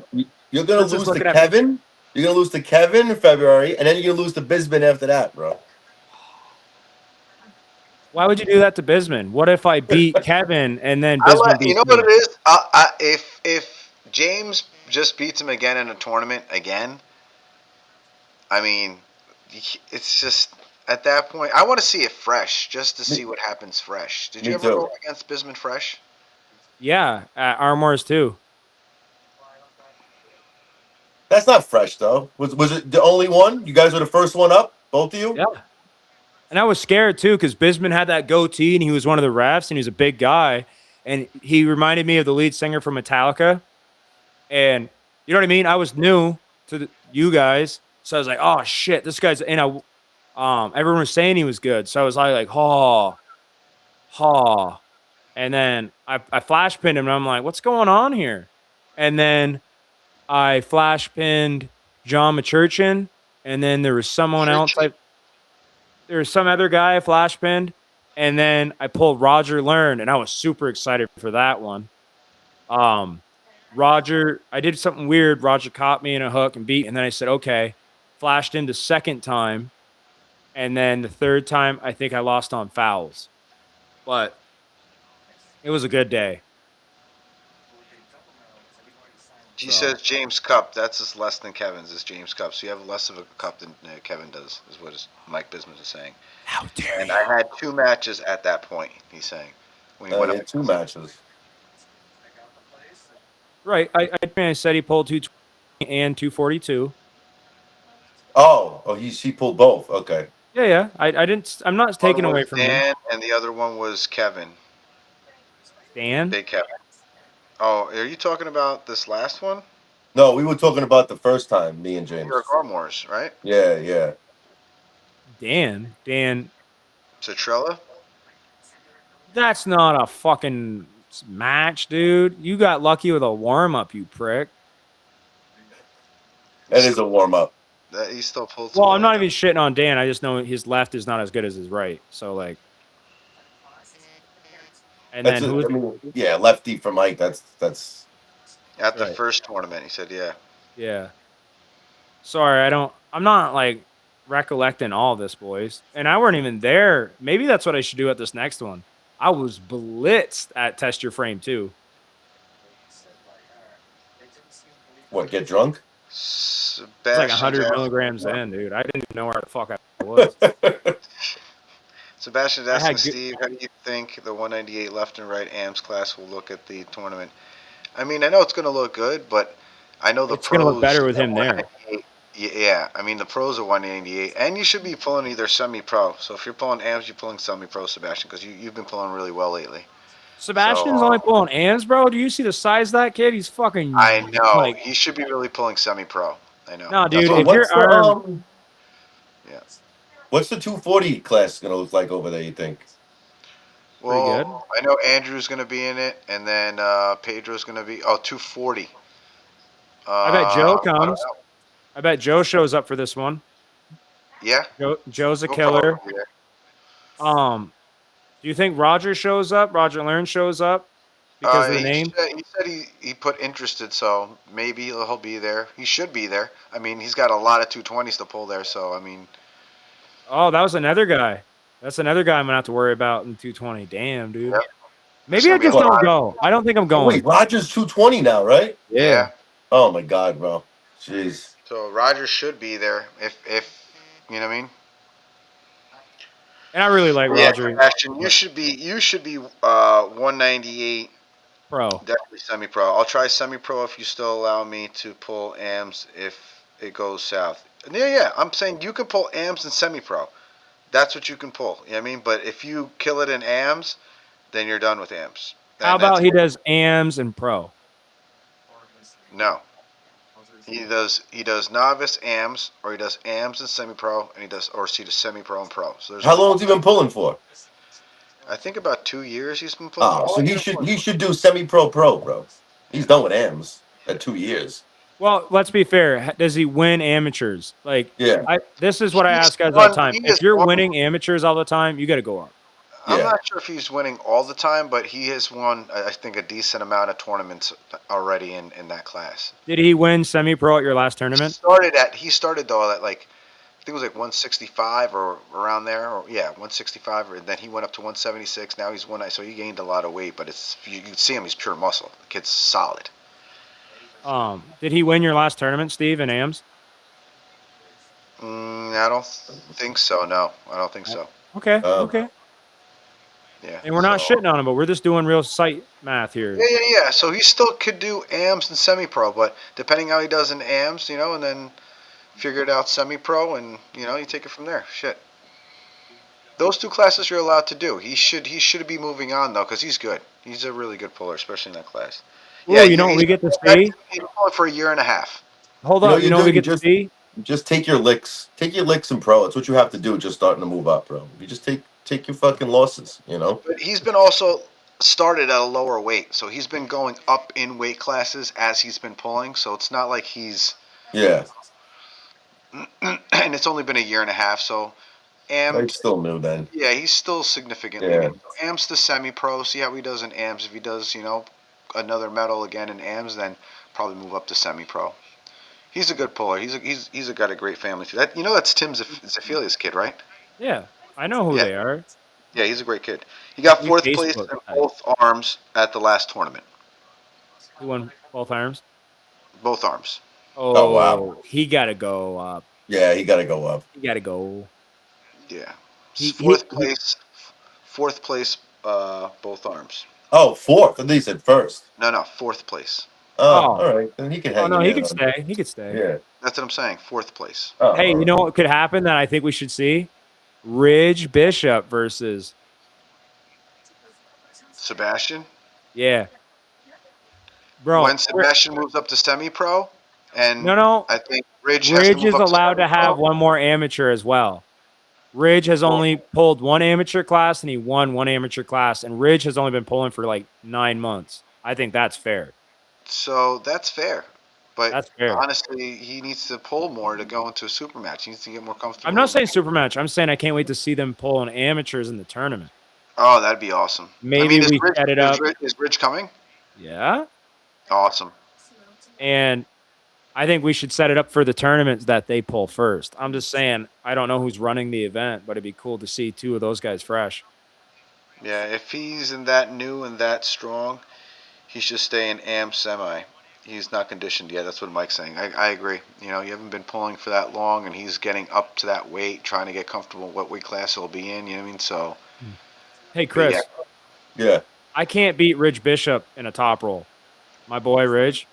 You're gonna Chris is lose to looking at me. Kevin. You're gonna lose to Kevin in February, and then you're gonna lose to Bisbee after that, bro. Why would you do that to Bisman? What if I beat Kevin and then Bisman beats You know me? what it is? If James just beats him again in a tournament again, I mean, it's just at that point. I want to see it fresh, just to see what happens fresh. Did you Me ever too. go against Bisman fresh? Yeah, at Armours too. That's not fresh though. Was it the only one? You guys were the first one up, both of you. Yeah. And I was scared too because Bisman had that goatee and he was one of the refs and he was a big guy. And he reminded me of the lead singer from Metallica. And you know what I mean? I was new to you guys. So I was like, oh shit, this guy's, and everyone was saying he was good. So I was like, ha. And then I flash pinned him and I'm like, what's going on here? And then I flash pinned John McChurchin. And then there was someone else. There was some other guy I flash pinned. And then I pulled Roger Learn. And I was super excited for that one. Roger, I did something weird. Roger caught me in a hook and beat, and then I said, okay. Flashed into second time, and then the third time, I think I lost on fouls. But it was a good day. He So says James Cup. That's just less than Kevin's. Is James Cup. So you have less of a cup than Kevin does. Is what Mike Bismuth is saying. how dare And you? I had 2 matches at that point. He's saying when he went He up. had 2 matches. Right. I said he pulled 220 and 242. Oh, he pulled both. Okay. Yeah. I didn't. I'm not One taking away was from him. Dan, and the other one was Kevin. Dan. Big Kevin. Oh, are you talking about this last one? No, we were talking about the first time, me and James. Eric Armours, right? Yeah. Dan. Citrella? That's not a fucking match, dude. You got lucky with a warm up, you prick. That is a warm up. He still pulled some Well, I'm money, not though. even shitting on Dan. I just know his left is not as good as his right. So like, and That's then it. who's I mean, yeah, lefty for Mike. That's At the right? first tournament, he said, yeah. Yeah. Sorry, I don't. I'm not like recollecting all this, boys. And I weren't even there. Maybe that's what I should do at this next one. I was blitzed at Test Your Frame too. what, get drunk? It's like Sebastian's 100 asking, milligrams in, dude. I didn't even know where the fuck I was. Sebastian's I asking had good. Steve, how do you think the 198 left and right AMS class will look at the tournament? I mean, I know it's going to look good, but I know the It's gonna look pros better with at him there. 198. Yeah, I mean, the pros are 188, and you should be pulling either semi-pro. So if you're pulling AMS, you're pulling semi-pro, Sebastian, because you've been pulling really well lately. So Sebastian's only pulling AMs, bro. Do you see the size of that kid? He's I fucking know like, he should be really pulling semi-pro. I know. no, That's dude. what So I'm If looking. your arm, Yeah. what's the 240 class gonna look like over there? You think? pretty Well, good. I know Andrew's going to be in it, and then Pedro's going to be. Oh, 240. I bet Joe I don't comes. know. I bet Joe shows up for this one. Yeah, Joe's a he'll probably killer. be there. Do you think Roger shows up? Roger Learn shows up because of the name? He said he put interested, so maybe he'll be there. He should be there. I mean, he's got a lot of 220s to pull there, so I mean, Oh, that was another guy. That's another guy I'm gonna have to worry about in 220. Damn, dude. yep. There's Maybe I going to be a just lot. don't go. I don't think I'm Oh wait, going. Rogers 220 now, right? Yeah. Yeah. Oh my God, bro. Jeez. So Roger should be there if you know what I mean. And I really like Yeah, Roger Ashton, you should be 198. Pro. Definitely semi-pro. I'll try semi-pro if you still allow me to pull AMs if it goes south. Yeah. I'm saying you can pull AMs and semi-pro. That's what you can pull. You know what I mean? But if you kill it in AMs, then you're done with AMs. How And that's about he it. does AMs and pro? No. He does novice AMs, or he does AMs and semi-pro, and he does semi-pro and pro. So there's How only, long's he been pulling for? I think about 2 years he's been pulling. Oh, so he should do semi-pro, bro. He's done with AMs at 2 years. Well, let's be fair. Does he win amateurs? Like, Yeah. this is what I He's ask guys all the won. time. He If has you're won. winning amateurs all the time, you got to go up. I'm Yeah. not sure if he's winning all the time, but he has won, I think, a decent amount of tournaments already in that class. Did he win semi-pro at your last tournament? He started though at like I think it was like 165 or around there, or yeah, 165, or then he went up to 176. Now he's so he gained a lot of weight, but you can see him, he's pure muscle. The kid's solid. Did he win your last tournament, Steve, in AMs? I don't think so. No, I don't think so. Okay. Um, Okay. Yeah. And we're not so- shitting on him, but we're just doing real sight math here. Yeah. So he still could do AMs and semi-pro, but depending how he does in AMs, and then figure it out semi-pro, and you take it from there. Shit. Those two classes you're allowed to do. He should be moving on though, because he's good. He's a really good puller, especially in that class. Ooh, you know what we get to see? He's been pulling for a year and a half. Hold You know up. you You know do? what we You get to see? just take your licks. Take your licks in pro. It's what you have to do just starting to move up, bro. You just take your fucking losses, But he's been also started at a lower weight, so he's been going up in weight classes as he's been pulling. So it's not like he's Yeah. and it's only been a year and a half. So It's still new then. yeah, he's still significantly Yeah. new. So AM's to semi-pro. See how he does in AMs. If he does, another medal again in AMs, then probably move up to semi-pro. He's a good puller. He's got a great family too. That's Tim Zaphilia's kid, right? Yeah, I know who Yeah, they are. yeah, he's a great kid. He got We fourth place Facebook in type. both arms at the last tournament. He won both arms. Both arms. Oh wow. Oh, he got to go up. Yeah, he got to go up. He got to go. Yeah, He he fourth he. place. Fourth place. Both arms. Oh, fourth. I think he said first. No, fourth place. Oh, Oh, all right. Then he can oh hang no, in he there. could Then. stay. He could stay. Yeah. That's what I'm saying. Fourth place. Oh, Hey, all you right. know what could happen that I think we should see? Ridge Bishop versus Sebastian. yeah, bro. When Sebastian moves up to semi-pro, and No. I think Ridge has to Ridge move is up to allowed to have semi-pro. one more amateur as well. Ridge has Well, only pulled one amateur class and he won one amateur class, and Ridge has only been pulling for like 9 months. I think that's fair. so that's fair. But That's fair. honestly, he needs to pull more to go into a super match. He needs to get more comfortable. I'm not saying super match. I'm saying I can't wait to see them pull on amateurs in the tournament. Oh, that'd be awesome. Maybe is we Ridge, set it is up. Ridge, is Ridge coming? Yeah. Awesome. And I think we should set it up for the tournaments that they pull first. I'm just saying, I don't know who's running the event, but it'd be cool to see two of those guys fresh. Yeah, if he's in that new and that strong, he should stay in AM semi. He's not conditioned yet. That's what Mike's saying. I agree. You haven't been pulling for that long, and he's getting up to that weight, trying to get comfortable what weight class he'll be in. You know what I mean? So, Hey, but Chris, Yeah. I can't beat Ridge Bishop in a top roll. My boy Ridge,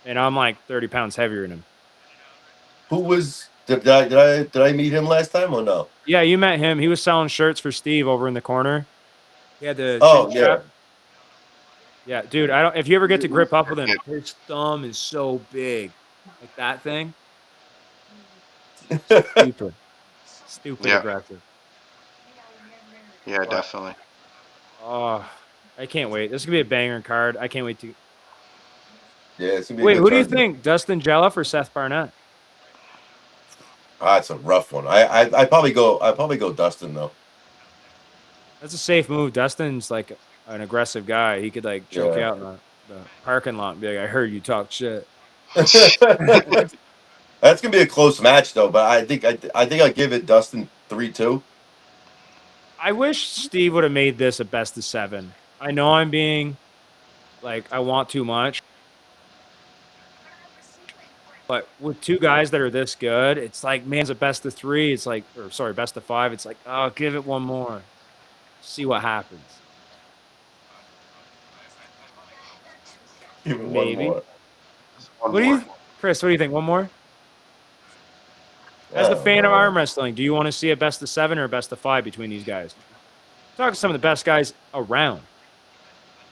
and I'm like 30 pounds heavier than him. Who was? Did I meet him last time or no? Yeah, you met him. He was selling shirts for Steve over in the corner. He had the Oh chin yeah. strap. Yeah, dude. I don't. If you ever get to grip up with him, Yeah. his thumb is so big, like that thing. Stupid Yeah. aggressive. Yeah, But- definitely. Oh, I can't wait. This is gonna be a banger card. I can't wait to. Yeah. It's gonna be a Wait, good who do you tournament. think? Dustin Jelliff or Seth Barnett? Ah, it's a rough one. I probably go Dustin though. That's a safe move. Dustin's like an aggressive guy. He could like choke you Yeah. out in the parking lot and be like, "I heard you talk shit." That's gonna be a close match though, but I think I'll give it Dustin 3-2. I wish Steve would have made this a best of 7. I know I'm being like I want too much, but with two guys that are this good, it's like man's a best of 3. It's like, or sorry, best of 5. It's like, oh, give it one more, see what happens. Give it Maybe. one more. One What do more. you, Chris? What do you think? One more. As a fan of arm wrestling, do you want to see a best of 7 or a best of 5 between these guys? Talk to some of the best guys around.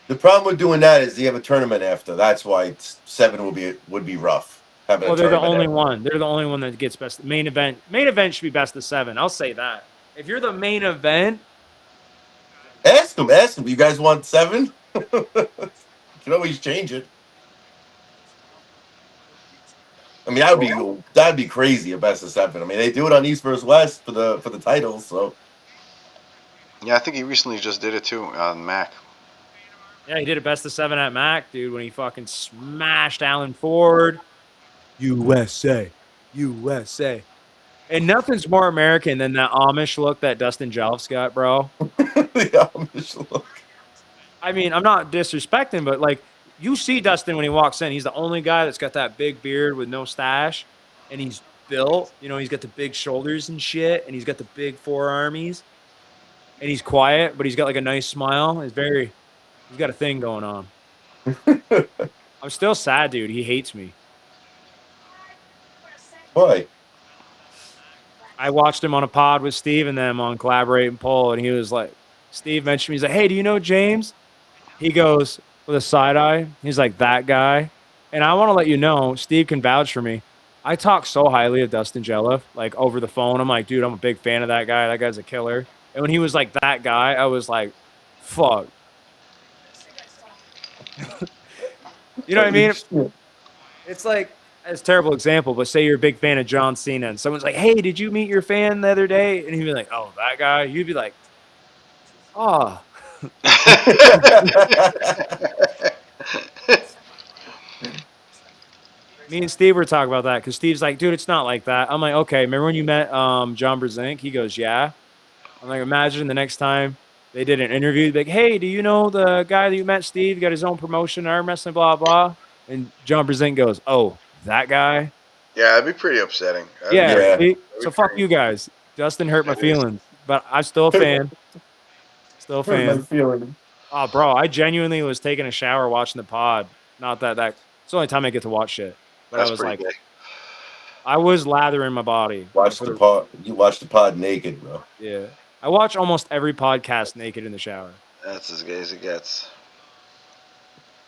The problem with doing that is you have a tournament after. That's why 7 would be rough. Having Well, a they're the tournament only after. one. They're the only one that gets best main event. Main event should be best of 7. I'll say that. If you're the main event, Ask them. You guys want 7? You can always change it. I mean, that'd be crazy. A best of 7. I mean, they do it on East versus West for the titles. So Yeah, I think he recently just did it too on Mac. yeah, he did a best of 7 at Mac, dude, when he fucking smashed Alan Ford. USA. And nothing's more American than that Amish look that Dustin Jelliff's got, bro. the Amish look. I mean, I'm not disrespecting, but like you see Dustin when he walks in, he's the only guy that's got that big beard with no stash, and he's built. He's got the big shoulders and shit, and he's got the big forearmies, and he's quiet, but he's got like a nice smile. He's got a thing going on. I'm still sad, dude. He hates me. Why? I watched him on a pod with Steve and them on Collaborate and Pull, and he was like, Steve mentioned me. He's like, hey, do you know James? He goes with a side eye. He's like, that guy. And I want to let you know, Steve can vouch for me. I talk so highly of Dustin Jelliff, like over the phone. I'm like, dude, I'm a big fan of that guy. That guy's a killer. And when he was like that guy, I was like, fuck. You know what I mean? It's like, it's a terrible example, but say you're a big fan of John Cena and someone's like, hey, did you meet your fan the other day? And he'd be like, oh, that guy? You'd be like, oh. Me and Steve were talking about that because Steve's like, dude, it's not like that. I'm like, okay, remember when you met John Brzenk? He goes, yeah. I'm like, imagine the next time they did an interview, like, hey, do you know the guy that you met, Steve? He got his own promotion, arm wrestling, blah, blah. And John Brzenk goes, oh, that guy? Yeah, that'd be pretty upsetting. That'd be Yeah. Yeah. See? that'd So be fuck pretty. you guys. Justin hurt my It is. feelings, but I'm still a fan. Still a Hurt my fan. feeling. Oh, bro, I genuinely was taking a shower watching the pod. Not that it's the only time I get to watch shit. But I That's was pretty like, gay. I was lathering my body. Watch the pod. You watch the pod naked, bro. Yeah. I watch almost every podcast naked in the shower. That's as gay as it gets.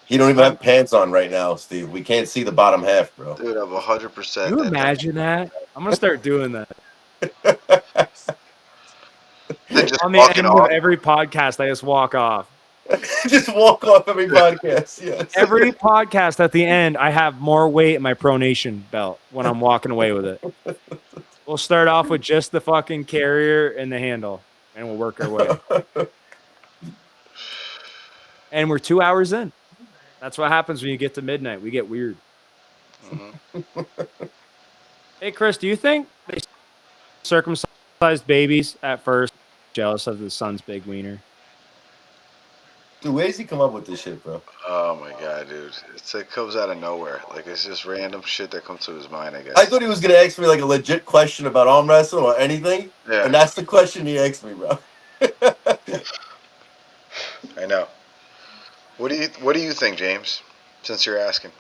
He don't even have pants on right now, Steve. We can't see the bottom half, bro. Dude, I'm 100%. Can you imagine that? I'm gonna start doing that. Then just On the walking end off. of every podcast, I just walk off. Just walk off every podcast. Yes. Every podcast at the end, I have more weight in my pronation belt when I'm walking away with it. We'll start off with just the fucking carrier and the handle, and we'll work our way. And we're 2 hours in. That's what happens when you get to midnight. We get weird. Mhm. Hey, Chris, do you think they circumcised babies at first jealous of the son's big wiener? Dude, where does he come up with this shit, bro? Oh my god, dude! It's like comes out of nowhere. Like it's just random shit that comes to his mind. I guess. I thought he was gonna ask me like a legit question about arm wrestling or anything, Yeah, and that's the question he asked me, bro. I know. What do you think, James? Since you're asking.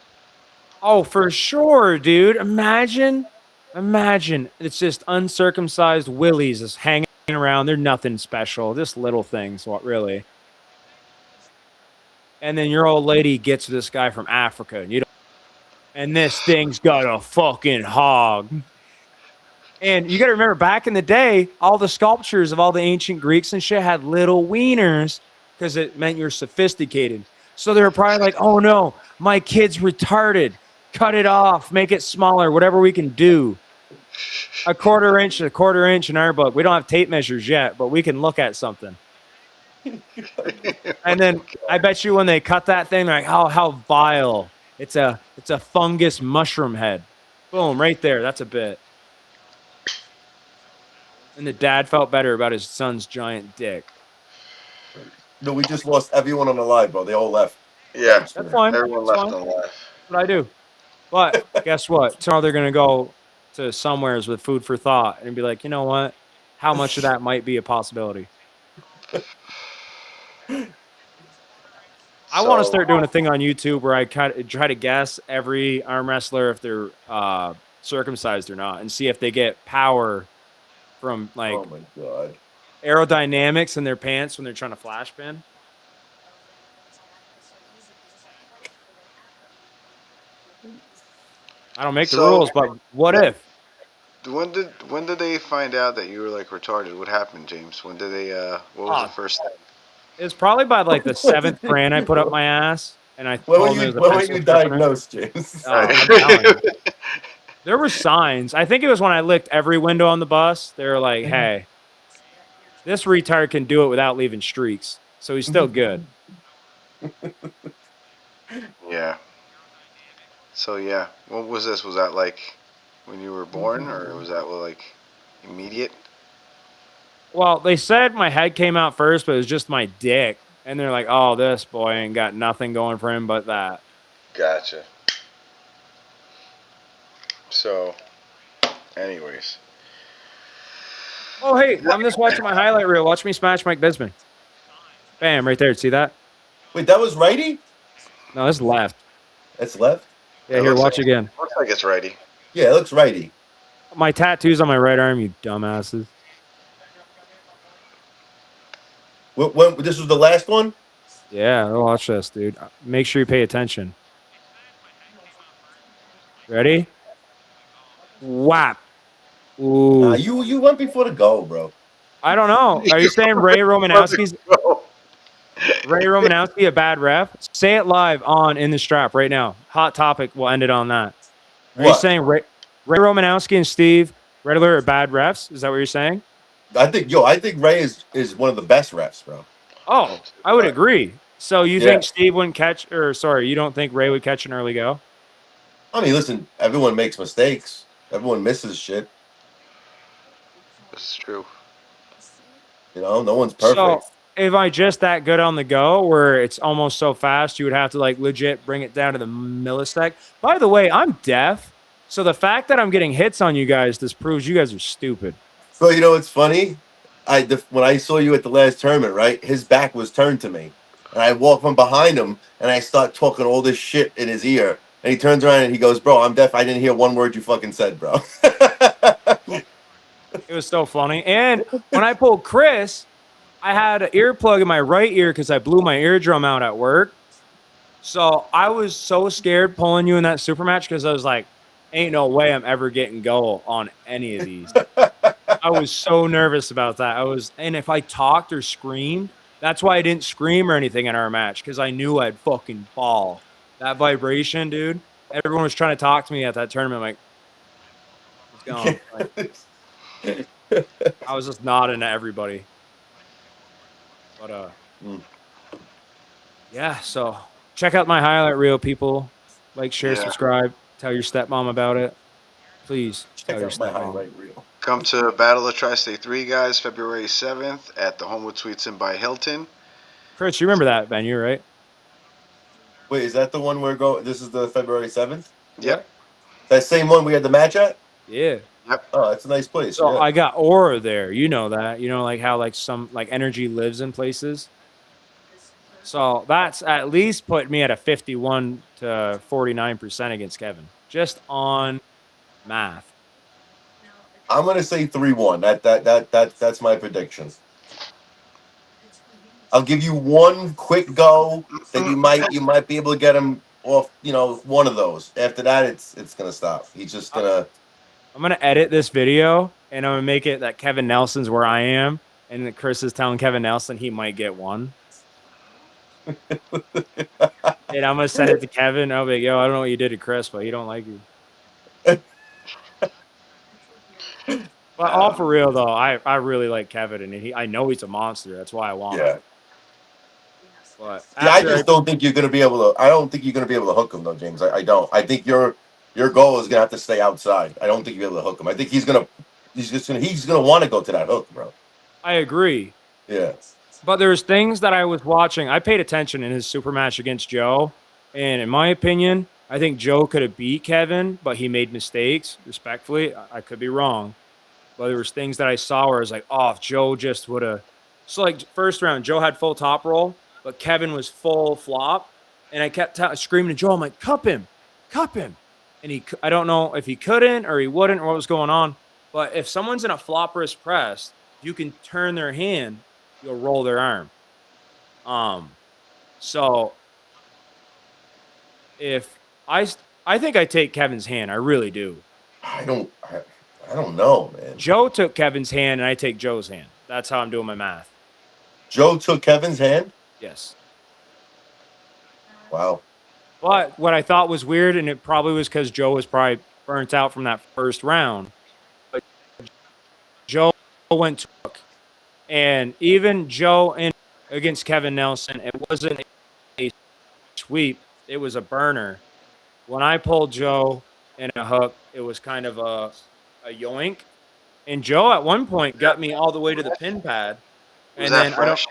Oh, for sure, dude. Imagine. It's just uncircumcised willies just hanging around. They're nothing special. Just little things, what really. And then your old lady gets this guy from Africa, and and this thing's got a fucking hog. And you got to remember, back in the day, all the sculptures of all the ancient Greeks and shit had little wieners because it meant you're sophisticated. So they were probably like, oh no, my kid's retarded. Cut it off, make it smaller, whatever we can do. A quarter inch in our book. We don't have tape measures yet, but we can look at something. And then I bet you when they cut that thing, they're like, oh, how vile. It's a fungus mushroom head. Boom, right there. That's a bit. And the dad felt better about his son's giant dick. No, we just lost everyone on the live, bro. They all left. Yeah, That's fine. everyone That's left fine. on live. That's what I do. But guess what? Tomorrow they're going to go to somewheres with food for thought and be like, you know what? How much of that might be a possibility? I want to start doing a thing on YouTube where I try to guess every arm wrestler if they're circumcised or not, and see if they get power from like Oh my god. aerodynamics in their pants when they're trying to flash pin. I don't make the rules, but what if? When did they find out that you were like retarded? What happened, James? When did they? What was the first thing? It's probably by like the 7th brand I put up my ass, and I When told were them it was a you pencil sharpener. diagnosed, James? I'm telling you. There were signs. I think it was when I licked every window on the bus. They were like, hey, this retard can do it without leaving streaks. So he's still good. Yeah. So yeah, what was this? Was that like when you were born, or was that like immediate? Well, they said my head came out first, but it was just my dick. And they're like, oh, this boy ain't got nothing going for him but that. Gotcha. So, anyways. Oh, hey, I'm just watching my highlight reel. Watch me smash Mike Bisman. Bam, right there. See that? Wait, that was righty? No, this is left. That's left? Yeah, It here, looks watch like- again. Looks like it's righty. Yeah, it looks righty. My tattoo's on my right arm, you dumbasses. When, this was the last one? Yeah, watch this, dude. Make sure you pay attention. Ready? Whap. Ooh. You went before the goal, bro. I don't know. Are you saying Ray Romanowski's a bad ref? Say it live on In the Strap right now. Hot topic. We'll end it on that. Are you What? saying Ray Romanowski and Steve Redler are bad refs? Is that what you're saying? I think Ray is one of the best refs, bro. Oh, I would Right. agree. So you Yeah. think Steve wouldn't catch, or sorry, you don't think Ray would catch an early go? I mean, listen, everyone makes mistakes. Everyone misses shit. This is true. You know, no one's So perfect. if I just that good on the go, where it's almost so fast, you would have to like legit bring it down to the millisecond. By the way, I'm deaf, so the fact that I'm getting hits on you guys, this proves you guys are stupid. So you know, it's funny. When I saw you at the last tournament, right? His back was turned to me, and I walk from behind him, and I start talking all this shit in his ear, and he turns around and he goes, "Bro, I'm deaf. I didn't hear one word you fucking said, bro." It was so funny. And when I pulled Chris, I had an earplug in my right ear because I blew my eardrum out at work. So I was so scared pulling you in that super match because I was like, ain't no way I'm ever getting go on any of these. I was so nervous about that. And if I talked or screamed, that's why I didn't scream or anything in our match because I knew I'd fucking fall. That vibration, dude. Everyone was trying to talk to me at that tournament. Like, what's going on? Like, I was just nodding at everybody. But Mm. yeah. So check out my highlight reel, people. Like, share, Yeah. subscribe. Tell your stepmom about it. Please tell Check your out my stepmom. highlight reel. Come to Battle of Tri-State 3, guys, February 7th at the Homewood Suites Inn by Hilton. Chris, you remember that venue, right? Wait, is that the one we're going? This is the February 7th. Yep. That same one we had the match at. Yeah. Yep. Oh, that's a nice place. So Yeah. I got aura there. You know that. You know, like how like some like energy lives in places. So that's at least put me at a 51 to 49% against Kevin. Just on math. I'm gonna say 3-1. That's my prediction. I'll give you one quick go that you might be able to get him off. You know, one of those. After that, it's gonna stop. He's just gonna. I'm gonna edit this video and I'm gonna make it that Kevin Nelson's where I am, and that Chris is telling Kevin Nelson he might get one. And I'm gonna send it to Kevin. I'll be like, yo, I don't know what you did to Chris, but he don't like you. But all for real though, I really like Kevin, and I know he's a monster. That's why I want him. Yeah. But Yeah, I after just don't think you're gonna be able to. I don't think you're gonna be able to hook him though, James. I don't. I think your goal is gonna have to stay outside. I don't think you'll be able to hook him. I think he's gonna want to go to that hook, bro. I agree. Yeah. But there's things that I was watching. I paid attention in his super match against Joe, and in my opinion, I think Joe could have beat Kevin, but he made mistakes. Respectfully, I could be wrong. But there was things that I saw where I was like, oh, if Joe just would have. So like first round, Joe had full top roll, but Kevin was full flop, and I kept screaming to Joe, I'm like, cup him, and I don't know if he couldn't or he wouldn't or what was going on. But if someone's in a flop wrist press, you can turn their hand, you'll roll their arm. So if I think I take Kevin's hand, I really do. I don't know, man. Joe took Kevin's hand, and I take Joe's hand. That's how I'm doing my math. Joe took Kevin's hand. Yes. Wow. But what I thought was weird, and it probably was because Joe was probably burnt out from that first round. But Joe went took, and even Joe in against Kevin Nelson, it wasn't a sweep; it was a burner. When I pulled Joe in a hook, it was kind of a yoink. And Joe at one point got me all the way to the pin pad. Was And that then fresh?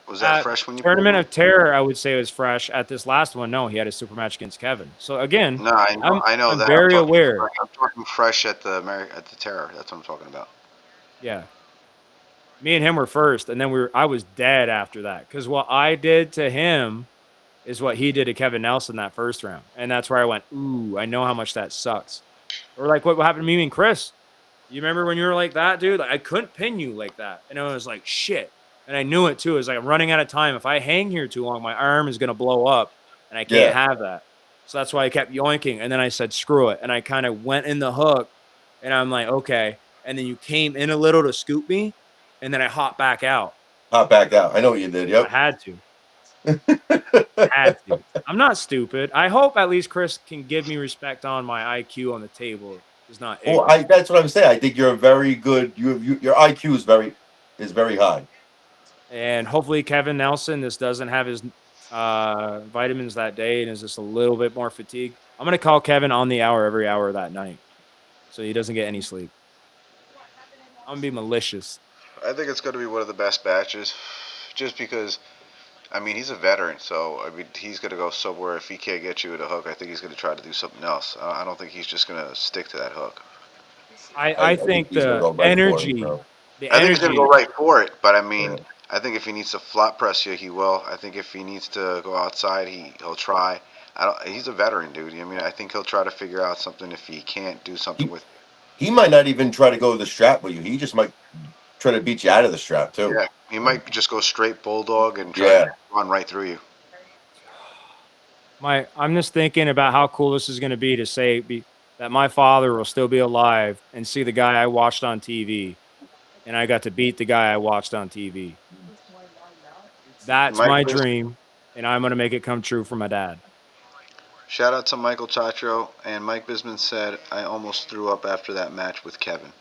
Was that At fresh when you Tournament pulled of Terror, I would say was fresh. At this last one, no, he had a super match against Kevin. So again, him? No, I know I'm that. very aware. I'm talking fresh at the Terror. That's what I'm talking about. Yeah. Me and him were first, and then I was dead after that. Because what I did to him is what he did to Kevin Nelson that first round. And that's where I went, ooh, I know how much that sucks. Or like what happened to me and Chris. You remember when you were like that, dude? Like, I couldn't pin you like that. And I was like, shit. And I knew it too. It was like, I'm running out of time. If I hang here too long, my arm is going to blow up. And I can't have that. So that's why I kept yoinking. And then I said, screw it. And I kind of went in the hook. And I'm like, okay. And then you came in a little to scoop me. And then I hopped back out. Hop back out. I know what you did. Yep. I had to. I'm not stupid. I hope at least Chris can give me respect on my IQ on the table. It's not. Well, that's what I'm saying. I think you're very good. Your IQ is very high. And hopefully Kevin Nelson, this doesn't have his vitamins that day and is just a little bit more fatigued. I'm going to call Kevin on the hour every hour that night so he doesn't get any sleep. I'm going to be malicious. I think it's going to be one of the best batches, just because. I mean, he's a veteran, so I mean, he's going to go somewhere. If he can't get you with a hook, I think he's going to try to do something else. I don't think he's just going to stick to that hook. I think think he's gonna the go right for it, energy, bro. the I think he's going to energy. go right for it, but I mean, Yeah. I think if he needs to flop press you, he will. I think if he needs to go outside, he'll try. I don't. He's a veteran, dude. I mean, I think he'll try to figure out something if he can't do something He with. he might not even try to go to the strap with you. He just might try to beat you out of the strap too. Yeah, he might just go straight bulldog and try to Yeah. run right through you. I'm just thinking about how cool this is going to be to say that my father will still be alive and see the guy I watched on TV, and I got to beat the guy I watched on TV. That's Mike, my dream, and I'm going to make it come true for my dad. shout out to Michael Chatro and Mike Bisman said I almost threw up after that match with Kevin.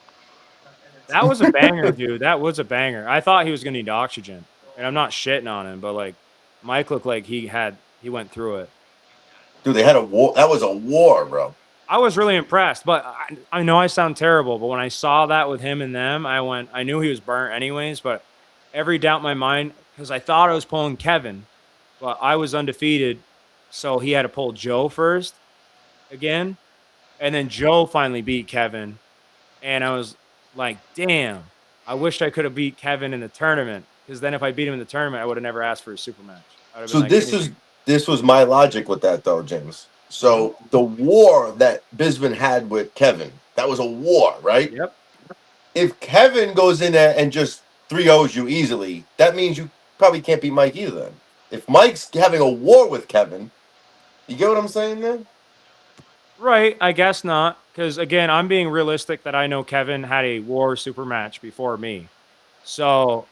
That was a banger, dude. That was a banger. I thought he was going to need oxygen, and I'm not shitting on him, but like Mike looked like he went through it. Dude, they had a war. That was a war, bro. I was really impressed, but I know I sound terrible, but when I saw that with him and them, I knew he was burnt anyways, but every doubt in my mind, because I thought I was pulling Kevin, but I was undefeated. So he had to pull Joe first again. And then Joe finally beat Kevin. And I was like, damn, I wish I could have beat Kevin in the tournament. Because then if I beat him in the tournament, I would have never asked for a super match. I would have been So like, give me. this was my logic with that though, James. Mhm. So the war that Bisman had with Kevin, that was a war, right? Yep. If Kevin goes in there and just 3-0s you easily, that means you probably can't beat Mike either then. If Mike's having a war with Kevin, you get what I'm saying then? Right. I guess not. Because again, I'm being realistic that I know Kevin had a war super match before me. So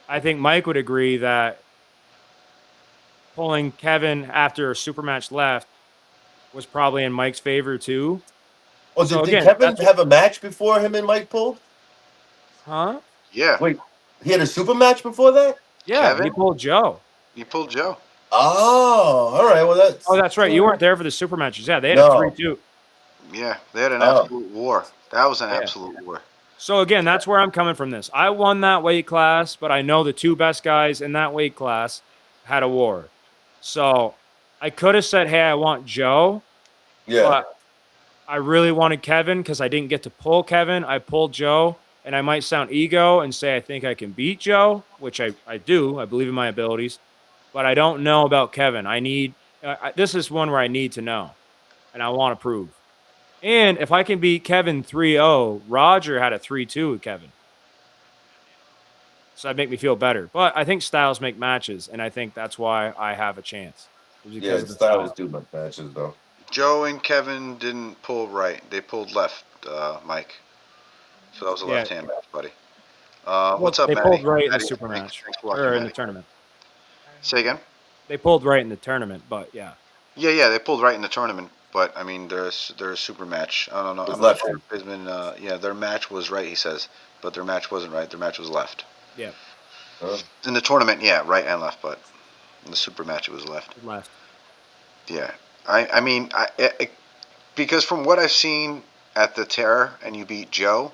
I think Mike would agree that pulling Kevin after a super match left was probably in Mike's favor too. Oh, So did again, Kevin have a match before him and Mike pulled? huh? Yeah, Wait, he had a super match before that? Yeah, he Kevin, pulled Joe. you pulled Joe. Oh, all right. Well, Oh, that's that's right. You weren't there for the super matches. Yeah, they had a no. 3-2. Yeah, they had an Oh, absolute war. That was an Yeah. absolute war. So again, that's where I'm coming from this. I won that weight class, but I know the two best guys in that weight class had a war. So I could have said, hey, I want Joe, yeah. but I really wanted Kevin because I didn't get to pull Kevin. I pulled Joe, and I might sound ego and say I think I can beat Joe, which I do. I believe in my abilities, but I don't know about Kevin. This is one where I need to know, and I want to prove. And if I can beat Kevin 3-0, Roger had a 3-2 with Kevin. So that'd make me feel better. But I think styles make matches, and I think that's why I have a chance. It's Yeah, because of the styles style. do make matches though. Joe and Kevin didn't pull right. They pulled left, Mike. So that was a Yeah. left hand match, buddy. Well, What's up, they Maddie? pulled right in the Maddie, super thanks, match thanks for watching, or in the Maddie. tournament. Say again? They pulled right in the tournament, but yeah. Yeah, they pulled right in the tournament. But I mean, their super match. I don't know. Was I'm not left. sure if Bisman. Yeah, their match was right. He says, but their match wasn't right. Their match was left. Yeah. In the tournament, yeah, right and left. But in the super match, it was left. Left. Yeah. I mean, because from what I've seen at the Terror, and you beat Joe,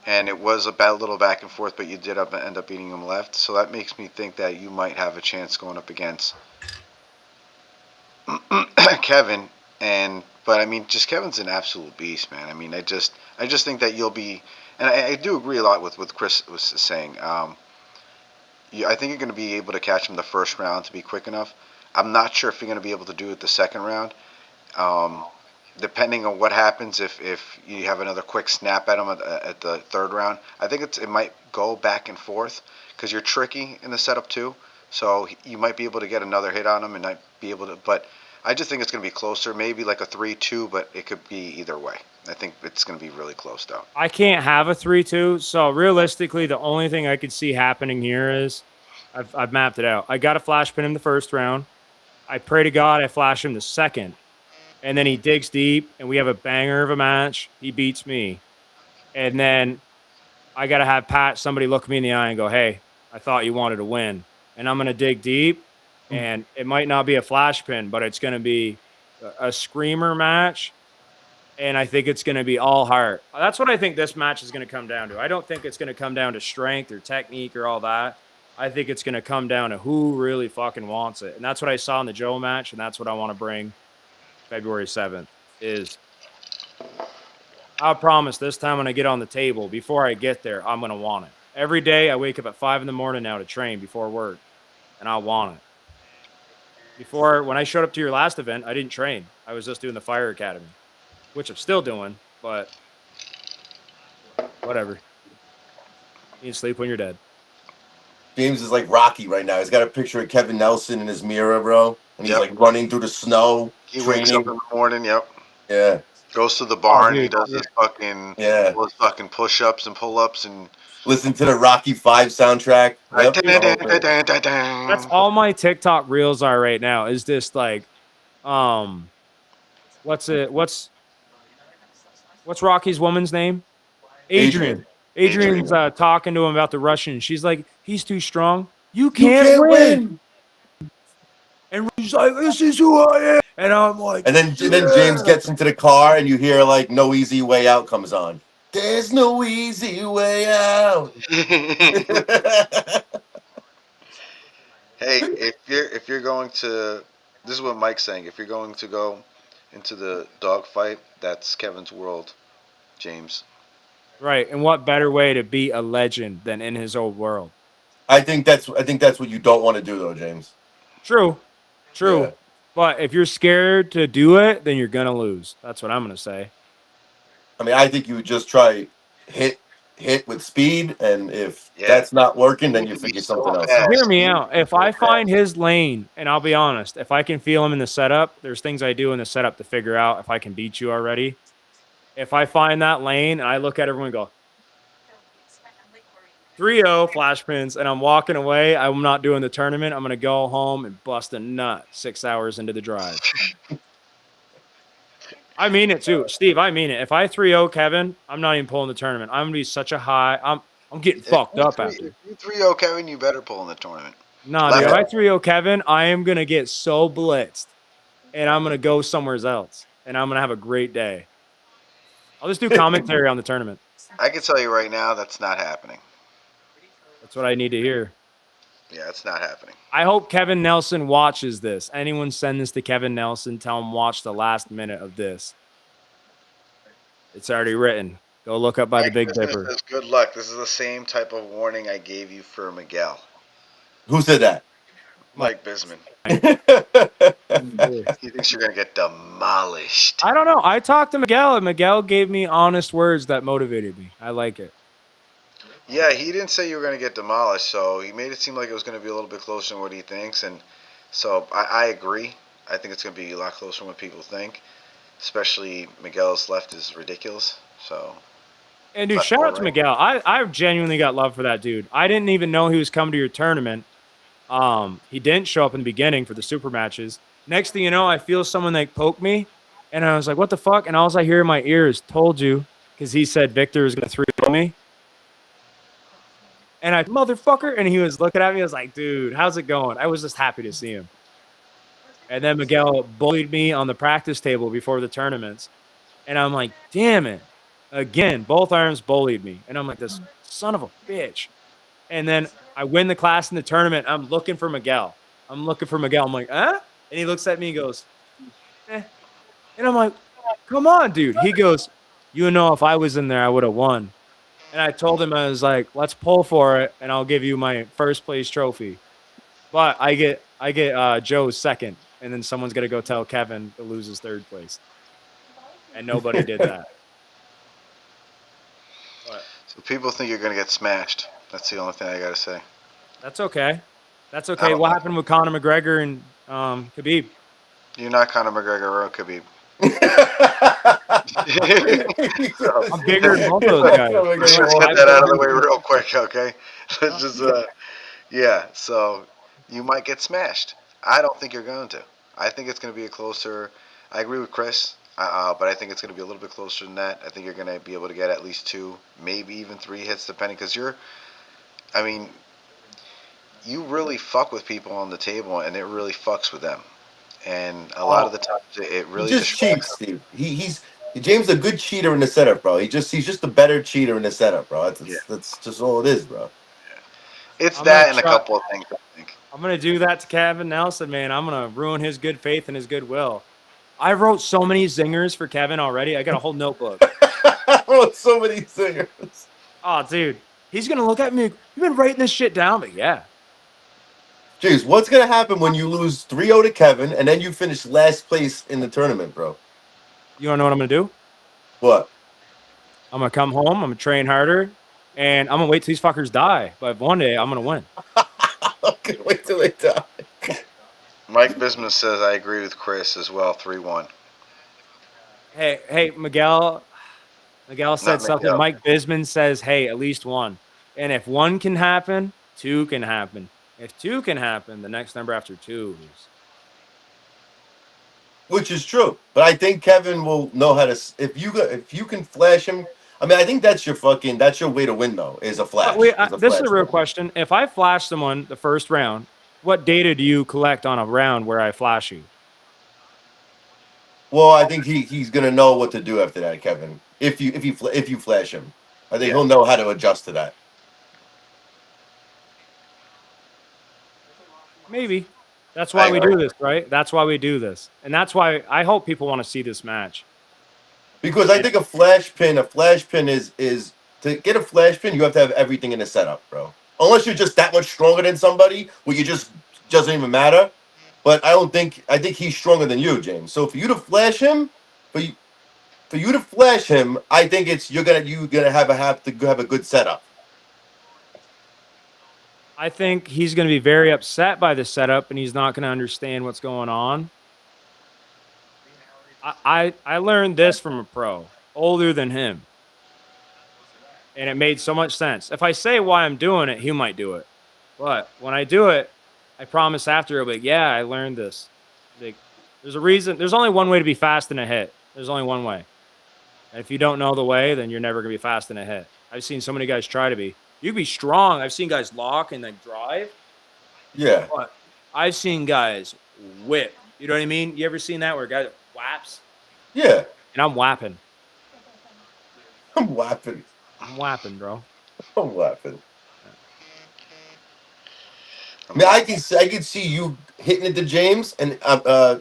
and it was a little back and forth, but you did end up beating him left. So that makes me think that you might have a chance going up against Kevin. But I mean, just Kevin's an absolute beast, man. I mean, I just think that you'll be, and I do agree a lot with what Chris was saying. I think you're going to be able to catch him the first round to be quick enough. I'm not sure if you're going to be able to do it the second round. Depending on what happens, if you have another quick snap at him at the third round, I think it might go back and forth because you're tricky in the setup too. So you might be able to get another hit on him and not be able to. But I just think it's going to be closer, maybe like a 3-2, but it could be either way. I think it's going to be really close though. I can't have a 3-2. So realistically, the only thing I could see happening here is I've mapped it out. I got a flash pin in the first round. I pray to God I flash him the second. And then he digs deep, and we have a banger of a match. He beats me. And then I got to have somebody look me in the eye and go, hey, I thought you wanted to win. And I'm going to dig deep, and it might not be a flash pin, but it's going to be a screamer match. And I think it's going to be all heart. That's what I think this match is going to come down to. I don't think it's going to come down to strength or technique or all that. I think it's going to come down to who really fucking wants it. And that's what I saw in the Joe match, and that's what I want to bring February 7th is I promise this time when I get on the table, before I get there, I'm going to want it. Every day I wake up at 5 in the morning now to train before work, and I want it. Before, when I showed up to your last event, I didn't train. I was just doing the Fire Academy, which I'm still doing, but whatever. You can sleep when you're dead. James is like Rocky right now. He's got a picture of Kevin Nelson in his mirror, bro. And he's Yep. like running through the snow. He wakes up in the morning. Yep. Yeah. Goes to the barn. dude, He does his fucking Yeah. all his fucking push-ups and pull-ups and. Listen to the Rocky 5 soundtrack. Yep. That's all my TikTok reels are right now. Is this like, what's Rocky's woman's name? Adrian. Adrian's talking to him about the Russian. She's like, he's too strong. You can't win. And he's like, this is who I am. And I'm like, And then James gets into the car and you hear like No Easy Way Out comes on. There's no easy way out. Hey, if you're going to, this is what Mike's saying. If you're going to go into the dog fight, that's Kevin's world, James. right. And what better way to be a legend than in his old world? I think that's what you don't want to do though, James. True. Yeah. But if you're scared to do it, then you're gonna lose. That's what I'm gonna say. I mean, I think you would just try hit with speed, and if that's not working, then you figure something else out. Hear me out. If I find his lane, and I'll be honest, if I can feel him in the setup, there's things I do in the setup to figure out if I can beat you already. If I find that lane and I look at everyone and go 3-0 flash pins and I'm walking away, I'm not doing the tournament. I'm going to go home and bust a nut 6 hours into the drive. I mean it too. Steve, I mean it. If I 3-0 Kevin, I'm not even pulling the tournament. I'm going to be such a high. I'm getting fucked up after. If you 3-0 Kevin, you better pull in the tournament. Nah, dude. If I 3-0 Kevin, I am going to get so blitzed and I'm going to go somewhere else and I'm going to have a great day. I'll just do commentary on the tournament. I can tell you right now, that's not happening. That's what I need to hear. Yeah, it's not happening. I hope Kevin Nelson watches this. Anyone send this to Kevin Nelson, tell him watch the last minute of this. It's already written. Go look up by the Big Dipper. Good luck. This is the same type of warning I gave you for Miguel. Who said that? Mike Bisman. He thinks you're going to get demolished. I don't know. I talked to Miguel, and Miguel gave me honest words that motivated me. I like it. Yeah, he didn't say you were going to get demolished, so he made it seem like it was going to be a little bit closer than what he thinks. And so I agree. I think it's going to be a lot closer than what people think. Especially Miguel's left is ridiculous. So. And dude, shout out to Miguel. I genuinely got love for that dude. I didn't even know he was coming to your tournament. He didn't show up in the beginning for the super matches. Next thing you know, I feel someone like poke me, and I was like, "What the fuck?" And all I hear in my ear is "Told you," because he said Victor was gonna 3-0 me. And I motherfucker, and he was looking at me. I was like, "Dude, how's it going?" I was just happy to see him. And then Miguel bullied me on the practice table before the tournaments, and I'm like, "Damn it!" Again, both arms bullied me, and I'm like, "This son of a bitch." And then I win the class in the tournament. I'm looking for Miguel. I'm like, "Huh?" And he looks at me and goes, "Eh." And I'm like, "Come on, dude." He goes, "You know, if I was in there, I would have won." And I told him, I was like, "Let's pull for it, and I'll give you my first place trophy." But I get Joe's second, and then someone's gonna go tell Kevin to lose his third place. And nobody did that. But So people think you're going to get smashed. That's the only thing I got to say. that's okay. That's okay. What happened with Conor McGregor and Khabib? You're not Conor McGregor or Khabib. I'm bigger than both those guys. Let's just get that out of the way real quick, okay? Let's just, yeah. So you might get smashed. I don't think you're going to. I think it's going to be a closer. I agree with Chris, but I think it's going to be a little bit closer than that. I think you're going to be able to get at least 2, maybe even 3 hits, depending. Because I mean, you really fuck with people on the table, and it really fucks with them. And a lot of the times, it He really just distracts cheats, Steve. He's James is a good cheater in the setup, bro. He's just a better cheater in the setup, bro. them. Yeah, That's just all it is, bro. it's I'm gonna that and a try. couple of things. I think. I'm gonna do that to Kevin Nelson, man. I'm gonna ruin his good faith and his goodwill. I wrote so many zingers for Kevin already. I got a whole notebook. Oh, so many singers. Oh, dude, he's gonna look at me. You've been writing this shit down, but yeah, Jeez, what's gonna happen when you lose 3-0 to Kevin and then you finish last place in the tournament, bro? you wanna know what I'm gonna do? What? I'm gonna come home. I'm gonna train harder, and I'm gonna wait till these fuckers die. But one day, I'm gonna win. I can't wait till they die. Mike Bismuth says I agree with Chris as well. 3-1. Hey, Miguel. Miguel said Not something. Miguel. Mike Bisman says, "Hey, at least one." And if one can happen, two can happen. If two can happen, the next number after two is. Which is true, but I think Kevin will know how to. If you can flash him, I mean, I think that's your way to win though. Is a flash. This is a real question. If I flash someone the first round, what data do you collect on a round where I flash you? Well, I think he's gonna know what to do after that, Kevin. If you flash him, I think Yeah. he'll know how to adjust to that. Maybe. That's why I we agree. do this, right? That's why we do this. And that's why I hope people want to see this match. Because I think a flash pin is to get a flash pin, you have to have everything in the setup, bro. Unless you're just that much stronger than somebody, where you just doesn't even matter. But I think he's stronger than you, James. So for you to flash him, for you to flash him, I think you're gonna have to have a good setup. I think he's going to be very upset by the setup and he's not going to understand what's going on. I learned this from a pro older than him. And it made so much sense. If I say why I'm doing it, he might do it. But when I do it, I promise after it'll be, yeah, I learned this. Like, there's a reason. There's only one way to be fast in a hit. There's only one way. And if you don't know the way, then you're never going to be fast in a hit. I've seen so many guys try to be. You can be strong. I've seen guys lock and then drive. Yeah. But I've seen guys whip. You know what I mean? You ever seen that where a guy whaps? Yeah. And I'm whapping. I'm laughing. I'm whapping, bro. I'm laughing. I mean, I can see you hitting it to James and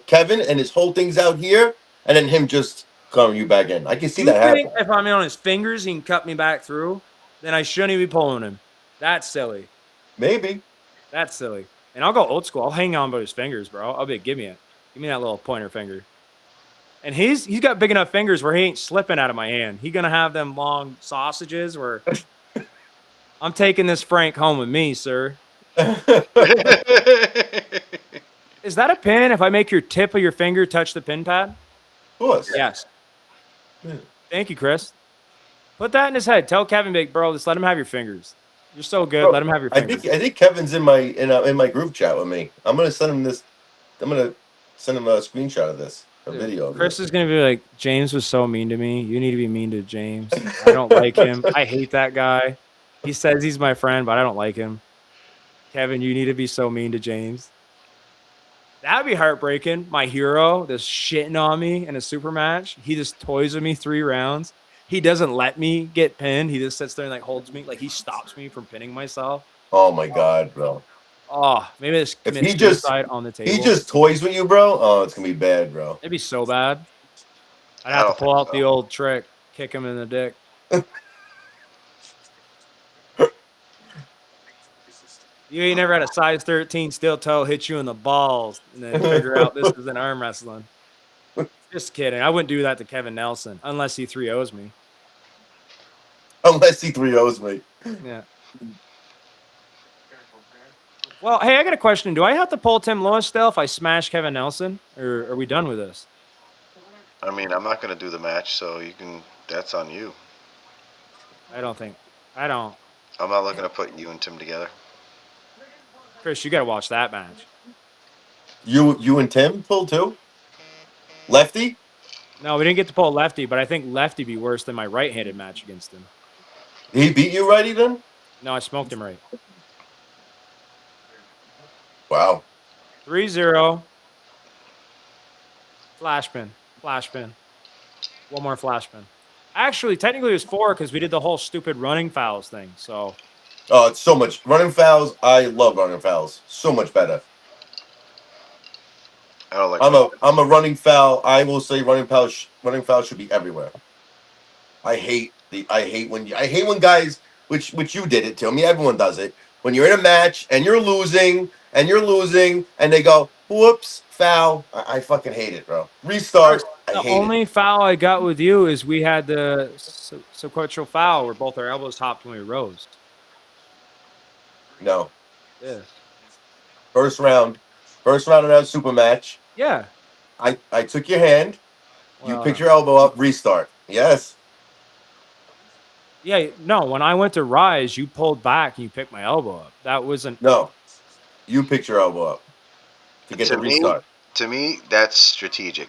Kevin, and his whole thing's out here, and then him just coming you back in. I can see You that think happen. if I'm on his fingers, he can cut me back through? Then I shouldn't even be pulling him. That's silly. Maybe. That's silly. And I'll go old school. I'll hang on by his fingers, bro. I'll be, give me it. Give me that little pointer finger. And he's got big enough fingers where he ain't slipping out of my hand. He gonna have them long sausages where I'm taking this Frank home with me, sir. Is that a pin if I make your tip of your finger touch the pin pad? Of course. Yes. Yeah. Thank you, Chris. Put that in his head. Tell Kevin, big bro, just let him have your fingers. You're so good. Bro, let him have your fingers. I think Kevin's in my group chat with me. I'm gonna send him this. I'm gonna send him a screenshot of this, a Dude, video. Of Chris this. is gonna be like, James was so mean to me. You need to be mean to James. I don't like him. I hate that guy. He says he's my friend, but I don't like him. Kevin, you need to be so mean to James. That'd be heartbreaking. My hero, just shitting on me in a super match. He just toys with me 3 rounds. He doesn't let me get pinned. He just sits there and like holds me, like he stops me from pinning myself. Oh my god, bro! Oh, maybe this If commit he just suicide on the table. he just toys with you, bro. Oh, it's gonna be bad, bro. It'd be so bad. I'd I have to don't pull think out so. the old trick, kick him in the dick. You ain't never had a size 13 steel toe hit you in the balls and then figure out this is an arm wrestling. Just kidding. I wouldn't do that to Kevin Nelson unless he 3-0s me. Unless he 3-0s me. Yeah. Well, hey, I got a question. Do I have to pull Tim Lewis still if I smash Kevin Nelson? Or are we done with this? I mean, I'm not going to do the match, so you can. That's on you. I don't. I'm not looking to put you and Tim together. Chris, you got to watch that match. You and Tim pulled too? Lefty? No, we didn't get to pull lefty, but I think lefty be worse than my right-handed match against him. He beat you righty then? No, I smoked him right. Wow. 3-0. Flash pin. Flash pin. One more flash pin. Actually, technically it was 4 because we did the whole stupid running fouls thing. So Oh, it's so much running fouls. I love running fouls. So much better. I don't like I'm a running foul. I will say running foul should be everywhere. I hate when guys which you did it to me. Everyone does it. When you're in a match and you're losing and they go, whoops, foul. I fucking hate it, bro. Restart. I the hate it. only foul I got with you is we had the sequential foul where both our elbows hopped when we rose. No. Yes. First round. First round of that super match. Yeah. I took your hand. You Well, picked your elbow up, restart. Yes. yeah. No, when I went to rise, you pulled back and you picked my elbow up. That wasn't. No. You picked your elbow up to get the restart. To me, that's strategic.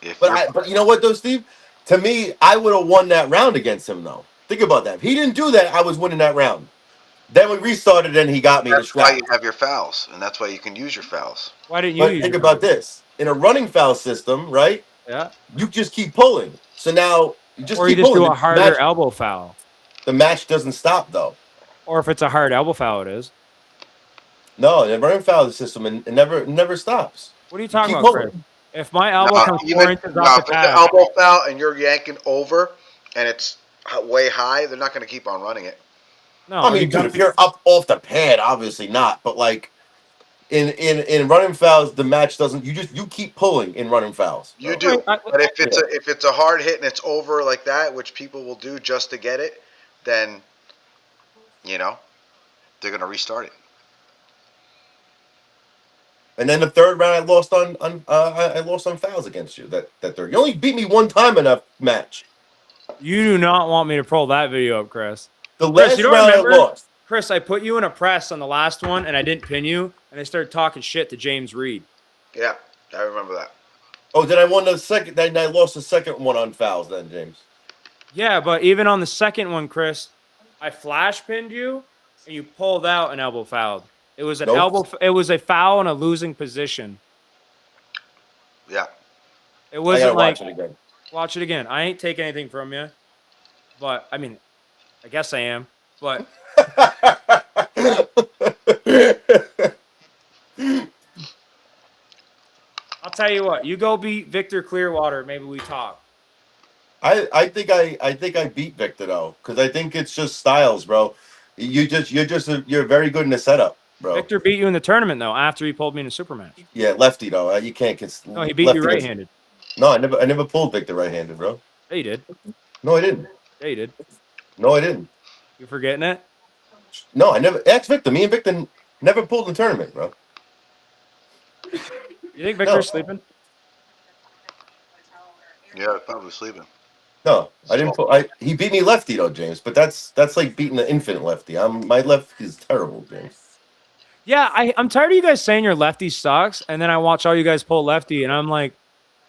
If But you're but you know what though, Steve? To me, I would have won that round against him though. Think about that. If he didn't do that, I was winning that round. Then we restarted and he got me the that's why you strap. have your fouls, and that's why you can use your fouls. Why didn't you But use think your about foul? this. In a running foul system, right? Yeah. You just keep pulling. So now you just Or you keep just do pulling. a harder elbow foul. The match doesn't stop though. Or if it's a hard elbow foul, it is. No, in a running foul system it never stops. What are you You talking keep about, Chris? pulling. If my No, elbow comes 4 inches off the if it's an pad, elbow foul and you're yanking over and it's way high, they're not going to keep on running it. no. I If mean, you dude, come, if you're up off the pad, obviously not. But like in running fouls, the match doesn't. You keep pulling in running fouls, You bro. do, but Yeah. if it's a hard hit and it's over like that, which people will do just to get it, then you know they're going to restart it. And then the third round, I lost I lost on fouls against you. That third, you only beat me one time in a match. you do not want me to pull that video up, Chris. The Chris, you last don't round I remember? lost. Chris, I put you in a press on the last one and I didn't pin you, and they started talking shit to James Reed. Yeah, I remember that. Oh, then I won the second. Then I lost the second one on fouls. Then James. Yeah, but even on the second one, Chris, I flash pinned you and you pulled out and elbow fouled. It was an Nope. elbow. It was a foul in a losing position. Yeah, It I wasn't gotta like watch it again. watch it again. I ain't taking anything from you, but I mean, I guess I am. But I'll tell you what. You go beat Victor Clearwater. Maybe we talk. I think I beat Victor though, because I think it's just styles, bro. You're very good in the setup, bro. Victor beat you in the tournament though. After he pulled me in a super match. Yeah, lefty though. You can't get No, he beat you lefty. right-handed. No, I never pulled Victor right-handed, bro. Yeah, you did. No, I didn't. Yeah, you did. No, I didn't. You forgetting it? No, I never. Ask Victor. Me and Victor never pulled in the tournament, bro. You think No, Victor's sleeping? yeah, probably sleeping. no, I didn't pull. He beat me lefty though, James. But that's like beating the infinite lefty. My left is terrible, James. Yeah, I'm tired of you guys saying your lefty sucks, and then I watch all you guys pull lefty, and I'm like,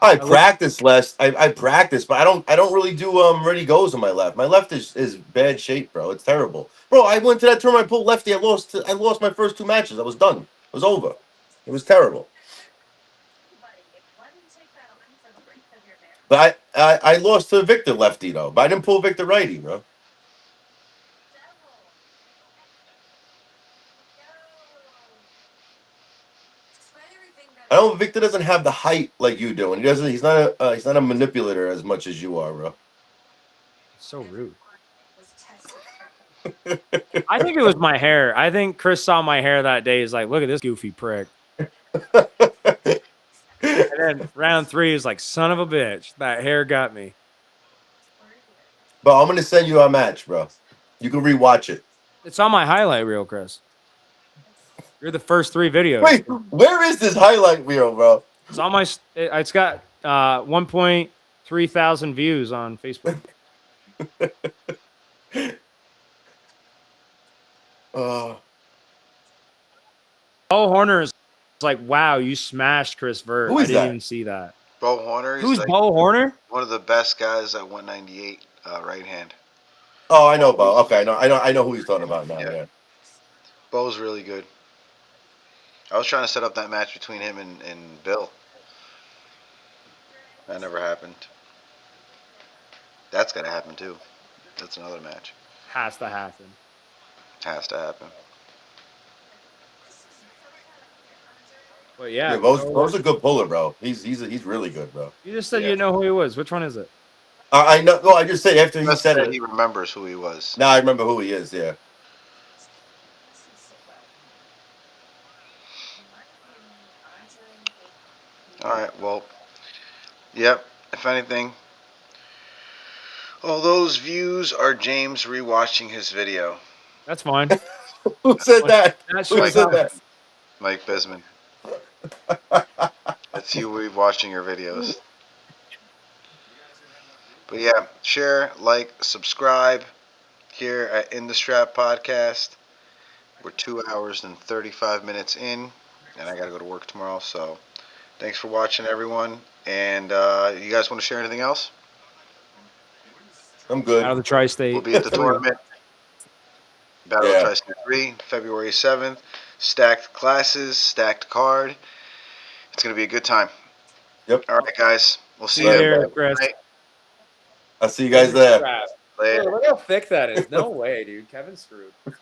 I practice less. I practice, but I don't really do ready goes on my left. My left is bad shape, bro. It's terrible, bro. I went to that tournament. I pulled lefty. I lost my first two matches. I was done. It was over. It was terrible. But I lost to Victor lefty though. But I didn't pull Victor righty, bro. I don't. Victor doesn't have the height like you do, and he doesn't. He's not a manipulator as much as you are, bro. so rude. I think it was my hair. I think Chris saw my hair that day. He's like, look at this goofy prick. And then round 3 is like, son of a bitch. That hair got me. But I'm gonna send you our match, bro. You can rewatch it. It's on my highlight reel, Chris. You're the first 3 videos. Wait, where is this highlight reel, bro? It's on my. It's got 1.3 thousand views on Facebook. Bo Horner is like, wow, you smashed Chris Vert. Who I is didn't that? even see that. Bo Horner. Who's Like Bo Horner? one of the best guys at 198 right hand. Oh, I know, Bo. Okay, I know who he's talking about now. Yeah. Yeah. Bo's really good. I was trying to set up that match between him and Bill. That never happened. That's got to happen too. That's another match. Has to happen. Has to happen. But Yeah, yeah, Bo's a good puller, bro. He's really good, bro. you just said Yeah. you know who he was. Which one is it? I know. No, I just said after he Just said said it. he remembers who he was. Now I remember who he is. Yeah. All right. Well, yep. If anything, all those views are James rewatching his video. That's fine. Who said that? That Who shows Mike said how. that? Mike Bisman. That's you rewatching your videos. But yeah, share, like, subscribe here at In the Strap Podcast. We're 2 hours and 35 minutes in, and I got to go to work tomorrow. So thanks for watching, everyone. And you guys want to share anything else? I'm Out good. of the We'll tri-state be at the 3. tournament, Battle of Yeah. Tri-State 3, February 7th. Stacked classes, stacked card. It's going to be a good time. Yep. All right, guys. We'll see See you you. Later, there, man. Chris. Night. I'll see you In guys the there. strap. Later. Look how thick that is. No way, dude. Kevin's screwed.